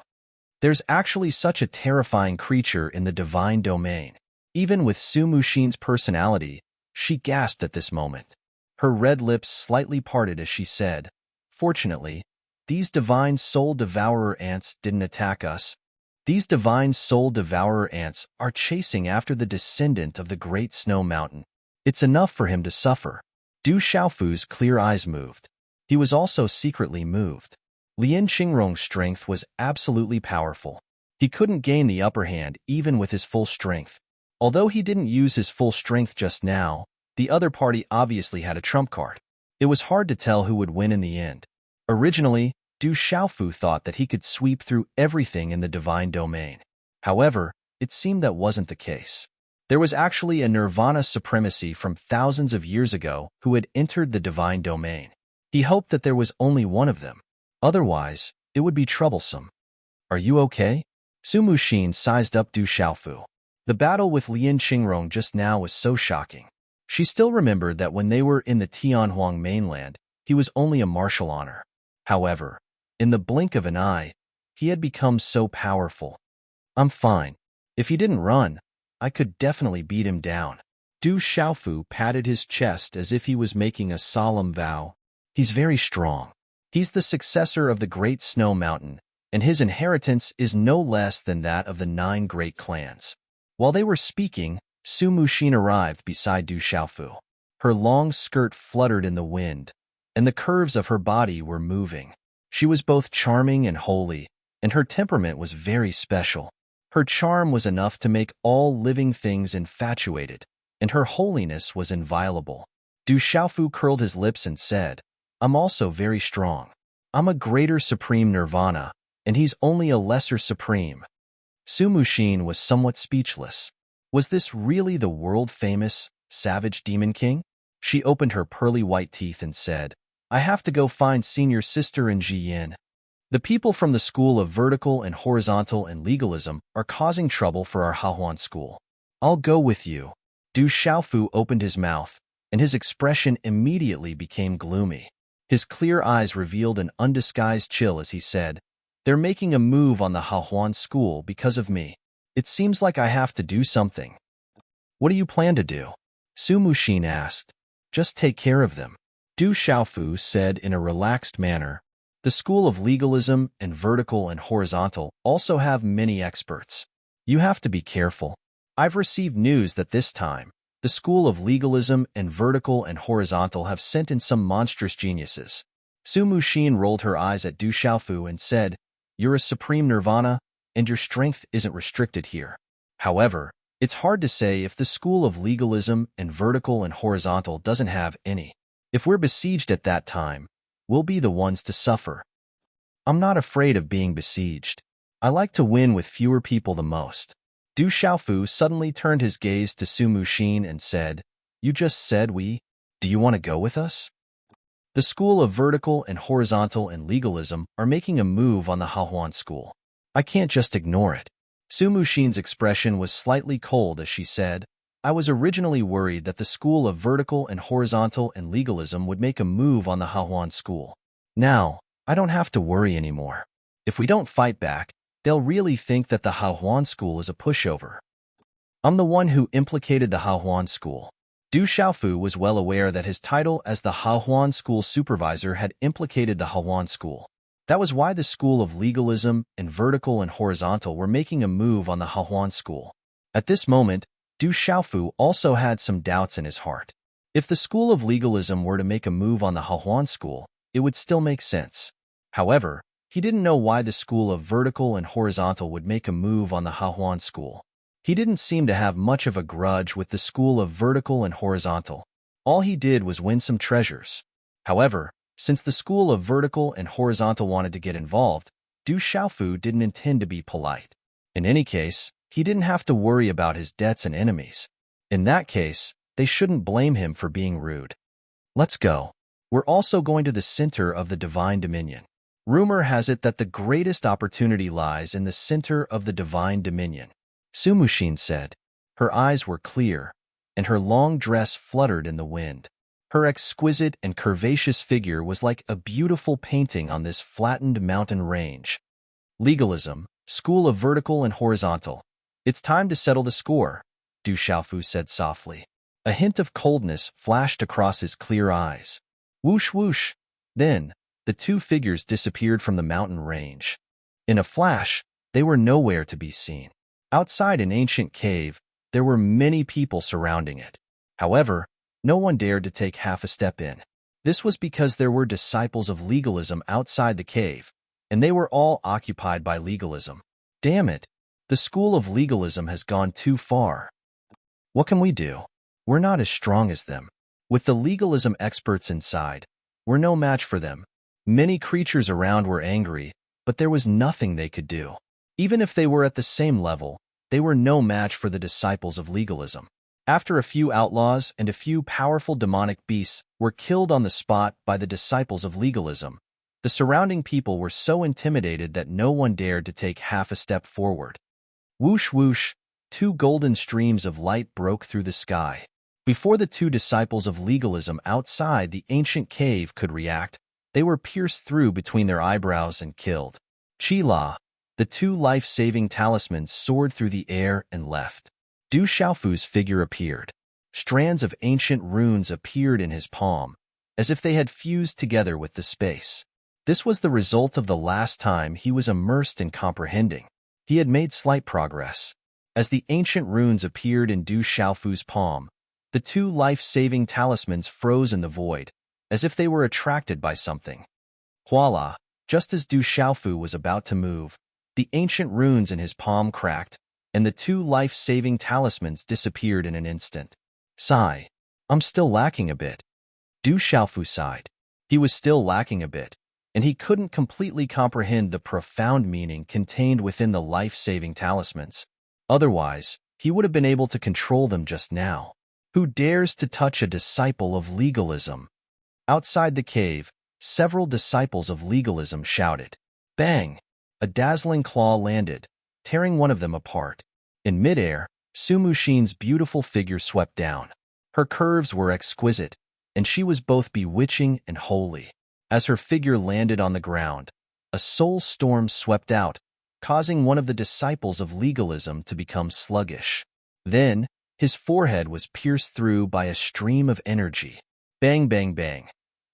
There's actually such a terrifying creature in the divine domain. Even with Su Muxin's personality, she gasped at this moment. Her red lips slightly parted as she said, "Fortunately, these divine soul-devourer ants didn't attack us. These divine soul-devourer ants are chasing after the descendant of the Great Snow Mountain. It's enough for him to suffer." Du Xiaofu's clear eyes moved. He was also secretly moved. Lin Qingrong's strength was absolutely powerful. He couldn't gain the upper hand even with his full strength. Although he didn't use his full strength just now, the other party obviously had a trump card. It was hard to tell who would win in the end. Originally, Du Xiaofu thought that he could sweep through everything in the divine domain. However, it seemed that wasn't the case. There was actually a nirvana supremacy from thousands of years ago who had entered the divine domain. He hoped that there was only one of them. Otherwise, it would be troublesome. "Are you okay?" Su Muxin sized up Du Xiaofu. The battle with Lin Qingrong just now was so shocking. She still remembered that when they were in the Tianhuang mainland, he was only a martial honor. However, in the blink of an eye, he had become so powerful. "I'm fine. If he didn't run, I could definitely beat him down." Du Xiaofu patted his chest as if he was making a solemn vow. "He's very strong. He's the successor of the Great Snow Mountain, and his inheritance is no less than that of the 9 great clans." While they were speaking, Su Muxin arrived beside Du Xiaofu. Her long skirt fluttered in the wind, and the curves of her body were moving. She was both charming and holy, and her temperament was very special. Her charm was enough to make all living things infatuated, and her holiness was inviolable. Du Xiaofu curled his lips and said, "I'm also very strong. I'm a greater supreme nirvana, and he's only a lesser supreme." Su Muxin was somewhat speechless. Was this really the world-famous, savage demon king? She opened her pearly white teeth and said, "I have to go find senior sister in Jiyin. The people from the school of vertical and horizontal and legalism are causing trouble for our Hahuan school. I'll go with you." Du Xiaofu opened his mouth, and his expression immediately became gloomy. His clear eyes revealed an undisguised chill as he said, "They're making a move on the Hahuan school because of me. It seems like I have to do something." "What do you plan to do?" Su Muxin asked. "Just take care of them." Du Xiaofu said in a relaxed manner, "The school of legalism and vertical and horizontal also have many experts. You have to be careful. I've received news that this time, the The school of legalism and vertical and horizontal have sent in some monstrous geniuses. Su Muxin rolled her eyes at Du Xiaofu and said, "You're a supreme nirvana, and your strength isn't restricted here." However, it's hard to say if the school of legalism and vertical and horizontal doesn't have any. If we're besieged at that time, we'll be the ones to suffer. I'm not afraid of being besieged. I like to win with fewer people the most. Du Xiaofu suddenly turned his gaze to Su Muxin and said, "You just said we. Do you want to go with us?" The school of vertical and horizontal and legalism are making a move on the Hahuan school. I can't just ignore it. Su Muxin's expression was slightly cold as she said, "I was originally worried that the school of vertical and horizontal and legalism would make a move on the Hahuan school. Now, I don't have to worry anymore. If we don't fight back, they'll really think that the Hahuan school is a pushover. I'm the one who implicated the Hahuan school." Du Xiaofu was well aware that his title as the Hahuan school supervisor had implicated the Hahuan school. That was why the school of legalism and vertical and horizontal were making a move on the Hahuan school. At this moment, Du Xiaofu also had some doubts in his heart. If the school of legalism were to make a move on the Hahuan school, it would still make sense. However, he didn't know why the school of vertical and horizontal would make a move on the Hahuan school. He didn't seem to have much of a grudge with the school of vertical and horizontal. All he did was win some treasures. However, since the school of vertical and horizontal wanted to get involved, Du Xiaofu didn't intend to be polite. In any case, he didn't have to worry about his debts and enemies. In that case, they shouldn't blame him for being rude. Let's go. We're also going to the center of the divine dominion. Rumor has it that the greatest opportunity lies in the center of the divine dominion. Su Muxin said. Her eyes were clear, and her long dress fluttered in the wind. Her exquisite and curvaceous figure was like a beautiful painting on this flattened mountain range. Legalism, school of vertical and horizontal. It's time to settle the score, Du Xiaofu said softly. A hint of coldness flashed across his clear eyes. Whoosh whoosh. Then, the two figures disappeared from the mountain range. In a flash, they were nowhere to be seen. Outside an ancient cave, there were many people surrounding it. However, no one dared to take half a step in. This was because there were disciples of legalism outside the cave, and they were all occupied by legalism. Damn it! The school of legalism has gone too far. What can we do? We're not as strong as them. With the legalism experts inside, we're no match for them. Many creatures around were angry, but there was nothing they could do. Even if they were at the same level, they were no match for the disciples of legalism. After a few outlaws and a few powerful demonic beasts were killed on the spot by the disciples of legalism, the surrounding people were so intimidated that no one dared to take half a step forward. Whoosh whoosh, two golden streams of light broke through the sky. Before the two disciples of legalism outside the ancient cave could react, they were pierced through between their eyebrows and killed. Qi-la, the two life-saving talismans soared through the air and left. Du Xiaofu's figure appeared. Strands of ancient runes appeared in his palm, as if they had fused together with the space. This was the result of the last time he was immersed in comprehending. He had made slight progress. As the ancient runes appeared in Du Xiaofu's palm, the two life-saving talismans froze in the void, as if they were attracted by something. Voila! Just as Du Xiaofu was about to move, the ancient runes in his palm cracked, and the two life-saving talismans disappeared in an instant. Sigh. I'm still lacking a bit. Du Xiaofu sighed. He was still lacking a bit, and he couldn't completely comprehend the profound meaning contained within the life-saving talismans. Otherwise, he would have been able to control them just now. Who dares to touch a disciple of legalism? Outside the cave, several disciples of legalism shouted. Bang! A dazzling claw landed, tearing one of them apart. In midair, Su Muxin's beautiful figure swept down. Her curves were exquisite, and she was both bewitching and holy. As her figure landed on the ground, a soul storm swept out, causing one of the disciples of legalism to become sluggish. Then, his forehead was pierced through by a stream of energy. Bang, bang, bang.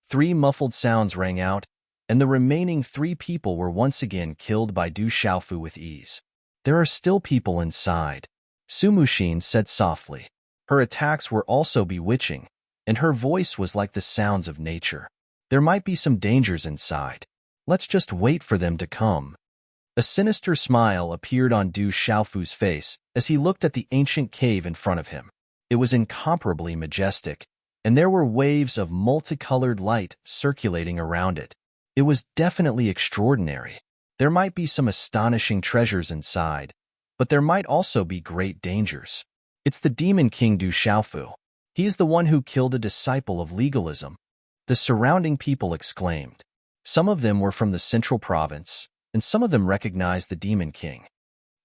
3 muffled sounds rang out, and the remaining 3 people were once again killed by Du Xiaofu with ease. There are still people inside, Su Muxin said softly. Her attacks were also bewitching, and her voice was like the sounds of nature. There might be some dangers inside. Let's just wait for them to come. A sinister smile appeared on Du Xiaofu's face as he looked at the ancient cave in front of him. It was incomparably majestic, and there were waves of multicolored light circulating around it. It was definitely extraordinary. There might be some astonishing treasures inside, but there might also be great dangers. It's the Demon King Du Xiaofu. He is the one who killed a disciple of legalism. The surrounding people exclaimed. Some of them were from the central province, and some of them recognized the Demon King.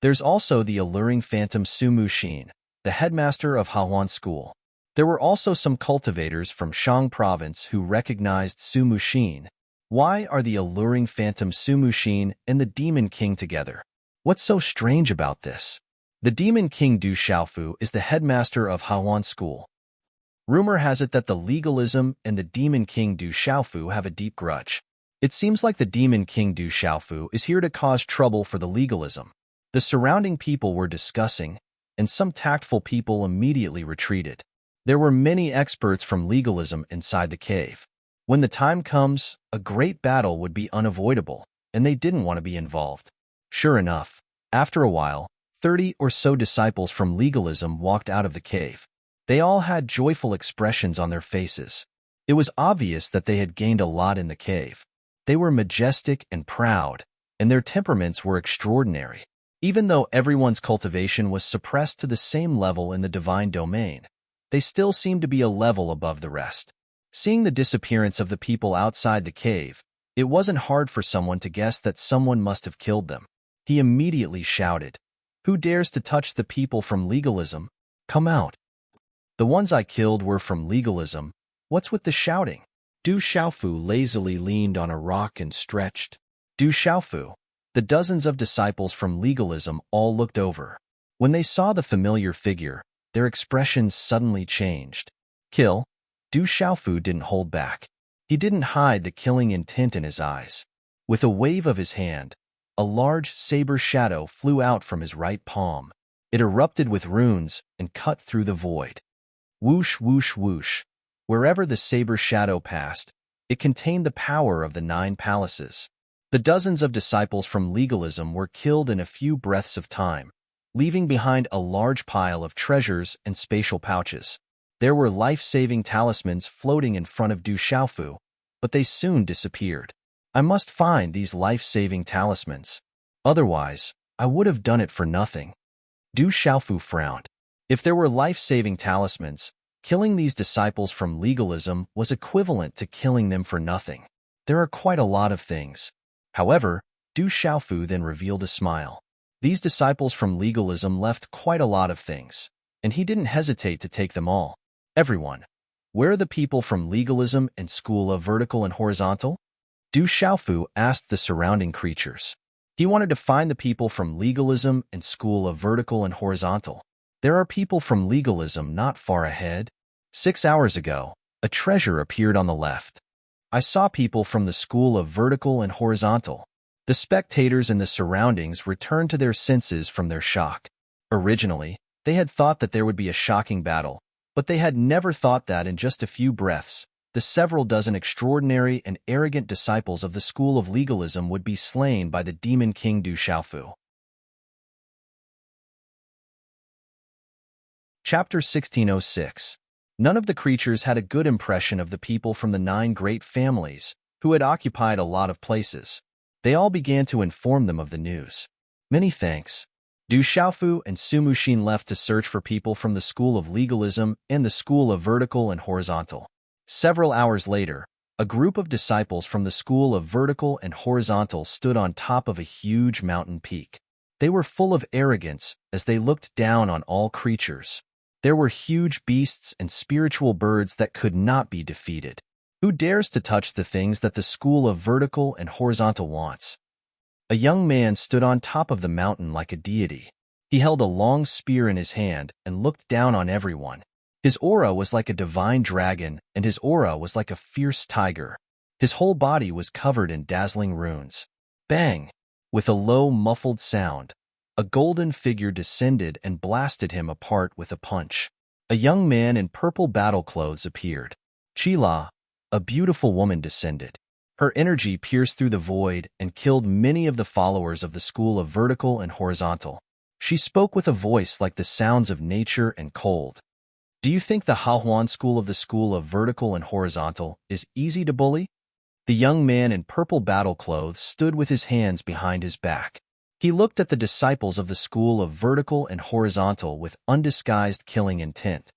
There's also the alluring phantom Su Muxin, the headmaster of Hahuan School. There were also some cultivators from Shang province who recognized Su Muxin. Why are the alluring phantom Su Muxin and the Demon King together? What's so strange about this? The Demon King Du Xiaofu is the headmaster of Hahuan School. Rumor has it that the legalism and the Demon King Du Xiaofu have a deep grudge. It seems like the Demon King Du Xiaofu is here to cause trouble for the legalism. The surrounding people were discussing, and some tactful people immediately retreated. There were many experts from legalism inside the cave. When the time comes, a great battle would be unavoidable, and they didn't want to be involved. Sure enough, after a while, 30 or so disciples from legalism walked out of the cave. They all had joyful expressions on their faces. It was obvious that they had gained a lot in the cave. They were majestic and proud, and their temperaments were extraordinary. Even though everyone's cultivation was suppressed to the same level in the divine domain, they still seemed to be a level above the rest. Seeing the disappearance of the people outside the cave, it wasn't hard for someone to guess that someone must have killed them. He immediately shouted, "Who dares to touch the people from legalism? Come out." The ones I killed were from legalism. What's with the shouting? Du Xiaofu lazily leaned on a rock and stretched. Du Xiaofu. The dozens of disciples from legalism all looked over. When they saw the familiar figure, their expressions suddenly changed. Kill? Du Xiaofu didn't hold back. He didn't hide the killing intent in his eyes. With a wave of his hand, a large saber shadow flew out from his right palm. It erupted with runes and cut through the void. Whoosh, whoosh, whoosh. Wherever the saber shadow passed, it contained the power of the 9 palaces. The dozens of disciples from legalism were killed in a few breaths of time, leaving behind a large pile of treasures and spatial pouches. There were life-saving talismans floating in front of Du Xiaofu, but they soon disappeared. I must find these life-saving talismans. Otherwise, I would have done it for nothing. Du Xiaofu frowned. If there were life-saving talismans, killing these disciples from legalism was equivalent to killing them for nothing. There are quite a lot of things. However, Du Xiaofu then revealed a smile. These disciples from legalism left quite a lot of things, and he didn't hesitate to take them all. Everyone. Where are the people from legalism and school of vertical and horizontal? Du Xiaofu asked the surrounding creatures. He wanted to find the people from legalism and school of vertical and horizontal. There are people from legalism not far ahead. 6 hours ago, a treasure appeared on the left. I saw people from the school of vertical and horizontal. The spectators in the surroundings returned to their senses from their shock. Originally, they had thought that there would be a shocking battle, but they had never thought that in just a few breaths, the several dozen extraordinary and arrogant disciples of the school of legalism would be slain by the Demon King Du Xiaofu. Chapter 1606. None of the creatures had a good impression of the people from the 9 great families, who had occupied a lot of places. They all began to inform them of the news. Many thanks. Du Xiaofu and Su Muxin left to search for people from the school of legalism and the school of vertical and horizontal. Several hours later, a group of disciples from the school of vertical and horizontal stood on top of a huge mountain peak. They were full of arrogance as they looked down on all creatures. There were huge beasts and spiritual birds that could not be defeated. Who dares to touch the things that the school of vertical and horizontal wants? A young man stood on top of the mountain like a deity. He held a long spear in his hand and looked down on everyone. His aura was like a divine dragon, and his aura was like a fierce tiger. His whole body was covered in dazzling runes. Bang! With a low, muffled sound, a golden figure descended and blasted him apart with a punch. a young man in purple battle clothes appeared. Chila, a beautiful woman, descended. Her energy pierced through the void and killed many of the followers of the school of vertical and horizontal. She spoke with a voice like the sounds of nature and cold. Do you think the Hahuan school of the school of vertical and horizontal is easy to bully? The young man in purple battle clothes stood with his hands behind his back. He looked at the disciples of the school of vertical and horizontal with undisguised killing intent.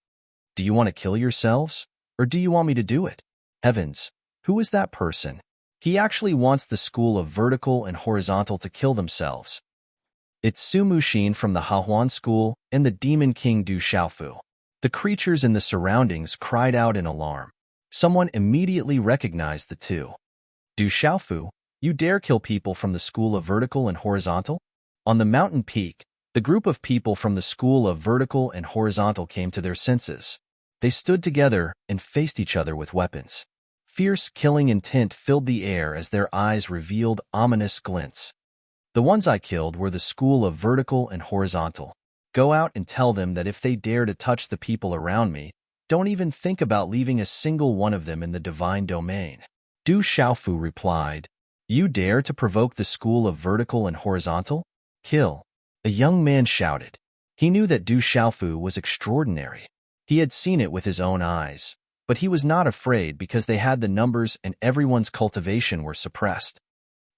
Do you want to kill yourselves? Or do you want me to do it? Heavens, who is that person? He actually wants the school of vertical and horizontal to kill themselves. It's Su Mushin from the Hahuan school and the demon king Du Xiaofu. The creatures in the surroundings cried out in alarm. Someone immediately recognized the two. Du Xiaofu, you dare kill people from the school of vertical and horizontal? On the mountain peak, the group of people from the school of vertical and horizontal came to their senses. They stood together and faced each other with weapons. Fierce killing intent filled the air as their eyes revealed ominous glints. The ones I killed were the school of vertical and horizontal. Go out and tell them that if they dare to touch the people around me, don't even think about leaving a single one of them in the divine domain. Du Xiaofu replied, You dare to provoke the school of vertical and horizontal? Kill. A young man shouted. He knew that Du Xiaofu was extraordinary. He had seen it with his own eyes, but he was not afraid because they had the numbers and everyone's cultivation were suppressed.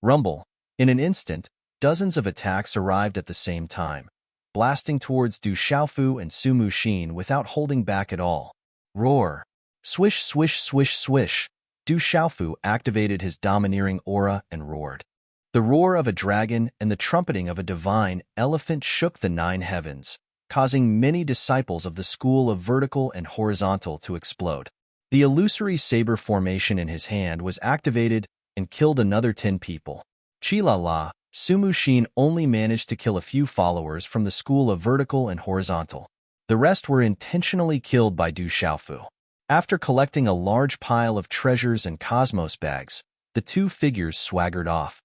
Rumble. In an instant, dozens of attacks arrived at the same time, blasting towards Du Xiaofu and Su Mushin without holding back at all. Roar. Swish, swish, swish, swish. Du Xiaofu activated his domineering aura and roared. The roar of a dragon and the trumpeting of a divine elephant shook the 9 heavens, causing many disciples of the school of vertical and horizontal to explode. The illusory saber formation in his hand was activated and killed another 10 people. Chilala, Su Mushin only managed to kill a few followers from the school of vertical and horizontal. The rest were intentionally killed by Du Xiaofu. After collecting a large pile of treasures and cosmos bags, the two figures swaggered off.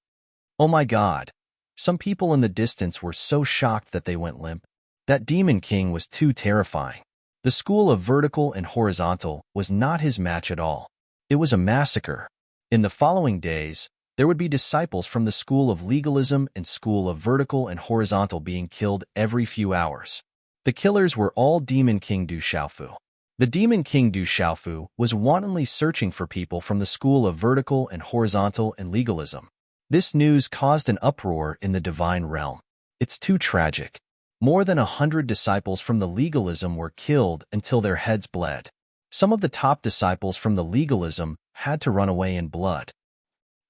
Oh my God! Some people in the distance were so shocked that they went limp. That demon king was too terrifying. The school of vertical and horizontal was not his match at all. It was a massacre. In the following days, there would be disciples from the school of legalism and school of vertical and horizontal being killed every few hours. The killers were all Demon King Du Xiaofu. The Demon King Du Xiaofu was wantonly searching for people from the school of vertical and horizontal and legalism. This news caused an uproar in the divine realm. It's too tragic. More than 100 disciples from the legalism were killed until their heads bled. Some of the top disciples from the legalism had to run away in blood.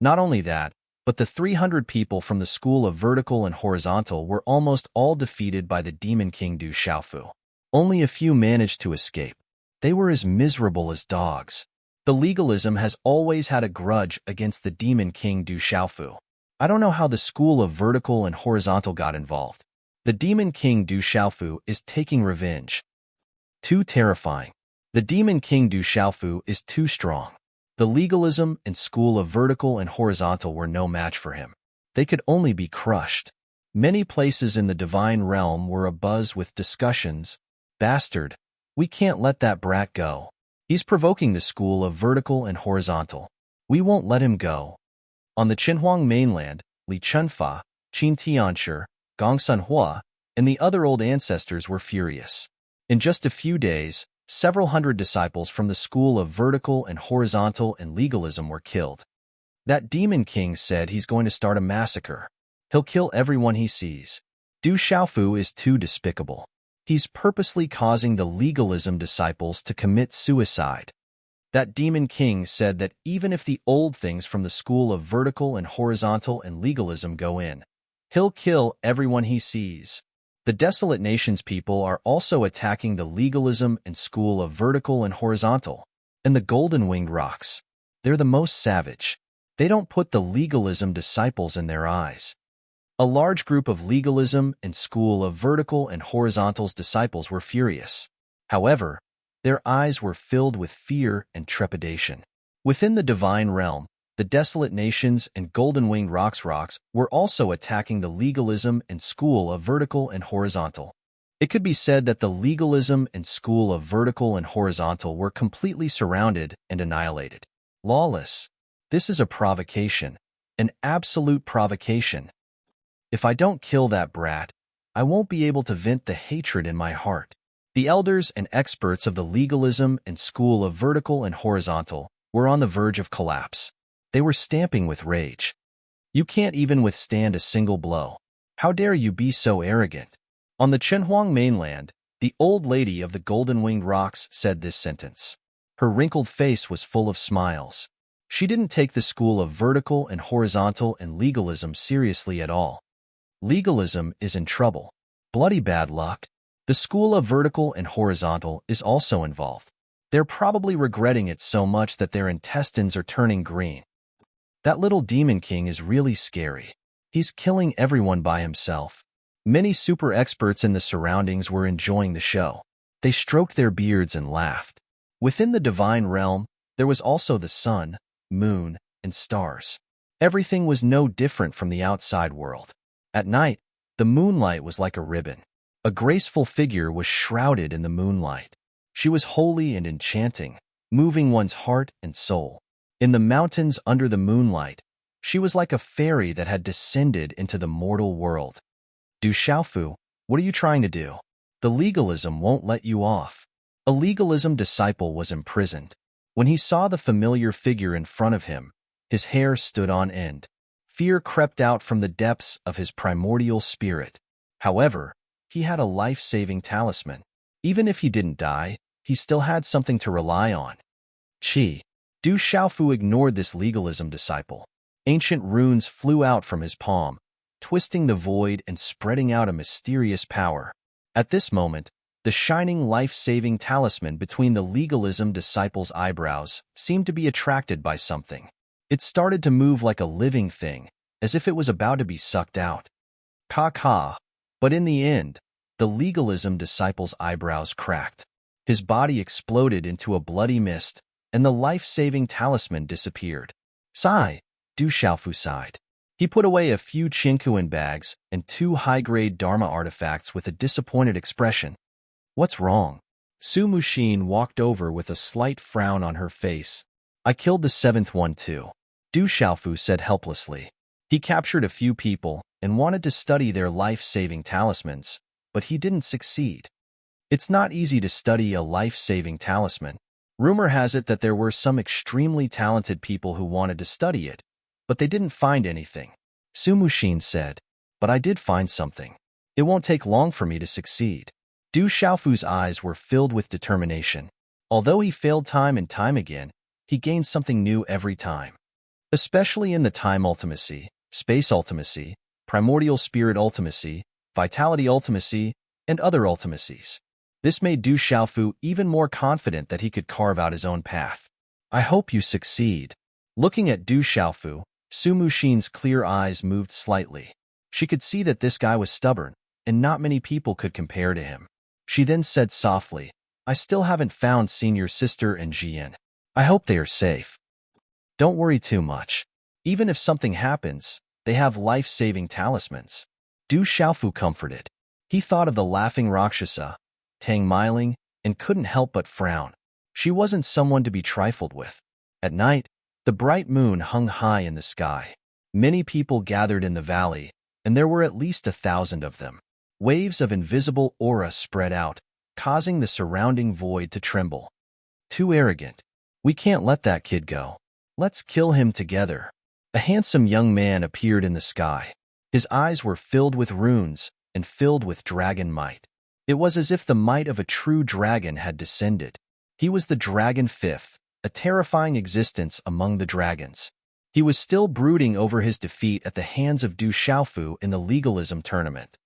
Not only that, but the 300 people from the school of vertical and horizontal were almost all defeated by the Demon King Du Xiaofu. Only a few managed to escape. They were as miserable as dogs. The legalism has always had a grudge against the Demon King Du Xiaofu. I don't know how the school of vertical and horizontal got involved. The Demon King Du Xiaofu is taking revenge. Too terrifying. The Demon King Du Xiaofu is too strong. The legalism and school of vertical and horizontal were no match for him. They could only be crushed. Many places in the divine realm were abuzz with discussions. Bastard, we can't let that brat go. He's provoking the school of vertical and horizontal. We won't let him go. On the Qinhuang mainland, Li Chunfa, Qin Tianshi, Gong Sunhua, and the other old ancestors were furious. In just a few days, several hundred disciples from the school of vertical and horizontal and legalism were killed. That demon king said he's going to start a massacre. He'll kill everyone he sees. Du Xiaofu is too despicable. He's purposely causing the legalism disciples to commit suicide. That demon king said that even if the old things from the school of vertical and horizontal and legalism go in, he'll kill everyone he sees. The Desolate Nations people are also attacking the legalism and school of vertical and horizontal, and the golden-winged rocks. They're the most savage. They don't put the legalism disciples in their eyes. A large group of legalism and school of vertical and horizontal's disciples were furious. However, their eyes were filled with fear and trepidation. Within the divine realm, the Desolate Nations and golden-winged rocks were also attacking the legalism and school of vertical and horizontal. It could be said that the legalism and school of vertical and horizontal were completely surrounded and annihilated. Lawless. This is a provocation, an absolute provocation. If I don't kill that brat, I won't be able to vent the hatred in my heart. The elders and experts of the legalism and school of vertical and horizontal were on the verge of collapse. They were stamping with rage. You can't even withstand a single blow. How dare you be so arrogant? On the Chenhuang mainland, the old lady of the golden-winged rocks said this sentence. Her wrinkled face was full of smiles. She didn't take the school of vertical and horizontal and legalism seriously at all. Legalism is in trouble. Bloody bad luck. The school of vertical and horizontal is also involved. They're probably regretting it so much that their intestines are turning green. That little demon king is really scary. He's killing everyone by himself. Many super experts in the surroundings were enjoying the show. They stroked their beards and laughed. Within the divine realm, there was also the sun, moon, and stars. Everything was no different from the outside world. At night, the moonlight was like a ribbon. A graceful figure was shrouded in the moonlight. She was holy and enchanting, moving one's heart and soul. In the mountains under the moonlight, she was like a fairy that had descended into the mortal world. Du Xiaofu, what are you trying to do? The legalism won't let you off. A legalism disciple was imprisoned. When he saw the familiar figure in front of him, his hair stood on end. Fear crept out from the depths of his primordial spirit. However, he had a life-saving talisman. Even if he didn't die, he still had something to rely on. Qi. Du Xiaofu ignored this legalism disciple. Ancient runes flew out from his palm, twisting the void and spreading out a mysterious power. At this moment, the shining life-saving talisman between the legalism disciple's eyebrows seemed to be attracted by something. It started to move like a living thing, as if it was about to be sucked out. Ka. But in the end, the legalism disciple's eyebrows cracked. His body exploded into a bloody mist, and the life-saving talisman disappeared. Sigh, Du Xiaofu sighed. He put away a few Qingkuan bags and 2 high-grade Dharma artifacts with a disappointed expression. What's wrong? Su Muxin walked over with a slight frown on her face. I killed the 7th one too, Du Xiaofu said helplessly. He captured a few people and wanted to study their life-saving talismans, but he didn't succeed. It's not easy to study a life-saving talisman. Rumor has it that there were some extremely talented people who wanted to study it, but they didn't find anything. Su Muxin said, but I did find something. It won't take long for me to succeed. Du Xiaofu's eyes were filled with determination. Although he failed time and time again, he gained something new every time. Especially in the time ultimacy, space ultimacy, primordial spirit ultimacy, vitality ultimacy, and other ultimacies. This made Du Xiaofu even more confident that he could carve out his own path. I hope you succeed. Looking at Du Xiaofu, Su Muxin's clear eyes moved slightly. She could see that this guy was stubborn, and not many people could compare to him. She then said softly, I still haven't found Senior Sister and Jian. I hope they are safe. Don't worry too much. Even if something happens, they have life-saving talismans. Du Xiaofu comforted. He thought of the laughing Rakshasa, Tang Miling, and couldn't help but frown. She wasn't someone to be trifled with. At night, the bright moon hung high in the sky. Many people gathered in the valley, and there were at least 1,000 of them. Waves of invisible aura spread out, causing the surrounding void to tremble. Too arrogant. We can't let that kid go. Let's kill him together. A handsome young man appeared in the sky. His eyes were filled with runes and filled with dragon might. It was as if the might of a true dragon had descended. He was the Dragon Fifth, a terrifying existence among the dragons. He was still brooding over his defeat at the hands of Du Xiaofu in the legalism tournament.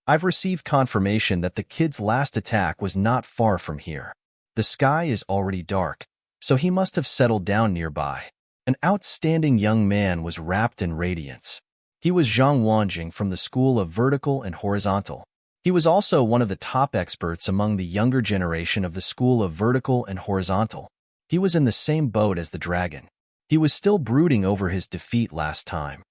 I've received confirmation that the kid's last attack was not far from here. The sky is already dark, so he must have settled down nearby. An outstanding young man was wrapped in radiance. He was Zhang Wanjing from the school of vertical and horizontal. He was also one of the top experts among the younger generation of the school of vertical and horizontal. He was in the same boat as the dragon. He was still brooding over his defeat last time.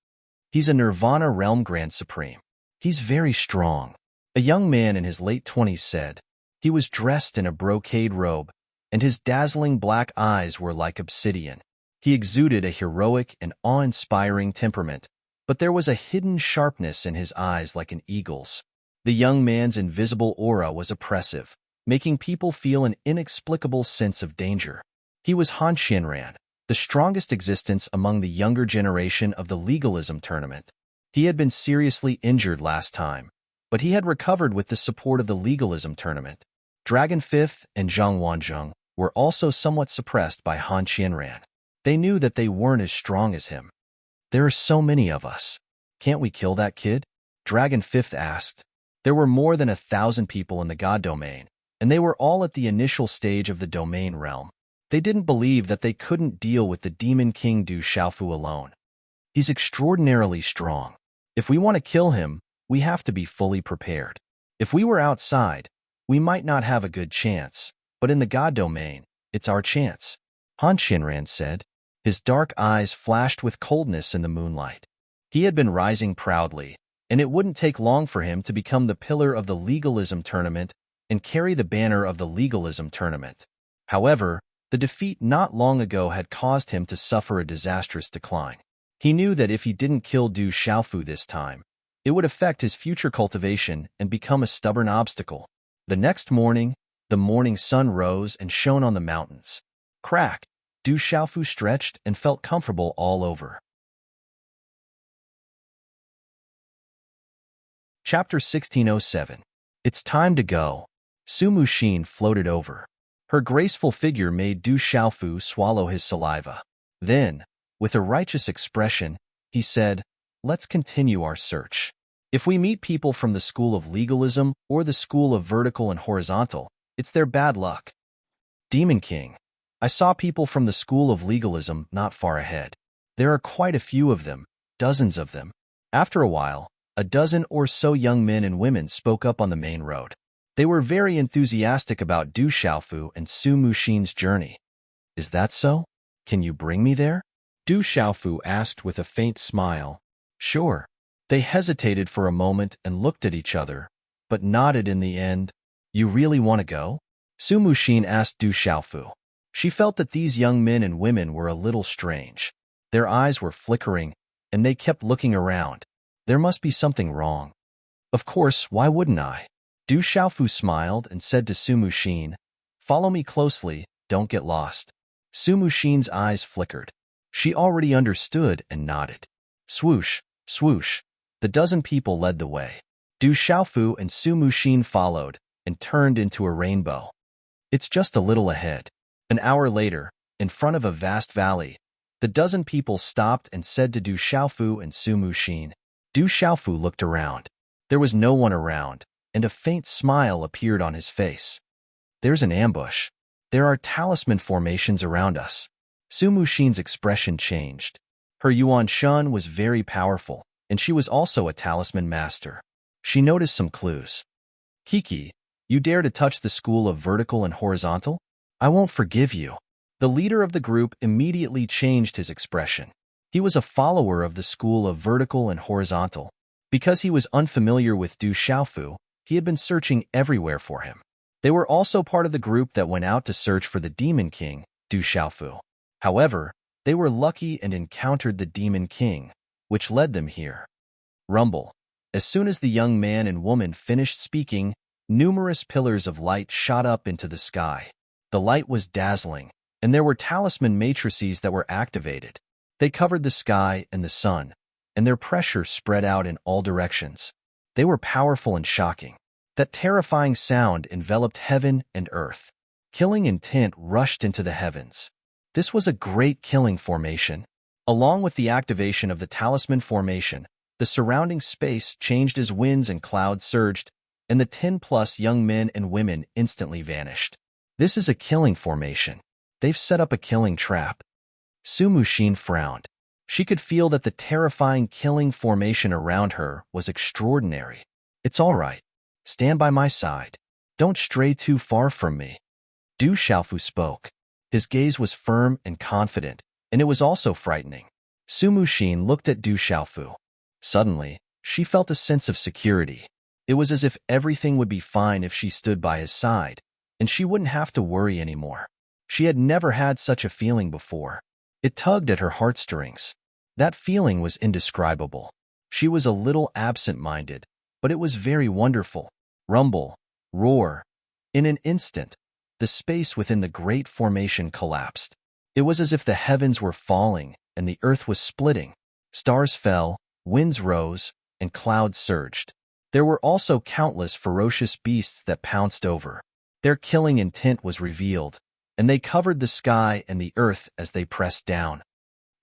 He's a Nirvana Realm Grand Supreme. He's very strong. A young man in his late 20s said. He was dressed in a brocade robe, and his dazzling black eyes were like obsidian. He exuded a heroic and awe-inspiring temperament, but there was a hidden sharpness in his eyes like an eagle's. The young man's invisible aura was oppressive, making people feel an inexplicable sense of danger. He was Han Xianran, the strongest existence among the younger generation of the legalism tournament. He had been seriously injured last time, but he had recovered with the support of the legalism tournament. Dragon Fifth and Zhang Wanzheng were also somewhat suppressed by Han Qianran. They knew that they weren't as strong as him. There are so many of us. Can't we kill that kid? Dragon Fifth asked. There were more than 1,000 people in the God domain, and they were all at the initial stage of the domain realm. They didn't believe that they couldn't deal with the Demon King Du Xiaofu alone. He's extraordinarily strong. If we want to kill him, we have to be fully prepared. If we were outside, we might not have a good chance, but in the God domain, it's our chance, Han Qianran said. His dark eyes flashed with coldness in the moonlight. He had been rising proudly, and it wouldn't take long for him to become the pillar of the legalism tournament and carry the banner of the legalism tournament. However, the defeat not long ago had caused him to suffer a disastrous decline. He knew that if he didn't kill Du Xiaofu this time, it would affect his future cultivation and become a stubborn obstacle. The next morning, the morning sun rose and shone on the mountains. Crack! Du Xiaofu stretched and felt comfortable all over. Chapter 1607. It's time to go. Su Muxin floated over. Her graceful figure made Du Xiaofu swallow his saliva. Then, with a righteous expression, he said, "Let's continue our search. If we meet people from the school of legalism or the school of vertical and horizontal, it's their bad luck." Demon King. I saw people from the school of legalism not far ahead. There are quite a few of them, dozens of them. After a while, a dozen or so young men and women spoke up on the main road. They were very enthusiastic about Du Xiaofu and Su Muxin's journey. Is that so? Can you bring me there? Du Xiaofu asked with a faint smile. Sure. They hesitated for a moment and looked at each other, but nodded in the end. You really want to go? Su Muxin asked Du Xiaofu. She felt that these young men and women were a little strange. Their eyes were flickering, and they kept looking around. There must be something wrong. Of course, why wouldn't I? Du Xiaofu smiled and said to Su Muxin, "Follow me closely, don't get lost." Su Muxin's eyes flickered. She already understood and nodded. Swoosh, swoosh. The dozen people led the way. Du Xiaofu and Su Muxin followed and turned into a rainbow. It's just a little ahead. An hour later, in front of a vast valley, the dozen people stopped and said to Du Xiaofu and Su Muxin. Du Xiaofu looked around. There was no one around, and a faint smile appeared on his face. There's an ambush. There are talisman formations around us. Su Muxin's expression changed. Her Yuan Shun was very powerful, and she was also a talisman master. She noticed some clues. Kiki, you dare to touch the school of vertical and horizontal? I won't forgive you. The leader of the group immediately changed his expression. He was a follower of the school of vertical and horizontal. Because he was unfamiliar with Du Xiaofu, he had been searching everywhere for him. They were also part of the group that went out to search for the Demon King, Du Xiaofu. However, they were lucky and encountered the Demon King, which led them here. Rumble. As soon as the young man and woman finished speaking, numerous pillars of light shot up into the sky. The light was dazzling, and there were talisman matrices that were activated. They covered the sky and the sun, and their pressure spread out in all directions. They were powerful and shocking. That terrifying sound enveloped heaven and earth. Killing intent rushed into the heavens. This was a great killing formation. Along with the activation of the talisman formation, the surrounding space changed as winds and clouds surged, and the 10+ young men and women instantly vanished. This is a killing formation. They've set up a killing trap. Su Muxin frowned. She could feel that the terrifying killing formation around her was extraordinary. It's all right. Stand by my side. Don't stray too far from me. Du Xiaofu spoke. His gaze was firm and confident, and it was also frightening. Su Muxin looked at Du Xiaofu. Suddenly, she felt a sense of security. It was as if everything would be fine if she stood by his side, and she wouldn't have to worry anymore. She had never had such a feeling before. It tugged at her heartstrings. That feeling was indescribable. She was a little absent-minded, but it was very wonderful. Rumble, roar. In an instant, the space within the great formation collapsed. It was as if the heavens were falling and the earth was splitting. Stars fell, winds rose, and clouds surged. There were also countless ferocious beasts that pounced over. Their killing intent was revealed, and they covered the sky and the earth as they pressed down.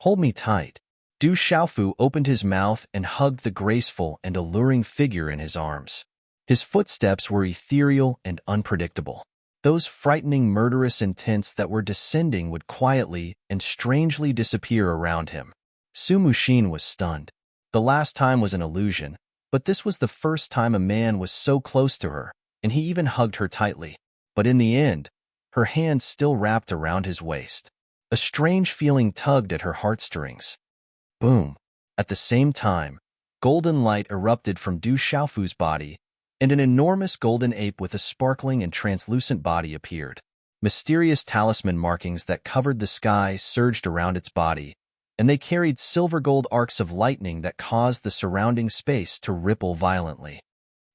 Hold me tight. Du Xiaofu opened his mouth and hugged the graceful and alluring figure in his arms. His footsteps were ethereal and unpredictable. Those frightening murderous intents that were descending would quietly and strangely disappear around him. Su Muxin was stunned. The last time was an illusion, but this was the first time a man was so close to her, and he even hugged her tightly. But in the end, her hand still wrapped around his waist. A strange feeling tugged at her heartstrings. Boom! At the same time, golden light erupted from Du Xiaofu's body, and an enormous golden ape with a sparkling and translucent body appeared. Mysterious talisman markings that covered the sky surged around its body, and they carried silver-gold arcs of lightning that caused the surrounding space to ripple violently.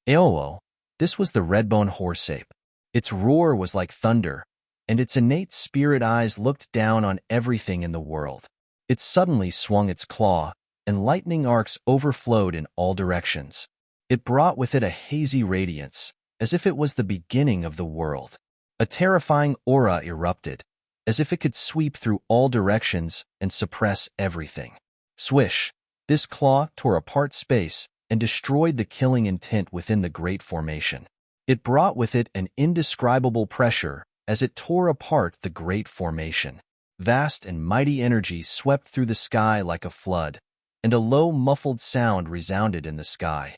Aowo, this was the red-bone horse ape. Its roar was like thunder, and its innate spirit eyes looked down on everything in the world. It suddenly swung its claw, and lightning arcs overflowed in all directions. It brought with it a hazy radiance, as if it was the beginning of the world. A terrifying aura erupted, as if it could sweep through all directions and suppress everything. Swish! This claw tore apart space and destroyed the killing intent within the great formation. It brought with it an indescribable pressure as it tore apart the great formation. Vast and mighty energy swept through the sky like a flood, and a low, muffled sound resounded in the sky.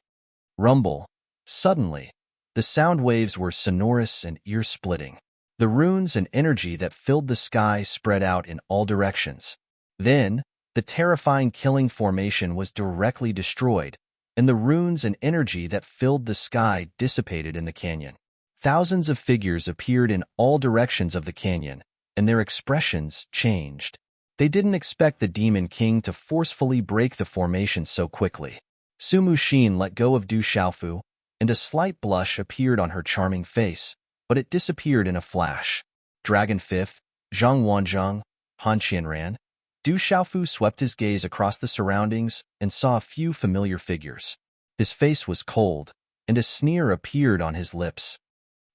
Rumble. Suddenly, the sound waves were sonorous and ear-splitting. The runes and energy that filled the sky spread out in all directions. Then, the terrifying killing formation was directly destroyed, and the runes and energy that filled the sky dissipated in the canyon. Thousands of figures appeared in all directions of the canyon, and their expressions changed. They didn't expect the Demon King to forcefully break the formation so quickly. Su Muxin let go of Du Xiaofu, and a slight blush appeared on her charming face, but it disappeared in a flash. Dragon Fifth, Zhang Wanzhong, Han Qianran. Du Xiaofu swept his gaze across the surroundings and saw a few familiar figures. His face was cold, and a sneer appeared on his lips.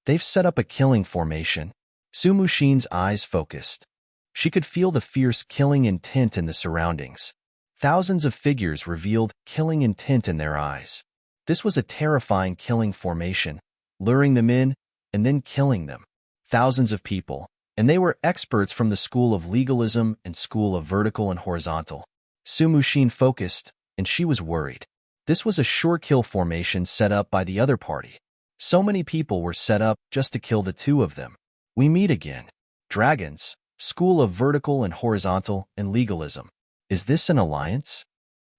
They've set up a killing formation. Su Muxin's eyes focused. She could feel the fierce killing intent in the surroundings. Thousands of figures revealed killing intent in their eyes. This was a terrifying killing formation, luring them in and then killing them. Thousands of people, and they were experts from the school of legalism and school of vertical and horizontal. Su Muxin focused, and she was worried. This was a sure kill formation set up by the other party. So many people were set up just to kill the two of them. We meet again. Dragons, school of vertical and horizontal and legalism. Is this an alliance?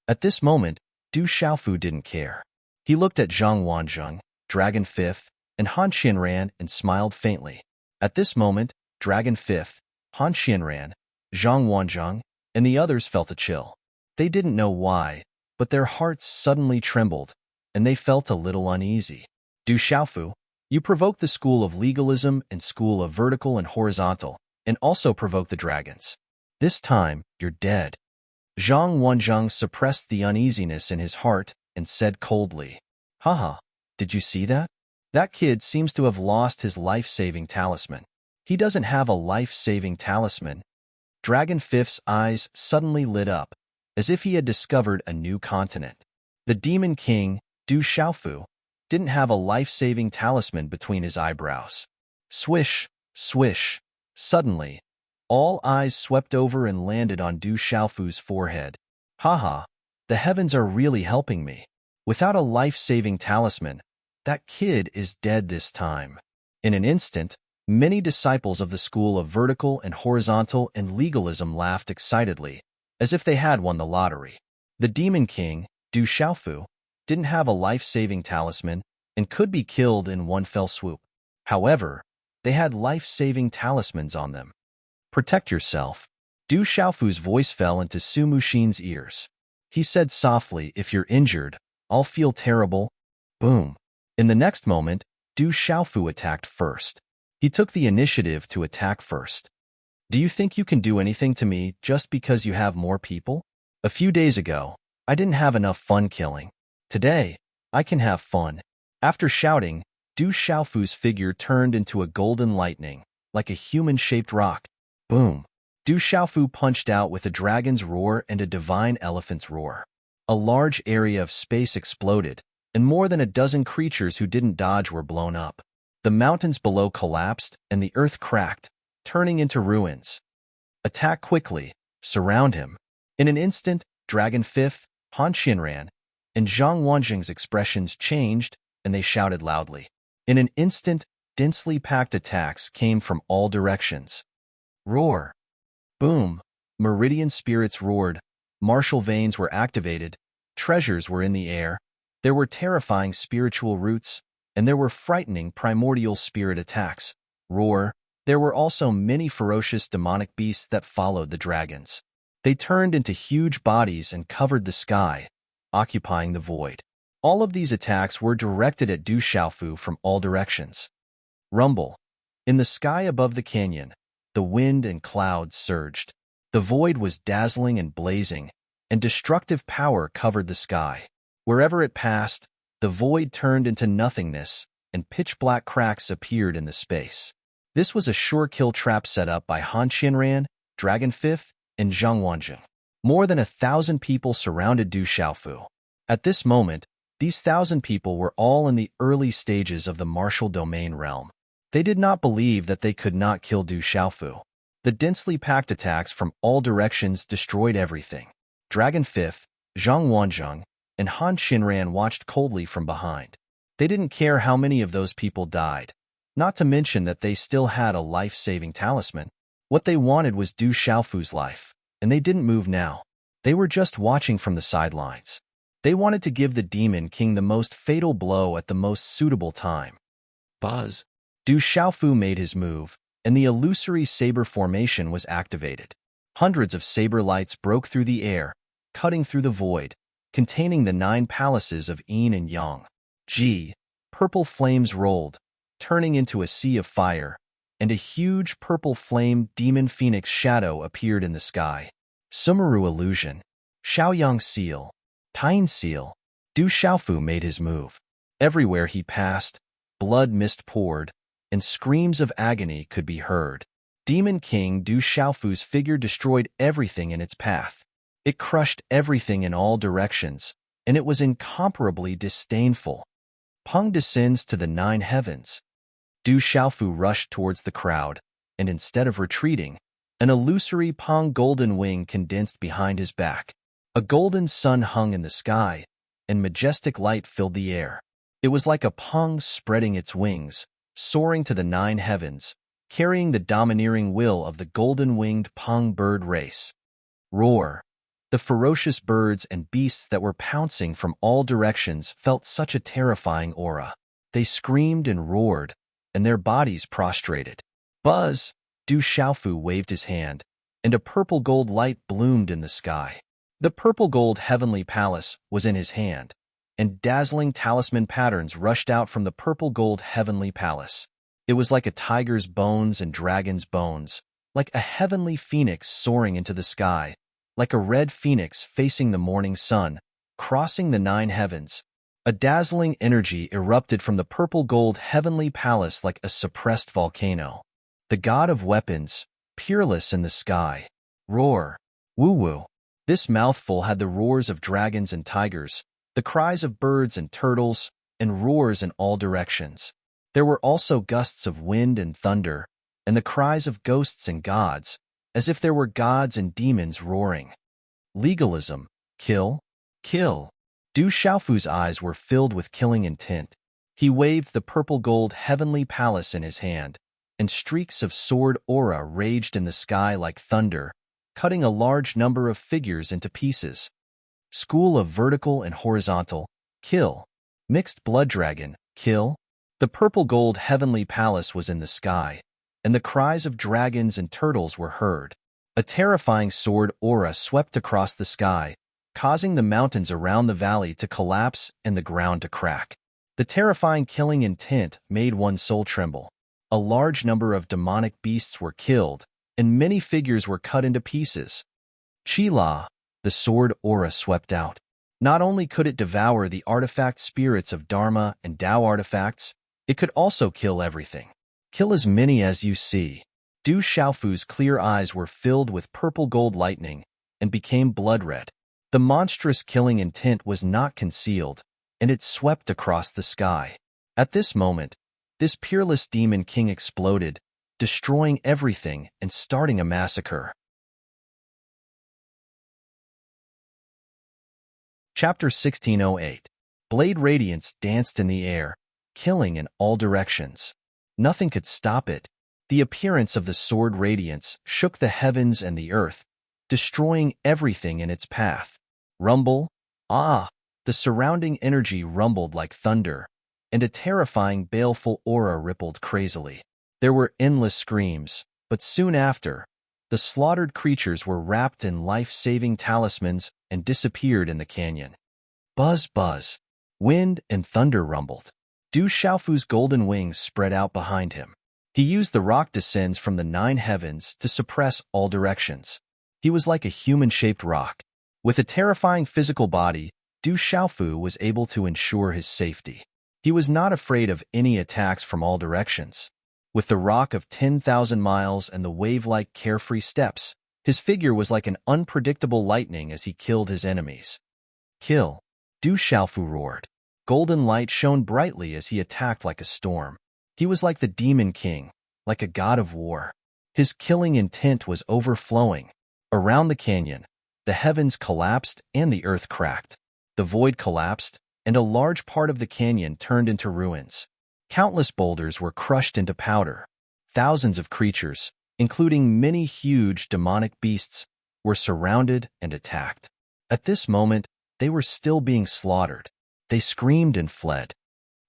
At this moment, Du Xiaofu didn't care. He looked at Zhang Wanzhong, Dragon Fifth, and Han Qianran and smiled faintly. At this moment, Dragon Fifth, Han Qianran, Zhang Wanzhong, and the others felt a chill. They didn't know why, but their hearts suddenly trembled, and they felt a little uneasy. Du Xiaofu, you provoked the school of legalism and school of vertical and horizontal, and also provoked the dragons. This time, you're dead. Zhang Wanzhong suppressed the uneasiness in his heart and said coldly, Haha, did you see that? That kid seems to have lost his life-saving talisman. He doesn't have a life-saving talisman. Dragon Fifth's eyes suddenly lit up, as if he had discovered a new continent. The Demon King, Du Xiaofu, didn't have a life-saving talisman between his eyebrows. Swish, swish. Suddenly, all eyes swept over and landed on Du Xiaofu's forehead. Haha, the heavens are really helping me. Without a life-saving talisman, that kid is dead this time. In an instant, many disciples of the school of vertical and horizontal and legalism laughed excitedly, as if they had won the lottery. The Demon King, Du Xiaofu, didn't have a life-saving talisman, and could be killed in one fell swoop. However, they had life-saving talismans on them. Protect yourself. Du Xiaofu's voice fell into Su Muxin's ears. He said softly, if you're injured, I'll feel terrible. Boom. In the next moment, Du Xiaofu attacked first. He took the initiative to attack first. Do you think you can do anything to me just because you have more people? A few days ago, I didn't have enough fun killing. Today, I can have fun. After shouting, Du Xiaofu's figure turned into a golden lightning, like a human-shaped rock. Boom. Du Xiaofu punched out with a dragon's roar and a divine elephant's roar. A large area of space exploded, and more than a dozen creatures who didn't dodge were blown up. The mountains below collapsed, and the earth cracked, turning into ruins. Attack quickly. Surround him. In an instant, Dragon Fifth, Han Xinran, and Zhang Wanjing's expressions changed, and they shouted loudly. In an instant, densely packed attacks came from all directions. Roar. Boom. Meridian spirits roared. Martial veins were activated. Treasures were in the air. There were terrifying spiritual roots, and there were frightening primordial spirit attacks. Roar. There were also many ferocious demonic beasts that followed the dragons. They turned into huge bodies and covered the sky, occupying the void. All of these attacks were directed at Du Xiaofu from all directions. Rumble. In the sky above the canyon, the wind and clouds surged. The void was dazzling and blazing, and destructive power covered the sky. Wherever it passed, the void turned into nothingness, and pitch-black cracks appeared in the space. This was a sure kill trap set up by Han Xinran, Dragon Fifth, and Zhang Wanjing. More than 1,000 people surrounded Du Xiaofu. At this moment, these 1,000 people were all in the early stages of the martial domain realm. They did not believe that they could not kill Du Xiaofu. The densely packed attacks from all directions destroyed everything. Dragon Fifth, Zhang Wanjing, and Han Xinran watched coldly from behind. They didn't care how many of those people died, not to mention that they still had a life-saving talisman. What they wanted was Du Xiaofu's life, and they didn't move now. They were just watching from the sidelines. They wanted to give the Demon King the most fatal blow at the most suitable time. Buzz. Du Xiaofu made his move, and the illusory saber formation was activated. Hundreds of saber lights broke through the air, cutting through the void, containing the 9 palaces of Yin and Yang. Purple flames rolled, turning into a sea of fire, and a huge purple flame demon phoenix shadow appeared in the sky. Sumeru illusion. Shaoyang seal. Tine seal. Du Xiaofu made his move. Everywhere he passed, blood mist poured, and screams of agony could be heard. Demon King Du Xiaofu's figure destroyed everything in its path. It crushed everything in all directions, and it was incomparably disdainful. Peng descends to the 9 heavens. Du Xiaofu rushed towards the crowd, and instead of retreating, an illusory Peng golden wing condensed behind his back. A golden sun hung in the sky, and majestic light filled the air. It was like a Peng spreading its wings, soaring to the 9 heavens, carrying the domineering will of the golden-winged Peng bird race. Roar. The ferocious birds and beasts that were pouncing from all directions felt such a terrifying aura. They screamed and roared, and their bodies prostrated. Buzz. Du Xiaofu waved his hand, and a purple-gold light bloomed in the sky. The purple-gold heavenly palace was in his hand, and dazzling talisman patterns rushed out from the purple-gold heavenly palace. It was like a tiger's bones and dragon's bones, like a heavenly phoenix soaring into the sky, like a red phoenix facing the morning sun, crossing the 9 heavens. A dazzling energy erupted from the purple-gold heavenly palace like a suppressed volcano. The god of weapons, peerless in the sky. Roar. Woo-woo. This mouthful had the roars of dragons and tigers, the cries of birds and turtles, and roars in all directions. There were also gusts of wind and thunder, and the cries of ghosts and gods, as if there were gods and demons roaring. Legalism. Kill. Kill. Du Xiaofu's eyes were filled with killing intent. He waved the purple-gold heavenly palace in his hand, and streaks of sword aura raged in the sky like thunder, cutting a large number of figures into pieces. School of vertical and horizontal. Kill. Mixed blood dragon. kill. The purple-gold heavenly palace was in the sky, and the cries of dragons and turtles were heard. A terrifying sword aura swept across the sky, causing the mountains around the valley to collapse and the ground to crack. The terrifying killing intent made one's soul tremble. A large number of demonic beasts were killed, and many figures were cut into pieces. Chila, the sword aura swept out. Not only could it devour the artifact spirits of Dharma and Tao artifacts, it could also kill everything. Kill as many as you see. Du Xiaofu's clear eyes were filled with purple-gold lightning and became blood-red. The monstrous killing intent was not concealed, and it swept across the sky. At this moment, this peerless demon king exploded, destroying everything and starting a massacre. Chapter 1608. Blade radiance danced in the air, killing in all directions. Nothing could stop it. The appearance of the sword radiance shook the heavens and the earth, destroying everything in its path. Rumble, the surrounding energy rumbled like thunder, and a terrifying baleful aura rippled crazily. There were endless screams, but soon after, the slaughtered creatures were wrapped in life-saving talismans and disappeared in the canyon. Buzz, buzz. Wind and thunder rumbled. Du Xiaofu's golden wings spread out behind him. He used the rock descends from the 9 heavens to suppress all directions. He was like a human-shaped rock. With a terrifying physical body, Du Xiaofu was able to ensure his safety. He was not afraid of any attacks from all directions. With the rock of 10,000 miles and the wave-like carefree steps, his figure was like an unpredictable lightning as he killed his enemies. Kill! Du Xiaofu roared. Golden light shone brightly as he attacked like a storm. He was like the demon king, like a god of war. His killing intent was overflowing. Around the canyon, the heavens collapsed and the earth cracked. The void collapsed, and a large part of the canyon turned into ruins. Countless boulders were crushed into powder. Thousands of creatures, including many huge demonic beasts, were surrounded and attacked. At this moment, they were still being slaughtered. They screamed and fled.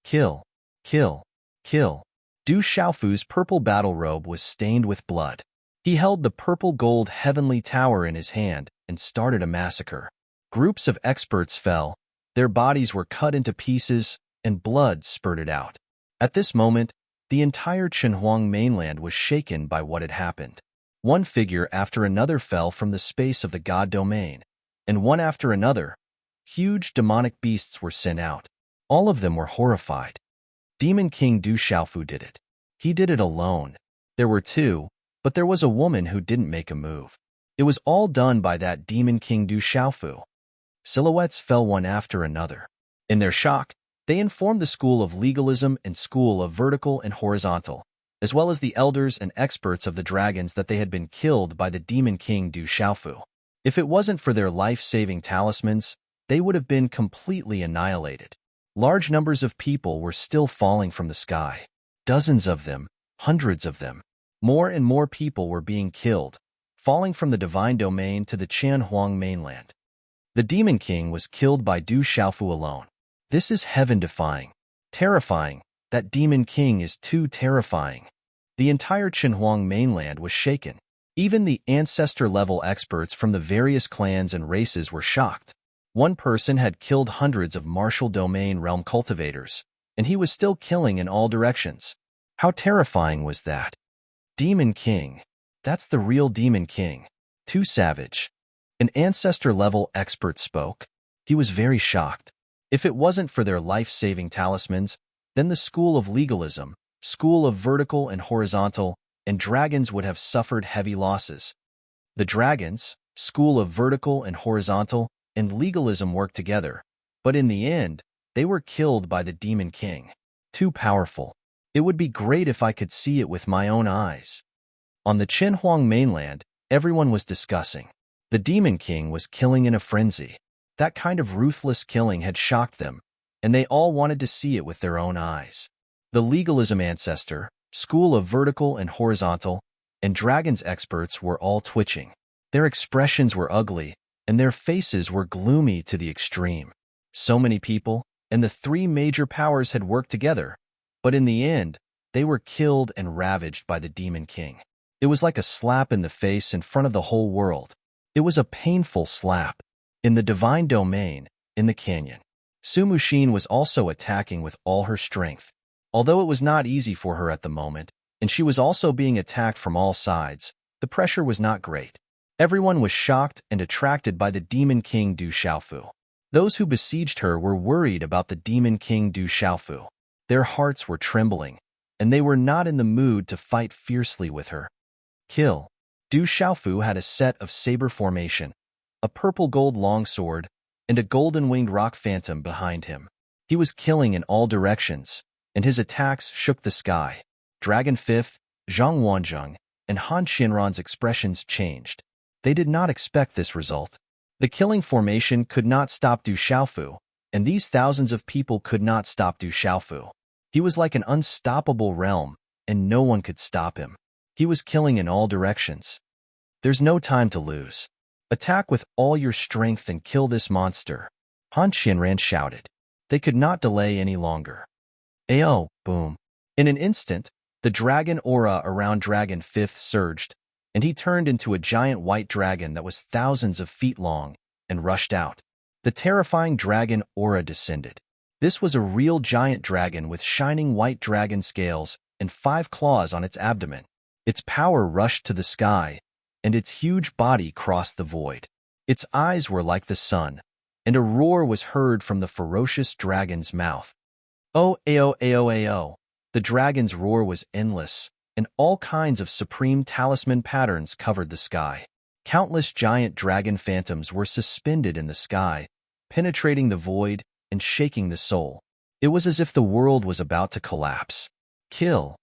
Kill! Kill! Kill! Du Xiaofu's purple battle robe was stained with blood. He held the purple-gold heavenly tower in his hand and started a massacre. Groups of experts fell, their bodies were cut into pieces, and blood spurted out. At this moment, the entire Qinhuang mainland was shaken by what had happened. One figure after another fell from the space of the god domain, and one after another, huge demonic beasts were sent out. All of them were horrified. Demon King Du Xiaofu did it. He did it alone. There were 2, but there was a woman who didn't make a move. It was all done by that Demon King Du Xiaofu. Silhouettes fell one after another. In their shock, they informed the school of legalism and school of vertical and horizontal, as well as the elders and experts of the dragons that they had been killed by the Demon King Du Xiaofu. If it wasn't for their life-saving talismans, they would have been completely annihilated. Large numbers of people were still falling from the sky. Dozens of them, hundreds of them. More and more people were being killed, falling from the divine domain to the Qinhuang mainland. The Demon King was killed by Du Xiaofu alone. This is heaven-defying. Terrifying. That Demon King is too terrifying. The entire Qinhuang mainland was shaken. Even the ancestor-level experts from the various clans and races were shocked. One person had killed hundreds of martial domain realm cultivators, and he was still killing in all directions. How terrifying was that? Demon King. That's the real Demon King. Too savage. An ancestor-level expert spoke. He was very shocked. If it wasn't for their life-saving talismans, then the school of legalism, school of vertical and horizontal, and dragons would have suffered heavy losses. The dragons, school of vertical and horizontal, and legalism worked together, but in the end, they were killed by the Demon King. Too powerful. It would be great if I could see it with my own eyes. On the Qinhuang mainland, everyone was discussing. The Demon King was killing in a frenzy. That kind of ruthless killing had shocked them, and they all wanted to see it with their own eyes. The legalism ancestor, school of vertical and horizontal, and dragons experts were all twitching. Their expressions were ugly, and their faces were gloomy to the extreme. So many people, and the three major powers had worked together, but in the end, they were killed and ravaged by the Demon King. It was like a slap in the face in front of the whole world. It was a painful slap. In the divine domain, in the canyon, Sumushin was also attacking with all her strength. Although it was not easy for her at the moment, and she was also being attacked from all sides, the pressure was not great. Everyone was shocked and attracted by the Demon King Du Xiaofu. Those who besieged her were worried about the Demon King Du Xiaofu. Their hearts were trembling, and they were not in the mood to fight fiercely with her. Kill. Du Xiaofu had a set of saber formation, a purple-gold longsword, and a golden-winged rock phantom behind him. He was killing in all directions, and his attacks shook the sky. Dragon Fifth, Zhang Wanzheng, and Han Shinran's expressions changed. They did not expect this result. The killing formation could not stop Du Xiaofu, and these thousands of people could not stop Du Xiaofu. He was like an unstoppable realm, and no one could stop him. He was killing in all directions. There's no time to lose. Attack with all your strength and kill this monster, Han Shinran shouted. They could not delay any longer. Ayo, boom. In an instant, the dragon aura around Dragon Fifth surged, and he turned into a giant white dragon that was thousands of feet long and rushed out. The terrifying dragon aura descended. This was a real giant dragon with shining white dragon scales and 5 claws on its abdomen. Its power rushed to the sky, and its huge body crossed the void. Its eyes were like the sun, and a roar was heard from the ferocious dragon's mouth. Oh, ayo, ayo, ayo. The dragon's roar was endless, and all kinds of supreme talisman patterns covered the sky. Countless giant dragon phantoms were suspended in the sky, penetrating the void and shaking the soul. It was as if the world was about to collapse. Kill.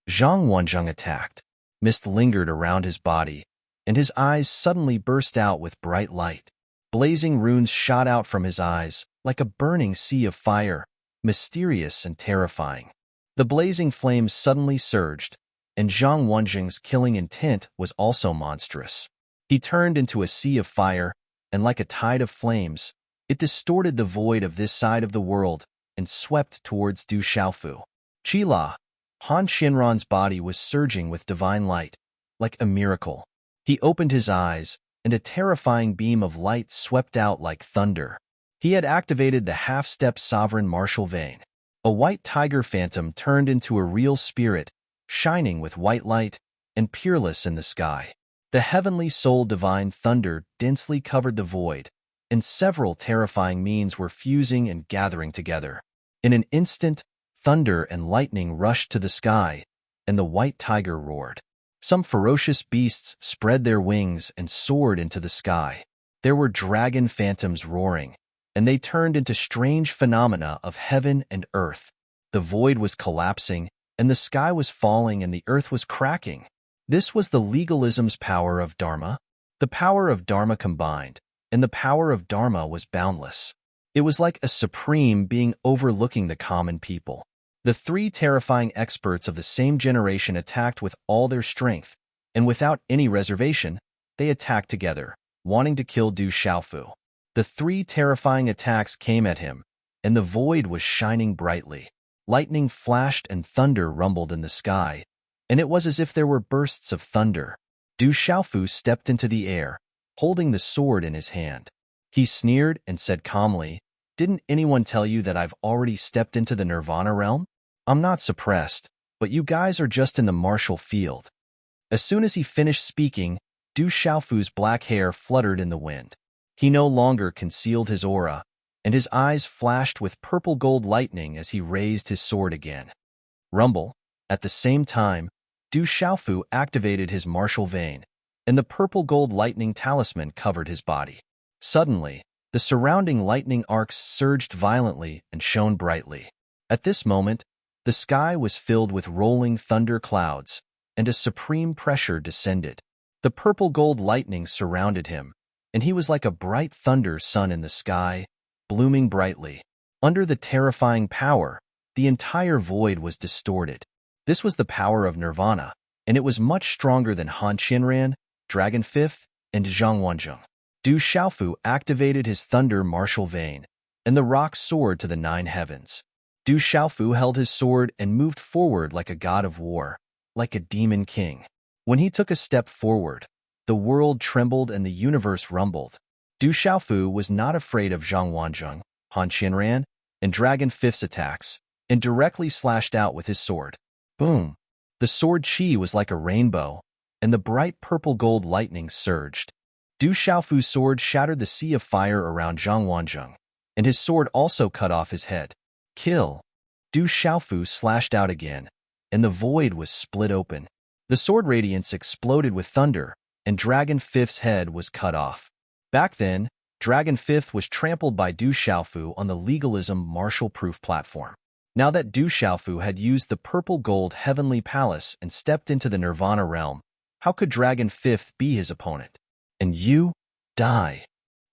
Zhang Wanzheng attacked. Mist lingered around his body, and his eyes suddenly burst out with bright light. Blazing runes shot out from his eyes, like a burning sea of fire, mysterious and terrifying. The blazing flames suddenly surged, and Zhang Wanzheng's killing intent was also monstrous. He turned into a sea of fire, and like a tide of flames, it distorted the void of this side of the world and swept towards Du Xiaofu. Qila, Han Shinran's body was surging with divine light, like a miracle. He opened his eyes, and a terrifying beam of light swept out like thunder. He had activated the half-step sovereign martial vein. A white tiger phantom turned into a real spirit, shining with white light and peerless in the sky. The heavenly soul divine thunder densely covered the void, and several terrifying means were fusing and gathering together. In an instant, thunder and lightning rushed to the sky, and the white tiger roared. Some ferocious beasts spread their wings and soared into the sky. There were dragon phantoms roaring, and they turned into strange phenomena of heaven and earth. The void was collapsing, and the sky was falling, and the earth was cracking. This was the legalism's power of Dharma. The power of Dharma combined, and the power of Dharma was boundless. It was like a supreme being overlooking the common people. The three terrifying experts of the same generation attacked with all their strength, and without any reservation, they attacked together, wanting to kill Du Xiaofu. The three terrifying attacks came at him, and the void was shining brightly. Lightning flashed and thunder rumbled in the sky, and it was as if there were bursts of thunder. Du Xiaofu stepped into the air, holding the sword in his hand. He sneered and said calmly, "Didn't anyone tell you that I've already stepped into the Nirvana realm? I'm not suppressed, but you guys are just in the martial field." As soon as he finished speaking, Du Xiaofu's black hair fluttered in the wind. He no longer concealed his aura, and his eyes flashed with purple-gold lightning as he raised his sword again. Rumble. At the same time, Du Xiaofu activated his martial vein, and the purple-gold lightning talisman covered his body. Suddenly, the surrounding lightning arcs surged violently and shone brightly. At this moment, the sky was filled with rolling thunder clouds, and a supreme pressure descended. The purple-gold lightning surrounded him, and he was like a bright thunder sun in the sky, blooming brightly. Under the terrifying power, the entire void was distorted. This was the power of Nirvana, and it was much stronger than Han Shinran, Dragon Fifth, and Zhang Wanzheng. Du Xiaofu activated his thunder martial vein, and the rock soared to the 9 heavens. Du Xiaofu held his sword and moved forward like a god of war, like a demon king. When he took a step forward, the world trembled and the universe rumbled. Du Xiaofu was not afraid of Zhang Wanzheng, Han Qianran, and Dragon Fifth's attacks, and directly slashed out with his sword. Boom! The sword chi was like a rainbow, and the bright purple-gold lightning surged. Du Xiaofu's sword shattered the sea of fire around Zhang Wanzheng, and his sword also cut off his head. Kill! Du Xiaofu slashed out again, and the void was split open. The sword radiance exploded with thunder, and Dragon Fifth's head was cut off. Back then, Dragon Fifth was trampled by Du Xiaofu on the legalism martial-proof platform. Now that Du Xiaofu had used the purple-gold heavenly palace and stepped into the Nirvana realm, how could Dragon Fifth be his opponent? And you die.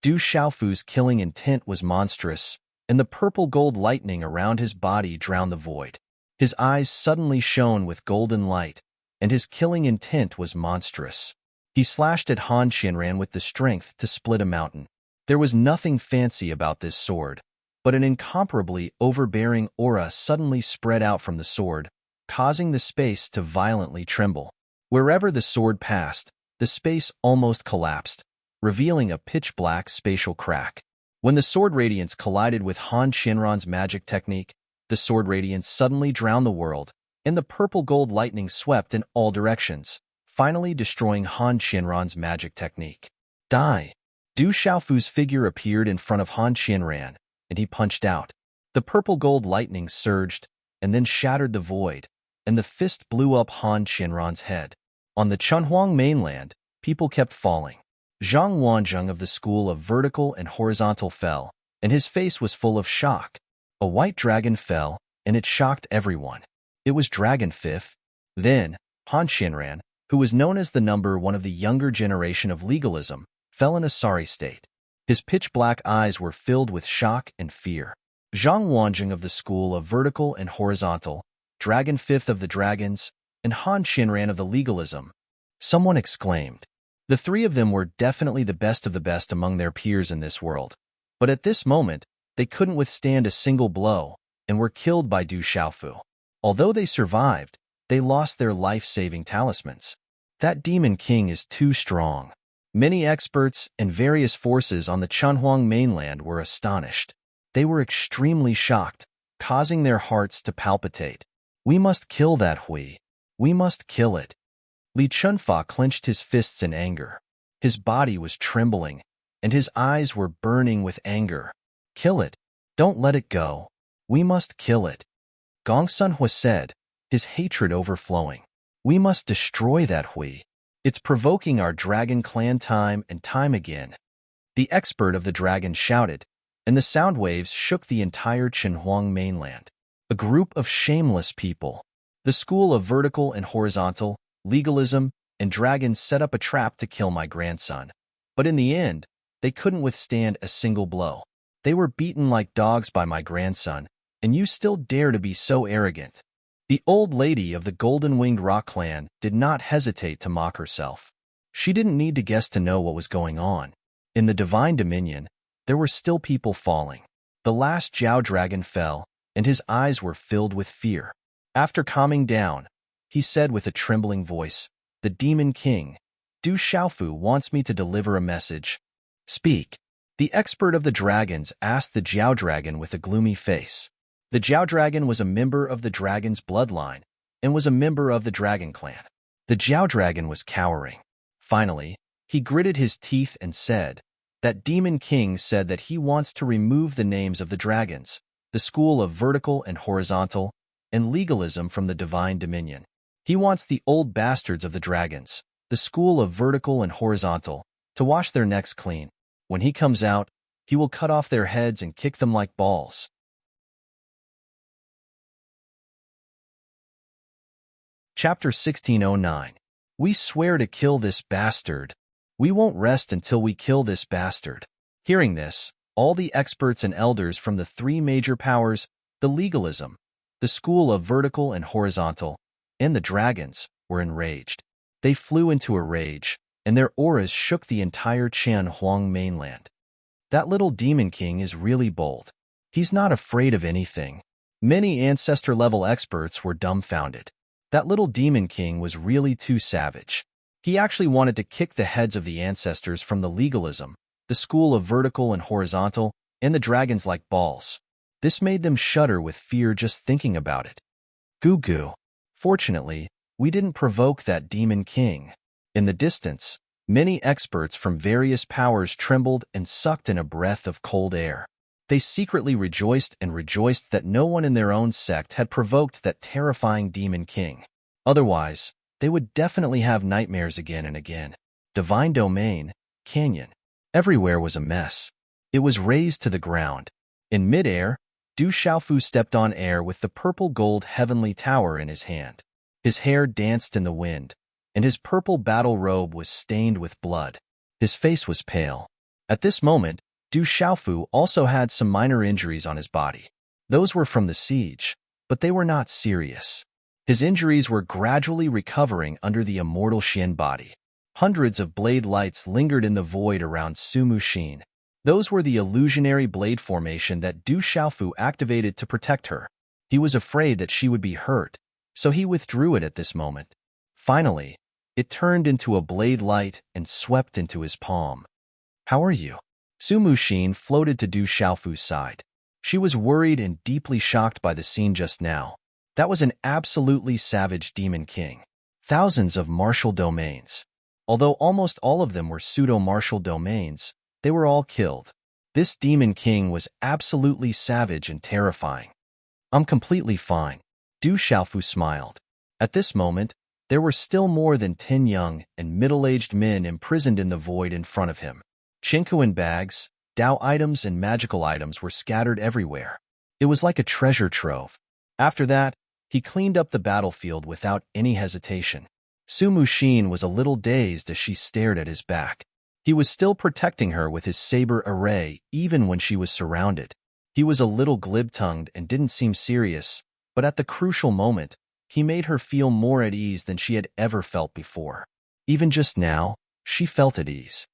Du Xiaofu's killing intent was monstrous, and the purple-gold lightning around his body drowned the void. His eyes suddenly shone with golden light, and his killing intent was monstrous. He slashed at Han Qianran with the strength to split a mountain. There was nothing fancy about this sword, but an incomparably overbearing aura suddenly spread out from the sword, causing the space to violently tremble. Wherever the sword passed, the space almost collapsed, revealing a pitch-black spatial crack. When the sword radiance collided with Han Qianran's magic technique, the sword radiance suddenly drowned the world, and the purple-gold lightning swept in all directions, finally destroying Han Qianran's magic technique. Die! Du Xiaofu's figure appeared in front of Han Qianran, and he punched out. The purple-gold lightning surged, and then shattered the void, and the fist blew up Han Qianran's head. On the Chunhuang mainland, people kept falling. Zhang Wanzheng of the school of vertical and horizontal fell, and his face was full of shock. A white dragon fell, and it shocked everyone. It was Dragon Fifth. Then, Han Qianran, who was known as the number one of the younger generation of legalism, fell in a sorry state. His pitch-black eyes were filled with shock and fear. Zhang Wanzheng of the school of vertical and horizontal, Dragon Fifth of the dragons, and Han Qianran of the legalism. Someone exclaimed. The three of them were definitely the best of the best among their peers in this world. But at this moment, they couldn't withstand a single blow, and were killed by Du Xiaofu. Although they survived, they lost their life-saving talismans. That demon king is too strong. Many experts and various forces on the Chunhuang mainland were astonished. They were extremely shocked, causing their hearts to palpitate. We must kill that Hui. We must kill it. Li Chunfa clenched his fists in anger. His body was trembling, and his eyes were burning with anger. Kill it. Don't let it go. We must kill it. Gong Sunhua said, his hatred overflowing. We must destroy that Hui. It's provoking our dragon clan time and time again. The expert of the dragon shouted, and the sound waves shook the entire Chunhuang mainland. A group of shameless people. The school of vertical and horizontal, legalism, and dragons set up a trap to kill my grandson. But in the end, they couldn't withstand a single blow. They were beaten like dogs by my grandson, and you still dare to be so arrogant. The old lady of the golden-winged rock clan did not hesitate to mock herself. She didn't need to guess to know what was going on. In the divine dominion, there were still people falling. The last Jiao dragon fell, and his eyes were filled with fear. After calming down, he said with a trembling voice, "The demon king, Du Xiaofu wants me to deliver a message." Speak. The expert of the dragons asked the Jiao dragon with a gloomy face. The Jiao dragon was a member of the dragon's bloodline and was a member of the dragon clan. The Jiao dragon was cowering. Finally, he gritted his teeth and said, "That demon king said that he wants to remove the names of the dragons, the school of vertical and horizontal, and legalism from the divine dominion. He wants the old bastards of the dragons, the school of vertical and horizontal, to wash their necks clean. When he comes out, he will cut off their heads and kick them like balls." Chapter 1609. We swear to kill this bastard. We won't rest until we kill this bastard. Hearing this, all the experts and elders from the three major powers, the legalism, the school of vertical and horizontal, and the dragons, were enraged. They flew into a rage, and their auras shook the entire Chunhuang mainland. That little demon king is really bold. He's not afraid of anything. Many ancestor-level experts were dumbfounded. That little demon king was really too savage. He actually wanted to kick the heads of the ancestors from the legalism, the school of vertical and horizontal, and the dragons like balls. This made them shudder with fear just thinking about it. Goo goo. Fortunately, we didn't provoke that demon king. In the distance, many experts from various powers trembled and sucked in a breath of cold air. They secretly rejoiced that no one in their own sect had provoked that terrifying demon king. Otherwise, they would definitely have nightmares again and again. Divine domain, canyon. Everywhere was a mess. It was razed to the ground. In midair, Du Xiaofu stepped on air with the purple-gold heavenly tower in his hand. His hair danced in the wind, and his purple battle robe was stained with blood. His face was pale. At this moment, Du Xiaofu also had some minor injuries on his body. Those were from the siege, but they were not serious. His injuries were gradually recovering under the immortal Xian body. Hundreds of blade lights lingered in the void around Su Muxin. Those were the illusionary blade formation that Du Xiaofu activated to protect her. He was afraid that she would be hurt, so he withdrew it at this moment. Finally, it turned into a blade light and swept into his palm. "How are you?" Su Muxin floated to Du Xiaofu's side. She was worried and deeply shocked by the scene just now. That was an absolutely savage demon king. Thousands of martial domains. Although almost all of them were pseudo-martial domains, they were all killed. This demon king was absolutely savage and terrifying. "I'm completely fine." Du Xiaofu smiled. At this moment, there were still more than 10 young and middle-aged men imprisoned in the void in front of him. Chinkuan bags, Dao items, and magical items were scattered everywhere. It was like a treasure trove. After that, he cleaned up the battlefield without any hesitation. Su Muxin was a little dazed as she stared at his back. He was still protecting her with his saber array even when she was surrounded. He was a little glib-tongued and didn't seem serious, but at the crucial moment, he made her feel more at ease than she had ever felt before. Even just now, she felt at ease.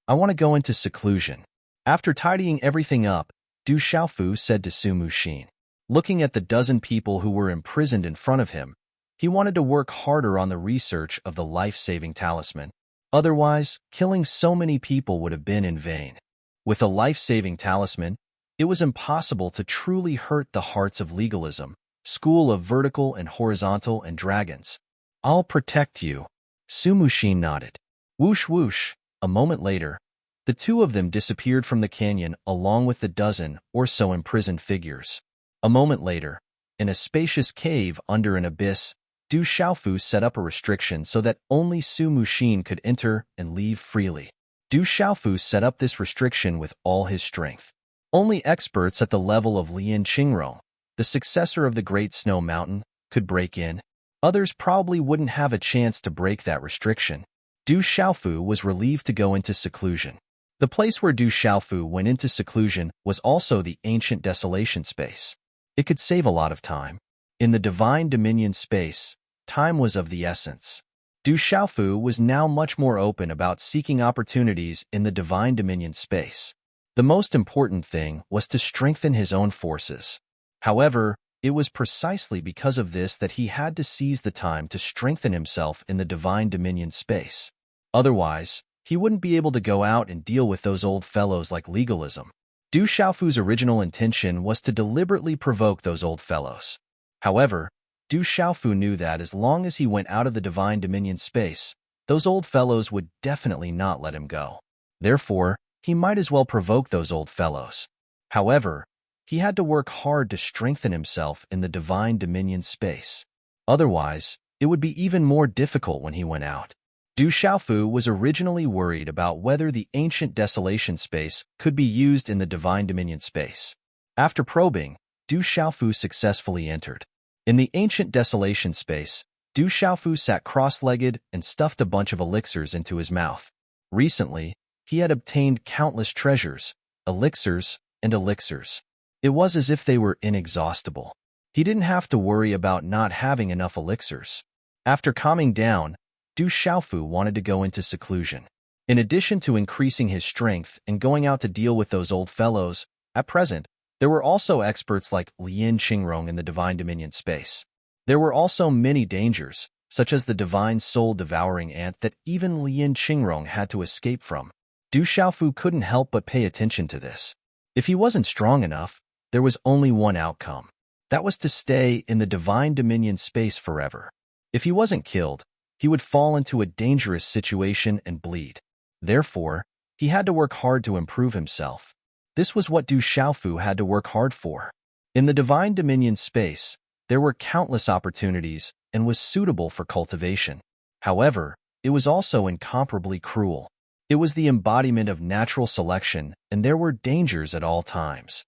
"I want to go into seclusion." After tidying everything up, Du Xiaofu said to Su Muxin. Looking at the dozen people who were imprisoned in front of him, he wanted to work harder on the research of the life-saving talisman. Otherwise, killing so many people would have been in vain. With a life-saving talisman, it was impossible to truly hurt the hearts of legalism, school of vertical and horizontal and dragons. "I'll protect you." Su Muxin nodded. Whoosh whoosh. A moment later, the two of them disappeared from the canyon along with the dozen or so imprisoned figures. A moment later, in a spacious cave under an abyss, Du Xiaofu set up a restriction so that only Su Muxin could enter and leave freely. Du Xiaofu set up this restriction with all his strength. Only experts at the level of Lian Qingrong, the successor of the Great Snow Mountain, could break in. Others probably wouldn't have a chance to break that restriction. Du Xiaofu was relieved to go into seclusion. The place where Du Xiaofu went into seclusion was also the ancient desolation space. It could save a lot of time. In the divine dominion space, time was of the essence. Du Xiaofu was now much more open about seeking opportunities in the divine dominion space. The most important thing was to strengthen his own forces. However, it was precisely because of this that he had to seize the time to strengthen himself in the divine dominion space. Otherwise, he wouldn't be able to go out and deal with those old fellows like legalism. Du Xiaofu's original intention was to deliberately provoke those old fellows. However, Du Xiaofu knew that as long as he went out of the divine dominion space, those old fellows would definitely not let him go. Therefore, he might as well provoke those old fellows. However, he had to work hard to strengthen himself in the divine dominion space. Otherwise, it would be even more difficult when he went out. Du Xiaofu was originally worried about whether the ancient desolation space could be used in the divine dominion space. After probing, Du Xiaofu successfully entered. In the ancient desolation space, Du Xiaofu sat cross-legged and stuffed a bunch of elixirs into his mouth. Recently, he had obtained countless treasures, elixirs, and elixirs. It was as if they were inexhaustible. He didn't have to worry about not having enough elixirs. After calming down, Du Xiaofu wanted to go into seclusion. In addition to increasing his strength and going out to deal with those old fellows, at present, There were also experts like Lin Qingrong in the Divine Dominion space. There were also many dangers, such as the divine soul-devouring ant that even Lin Qingrong had to escape from. Du Xiaofu couldn't help but pay attention to this. If he wasn't strong enough, there was only one outcome. That was to stay in the Divine Dominion space forever. If he wasn't killed, he would fall into a dangerous situation and bleed. Therefore, he had to work hard to improve himself. This was what Du Xiaofu had to work hard for. In the Divine Dominion space, there were countless opportunities and was suitable for cultivation. However, it was also incomparably cruel. It was the embodiment of natural selection, and there were dangers at all times.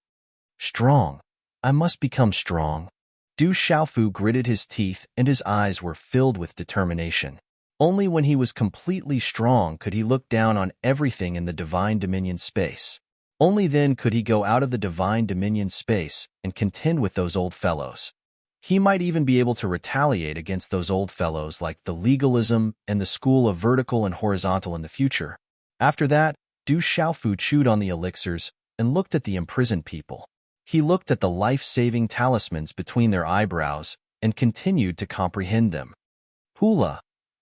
Strong. I must become strong. Du Xiaofu gritted his teeth and his eyes were filled with determination. Only when he was completely strong could he look down on everything in the Divine Dominion space. Only then could he go out of the Divine Dominion space and contend with those old fellows. He might even be able to retaliate against those old fellows like the legalism and the school of vertical and horizontal in the future. After that, Du Xiaofu chewed on the elixirs and looked at the imprisoned people. He looked at the life-saving talismans between their eyebrows and continued to comprehend them. Hula.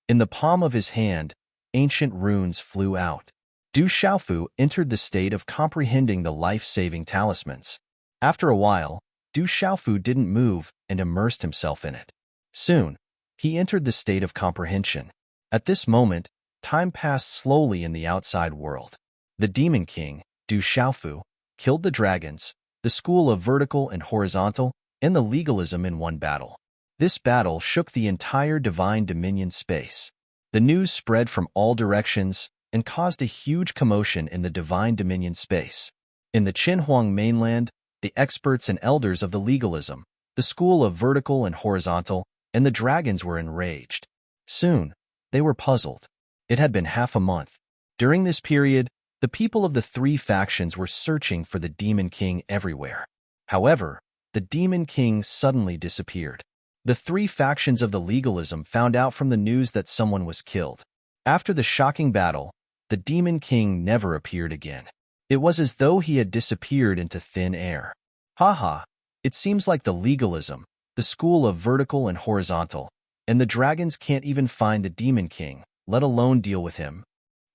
In the palm of his hand, ancient runes flew out. Du Xiaofu entered the state of comprehending the life-saving talismans. After a while, Du Xiaofu didn't move and immersed himself in it. Soon, he entered the state of comprehension. At this moment, time passed slowly in the outside world. The Demon King, Du Xiaofu, killed the dragons, the school of vertical and horizontal, and the legalism in one battle. This battle shook the entire Divine Dominion space. The news spread from all directions and caused a huge commotion in the Divine Dominion space. In the Qinhuang mainland, the experts and elders of the legalism, the school of vertical and horizontal, and the dragons were enraged. Soon, they were puzzled. It had been half a month. During this period, the people of the three factions were searching for the Demon King everywhere. However, the Demon King suddenly disappeared. The three factions of the legalism found out from the news that someone was killed. After the shocking battle, the Demon King never appeared again. It was as though he had disappeared into thin air. Haha, it seems like the legalism, the school of vertical and horizontal, and the dragons can't even find the Demon King, let alone deal with him.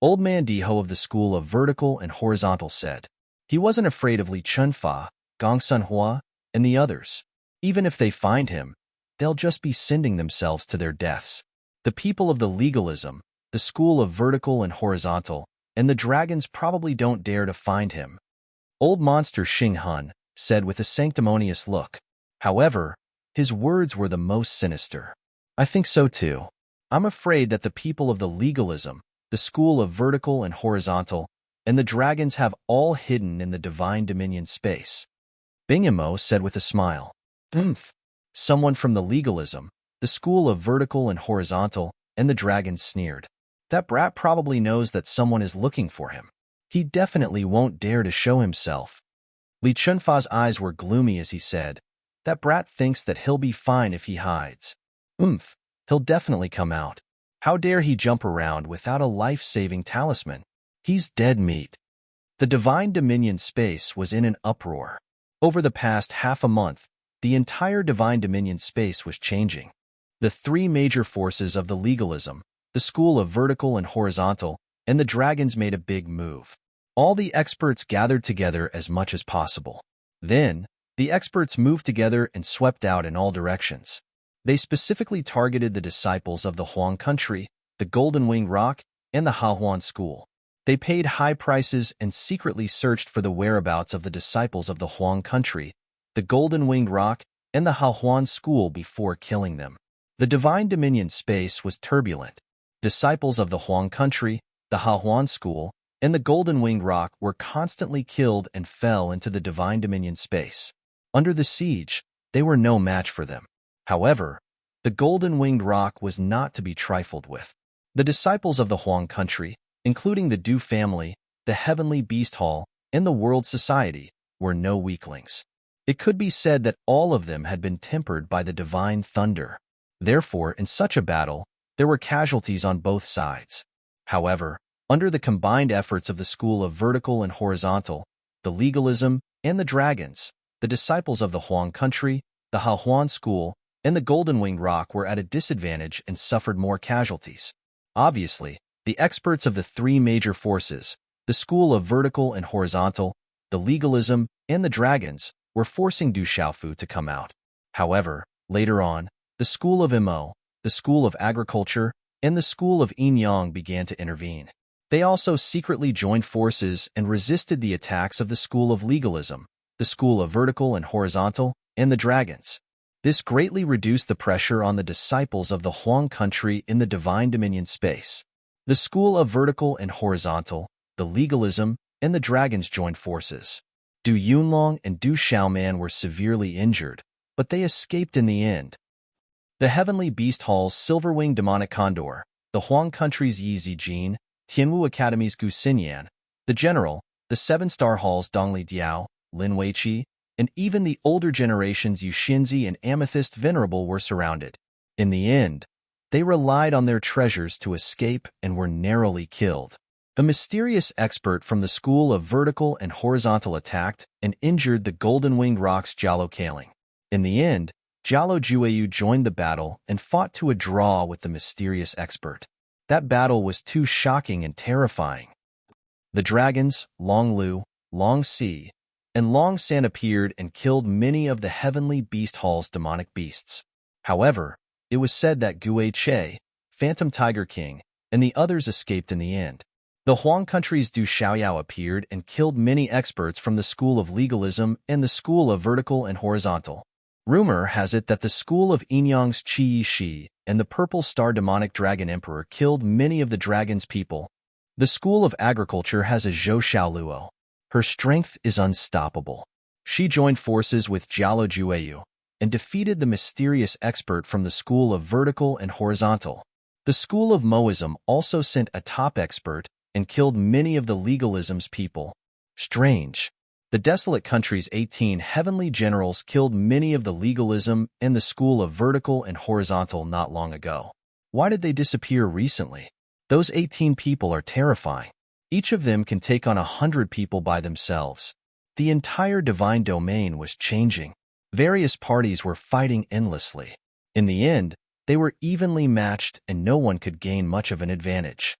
Old Man Diho of the school of vertical and horizontal said. He wasn't afraid of Li Chunfa, Gong Sunhua, and the others. Even if they find him, they'll just be sending themselves to their deaths. The people of the legalism, the school of vertical and horizontal, and the dragons probably don't dare to find him. Old Monster Xing Hun said with a sanctimonious look. However, his words were the most sinister. I think so too. I'm afraid that the people of the legalism, the school of vertical and horizontal, and the dragons have all hidden in the Divine Dominion space. Bingimo said with a smile. Someone from the legalism, the school of vertical and horizontal, and the dragons sneered. That brat probably knows that someone is looking for him. He definitely won't dare to show himself. Li Chunfa's eyes were gloomy as he said, that brat thinks that he'll be fine if he hides. He'll definitely come out. How dare he jump around without a life-saving talisman? He's dead meat. The Divine Dominion space was in an uproar. Over the past half a month, the entire Divine Dominion space was changing. The three major forces of the legalism, the school of vertical and horizontal, and the dragons made a big move. All the experts gathered together as much as possible. Then, the experts moved together and swept out in all directions. They specifically targeted the disciples of the Huang country, the Golden Wing Rock, and the Hahuan school. They paid high prices and secretly searched for the whereabouts of the disciples of the Huang country, the Golden Winged Rock, and the Hahuan school before killing them. The Divine Dominion space was turbulent. Disciples of the Huang country, the Hahuan school, and the Golden Winged Rock were constantly killed and fell into the Divine Dominion space. Under the siege, they were no match for them. However, the Golden Winged Rock was not to be trifled with. The disciples of the Huang country, including the Du family, the Heavenly Beast Hall, and the World Society, were no weaklings. It could be said that all of them had been tempered by the divine thunder. Therefore, in such a battle, there were casualties on both sides. However, under the combined efforts of the school of vertical and horizontal, the legalism, and the dragons, the disciples of the Huang country, the Haohuan school, and the golden-winged rock were at a disadvantage and suffered more casualties. Obviously, the experts of the three major forces, the school of vertical and horizontal, the legalism, and the dragons, were forcing Du Xiaofu to come out. However, later on, the school of Mo, the school of agriculture, and the school of Yin Yang began to intervene. They also secretly joined forces and resisted the attacks of the school of legalism, the school of vertical and horizontal, and the dragons. This greatly reduced the pressure on the disciples of the Huang country in the divine dominion space. The school of vertical and horizontal, the legalism, and the dragons joined forces. Du Yunlong and Du Xiaoman were severely injured, but they escaped in the end. The Heavenly Beast Hall's Silver-Winged Demonic Condor, the Huang country's Yi Zijin, Tianwu Academy's Gu Xinyan, the General, the Seven-Star Hall's Dongli Diao, Lin Weiqi, and even the older generations Yu Xinzi and Amethyst Venerable were surrounded. In the end, they relied on their treasures to escape and were narrowly killed. A mysterious expert from the school of vertical and horizontal attacked and injured the golden-winged rock's Jialo Kaling. In the end, Jialo Jueyu joined the battle and fought to a draw with the mysterious expert. That battle was too shocking and terrifying. The dragons, Long Lu, Long Si, and Long San appeared and killed many of the Heavenly Beast Hall's demonic beasts. However, it was said that Gue Che, Phantom Tiger King, and the others escaped in the end. The Huang country's Du Xiaoyao appeared and killed many experts from the school of legalism and the school of vertical and horizontal. Rumor has it that the school of Yinyang's Qi Shi and the Purple Star Demonic Dragon Emperor killed many of the dragon's people. The school of agriculture has a Zhou Xiaoluo. Her strength is unstoppable. She joined forces with Jialo Jueyu and defeated the mysterious expert from the school of vertical and horizontal. The school of Moism also sent a top expert and killed many of the legalism's people. Strange. The desolate country's 18 heavenly generals killed many of the legalism and the school of vertical and horizontal not long ago. Why did they disappear recently? Those 18 people are terrifying. Each of them can take on 100 people by themselves. The entire divine domain was changing. Various parties were fighting endlessly. In the end, they were evenly matched and no one could gain much of an advantage.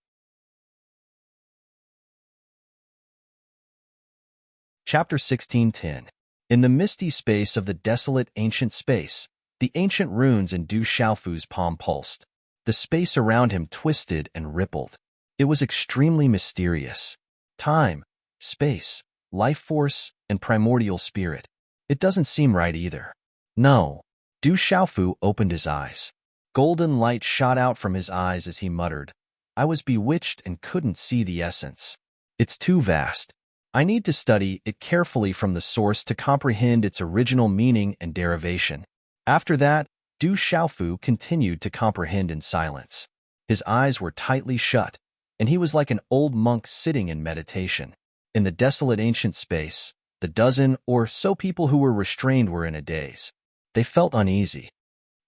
Chapter 16:10. In the misty space of the desolate ancient space, the ancient runes in Du Xiaofu's palm pulsed. The space around him twisted and rippled. It was extremely mysterious. Time, space, life force, and primordial spirit. It doesn't seem right either. No. Du Xiaofu opened his eyes. Golden light shot out from his eyes as he muttered, "I was bewitched and couldn't see the essence. It's too vast. I need to study it carefully from the source to comprehend its original meaning and derivation." After that, Du Xiaofu continued to comprehend in silence. His eyes were tightly shut, and he was like an old monk sitting in meditation. In the desolate ancient space, the dozen or so people who were restrained were in a daze. They felt uneasy.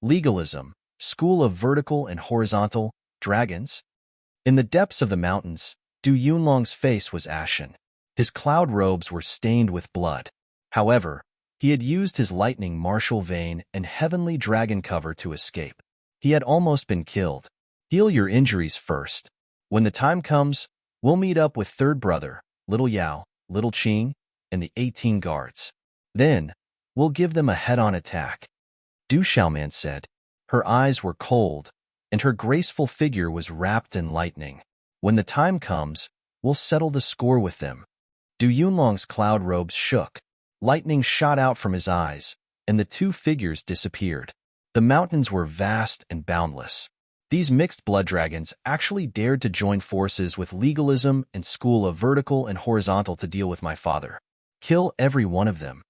Legalism, school of vertical and horizontal, dragons. In the depths of the mountains, Du Yunlong's face was ashen. His cloud robes were stained with blood. However, he had used his lightning martial vein and heavenly dragon cover to escape. He had almost been killed. Heal your injuries first. When the time comes, we'll meet up with third brother, Little Yao, Little Qing, and the 18 guards. Then, we'll give them a head-on attack. Du Xiaoman said. Her eyes were cold, and her graceful figure was wrapped in lightning. When the time comes, we'll settle the score with them. Du Yunlong's cloud robes shook. Lightning shot out from his eyes, and the two figures disappeared. The mountains were vast and boundless. These mixed blood dragons actually dared to join forces with legalism and school of vertical and horizontal to deal with my father. Kill every one of them.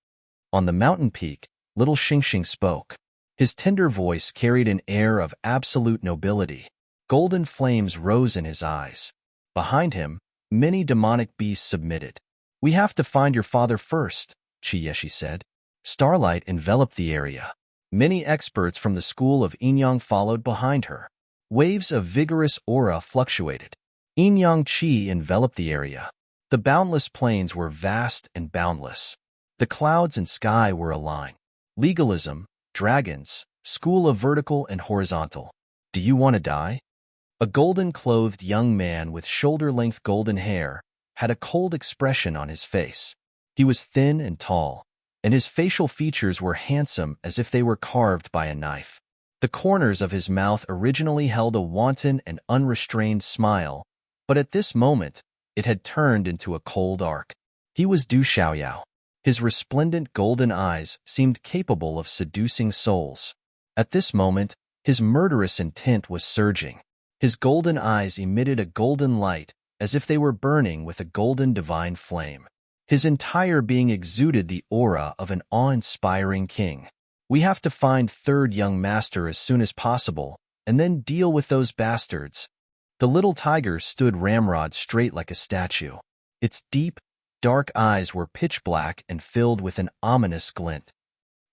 On the mountain peak, little Xingxing spoke. His tender voice carried an air of absolute nobility. Golden flames rose in his eyes. Behind him, many demonic beasts submitted. "We have to find your father first," Chiyeshi said. Starlight enveloped the area. Many experts from the school of Yinyang followed behind her. Waves of vigorous aura fluctuated. Yinyang Qi enveloped the area. The boundless plains were vast and boundless. The clouds and sky were aligned. Legalism, dragons, school of vertical and horizontal. Do you want to die? A golden-clothed young man with shoulder-length golden hair had a cold expression on his face. He was thin and tall, and his facial features were handsome as if they were carved by a knife. The corners of his mouth originally held a wanton and unrestrained smile, but at this moment, it had turned into a cold arc. He was Du Xiaoyao. His resplendent golden eyes seemed capable of seducing souls. At this moment, his murderous intent was surging. His golden eyes emitted a golden light, as if they were burning with a golden divine flame. His entire being exuded the aura of an awe-inspiring king. We have to find third young master as soon as possible, and then deal with those bastards. The little tiger stood ramrod straight like a statue. Its deep, dark eyes were pitch black and filled with an ominous glint.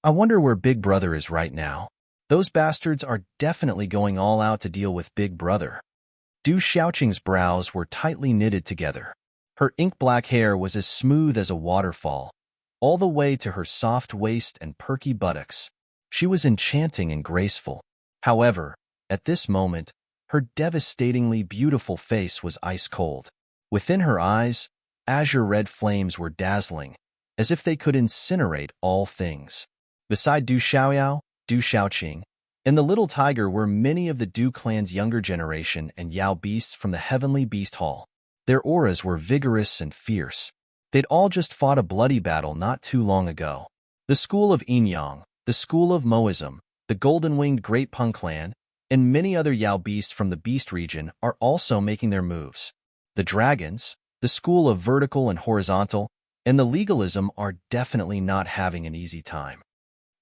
I wonder where Big Brother is right now. Those bastards are definitely going all out to deal with Big Brother. Du Xiaoqing's brows were tightly knitted together. Her ink-black hair was as smooth as a waterfall, all the way to her soft waist and perky buttocks. She was enchanting and graceful. However, at this moment, her devastatingly beautiful face was ice-cold. Within her eyes, azure-red flames were dazzling, as if they could incinerate all things. Beside Du Xiaoyao, Du Xiaoqing, and the little tiger were many of the Du clan's younger generation and Yao beasts from the Heavenly Beast Hall. Their auras were vigorous and fierce. They'd all just fought a bloody battle not too long ago. The school of Yinyang, the school of Moism, the golden-winged Great Peng clan, and many other Yao beasts from the Beast region are also making their moves. The dragons, the school of vertical and horizontal, and the legalism are definitely not having an easy time.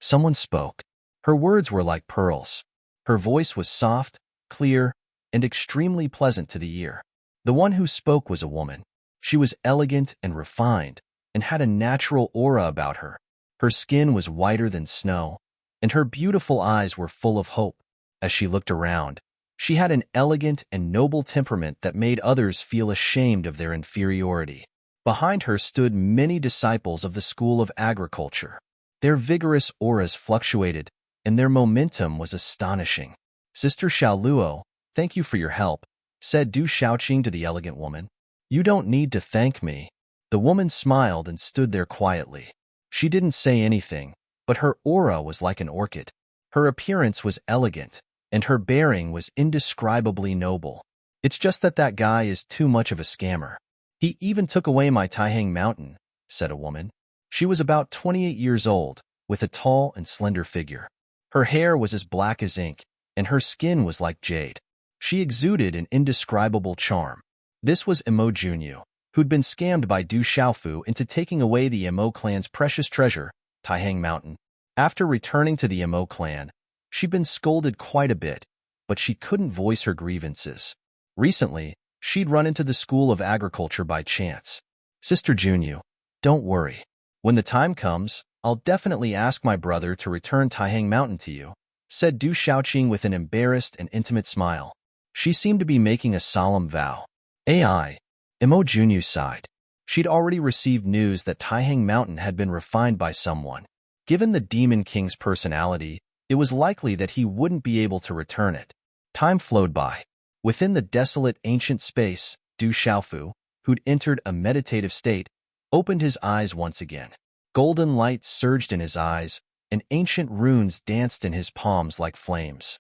Someone spoke. Her words were like pearls. Her voice was soft, clear, and extremely pleasant to the ear. The one who spoke was a woman. She was elegant and refined, and had a natural aura about her. Her skin was whiter than snow, and her beautiful eyes were full of hope. As she looked around, she had an elegant and noble temperament that made others feel ashamed of their inferiority. Behind her stood many disciples of the school of agriculture. Their vigorous auras fluctuated, and their momentum was astonishing. Sister Xiaoluo, thank you for your help, said Du Xiaoqing to the elegant woman. You don't need to thank me. The woman smiled and stood there quietly. She didn't say anything, but her aura was like an orchid. Her appearance was elegant, and her bearing was indescribably noble. It's just that guy is too much of a scammer. He even took away my Taihang mountain, said a woman. She was about 28 years old, with a tall and slender figure. Her hair was as black as ink, and her skin was like jade. She exuded an indescribable charm. This was Emo Junyu, who'd been scammed by Du Xiaofu into taking away the Emo clan's precious treasure, Taihang Mountain. After returning to the Emo clan, she'd been scolded quite a bit, but she couldn't voice her grievances. Recently, she'd run into the school of agriculture by chance. Sister Junyu, don't worry. When the time comes, I'll definitely ask my brother to return Taihang Mountain to you, said Du Xiaoqing with an embarrassed and intimate smile. She seemed to be making a solemn vow. Emo Junyu sighed. She'd already received news that Taihang Mountain had been refined by someone. Given the Demon King's personality, it was likely that he wouldn't be able to return it. Time flowed by. Within the desolate ancient space, Du Xiaofu, who'd entered a meditative state, opened his eyes once again. Golden light surged in his eyes, and ancient runes danced in his palms like flames.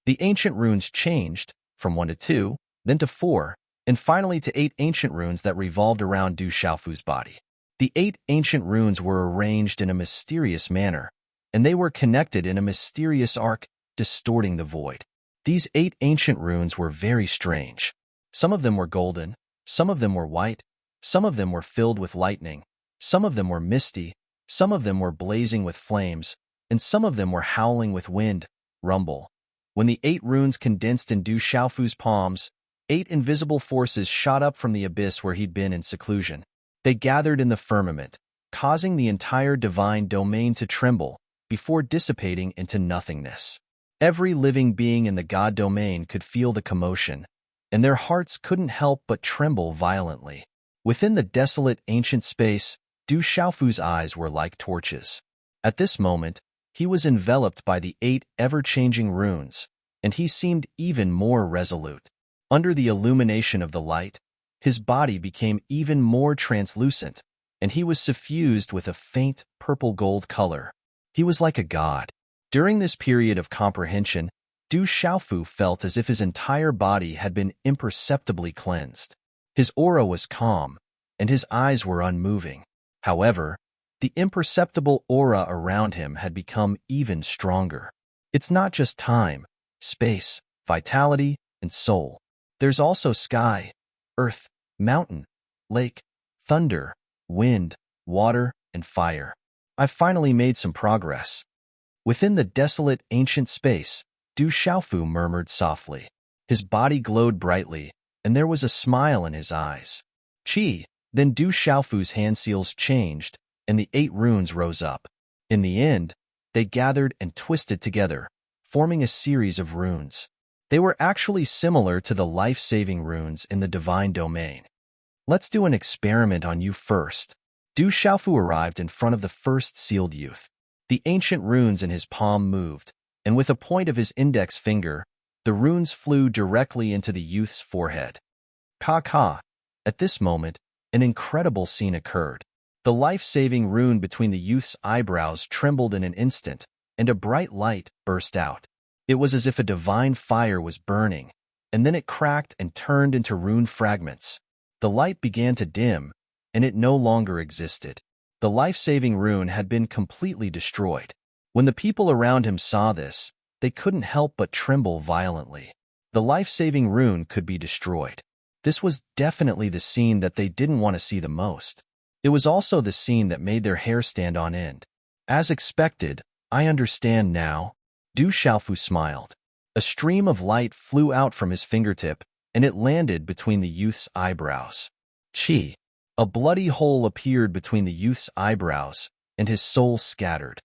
The ancient runes changed, from 1 to 2, then to 4, and finally to 8 ancient runes that revolved around Du Xiaofu's body. The 8 ancient runes were arranged in a mysterious manner, and they were connected in a mysterious arc, distorting the void. These 8 ancient runes were very strange. Some of them were golden, some of them were white, some of them were filled with lightning, some of them were misty, some of them were blazing with flames, and some of them were howling with wind, rumble. When the 8 runes condensed in Du Xiaofu's palms, 8 invisible forces shot up from the abyss where he'd been in seclusion. They gathered in the firmament, causing the entire divine domain to tremble before dissipating into nothingness. Every living being in the god domain could feel the commotion, and their hearts couldn't help but tremble violently. Within the desolate ancient space, Du Xiaofu's eyes were like torches. At this moment, he was enveloped by the 8 ever-changing runes, and he seemed even more resolute. Under the illumination of the light, his body became even more translucent, and he was suffused with a faint purple-gold color. He was like a god. During this period of comprehension, Du Xiaofu felt as if his entire body had been imperceptibly cleansed. His aura was calm, and his eyes were unmoving. However, the imperceptible aura around him had become even stronger. It's not just time, space, vitality, and soul. There's also sky, earth, mountain, lake, thunder, wind, water, and fire. I've finally made some progress. Within the desolate ancient space, Du Xiaofu murmured softly. His body glowed brightly, and there was a smile in his eyes. Qi. Then Du Xiaofu's hand seals changed, and the 8 runes rose up. In the end, they gathered and twisted together, forming a series of runes. They were actually similar to the life-saving runes in the divine domain. Let's do an experiment on you first. Du Xiaofu arrived in front of the first sealed youth. The ancient runes in his palm moved, and with a point of his index finger, the runes flew directly into the youth's forehead. Ka. At this moment, an incredible scene occurred. The life-saving rune between the youth's eyebrows trembled in an instant, and a bright light burst out. It was as if a divine fire was burning, and then it cracked and turned into rune fragments. The light began to dim, and it no longer existed. The life-saving rune had been completely destroyed. When the people around him saw this, they couldn't help but tremble violently. The life-saving rune could be destroyed. This was definitely the scene that they didn't want to see the most. It was also the scene that made their hair stand on end. As expected, I understand now. Du Xiaofu smiled. A stream of light flew out from his fingertip, and it landed between the youth's eyebrows. Qi. A bloody hole appeared between the youth's eyebrows, and his soul scattered.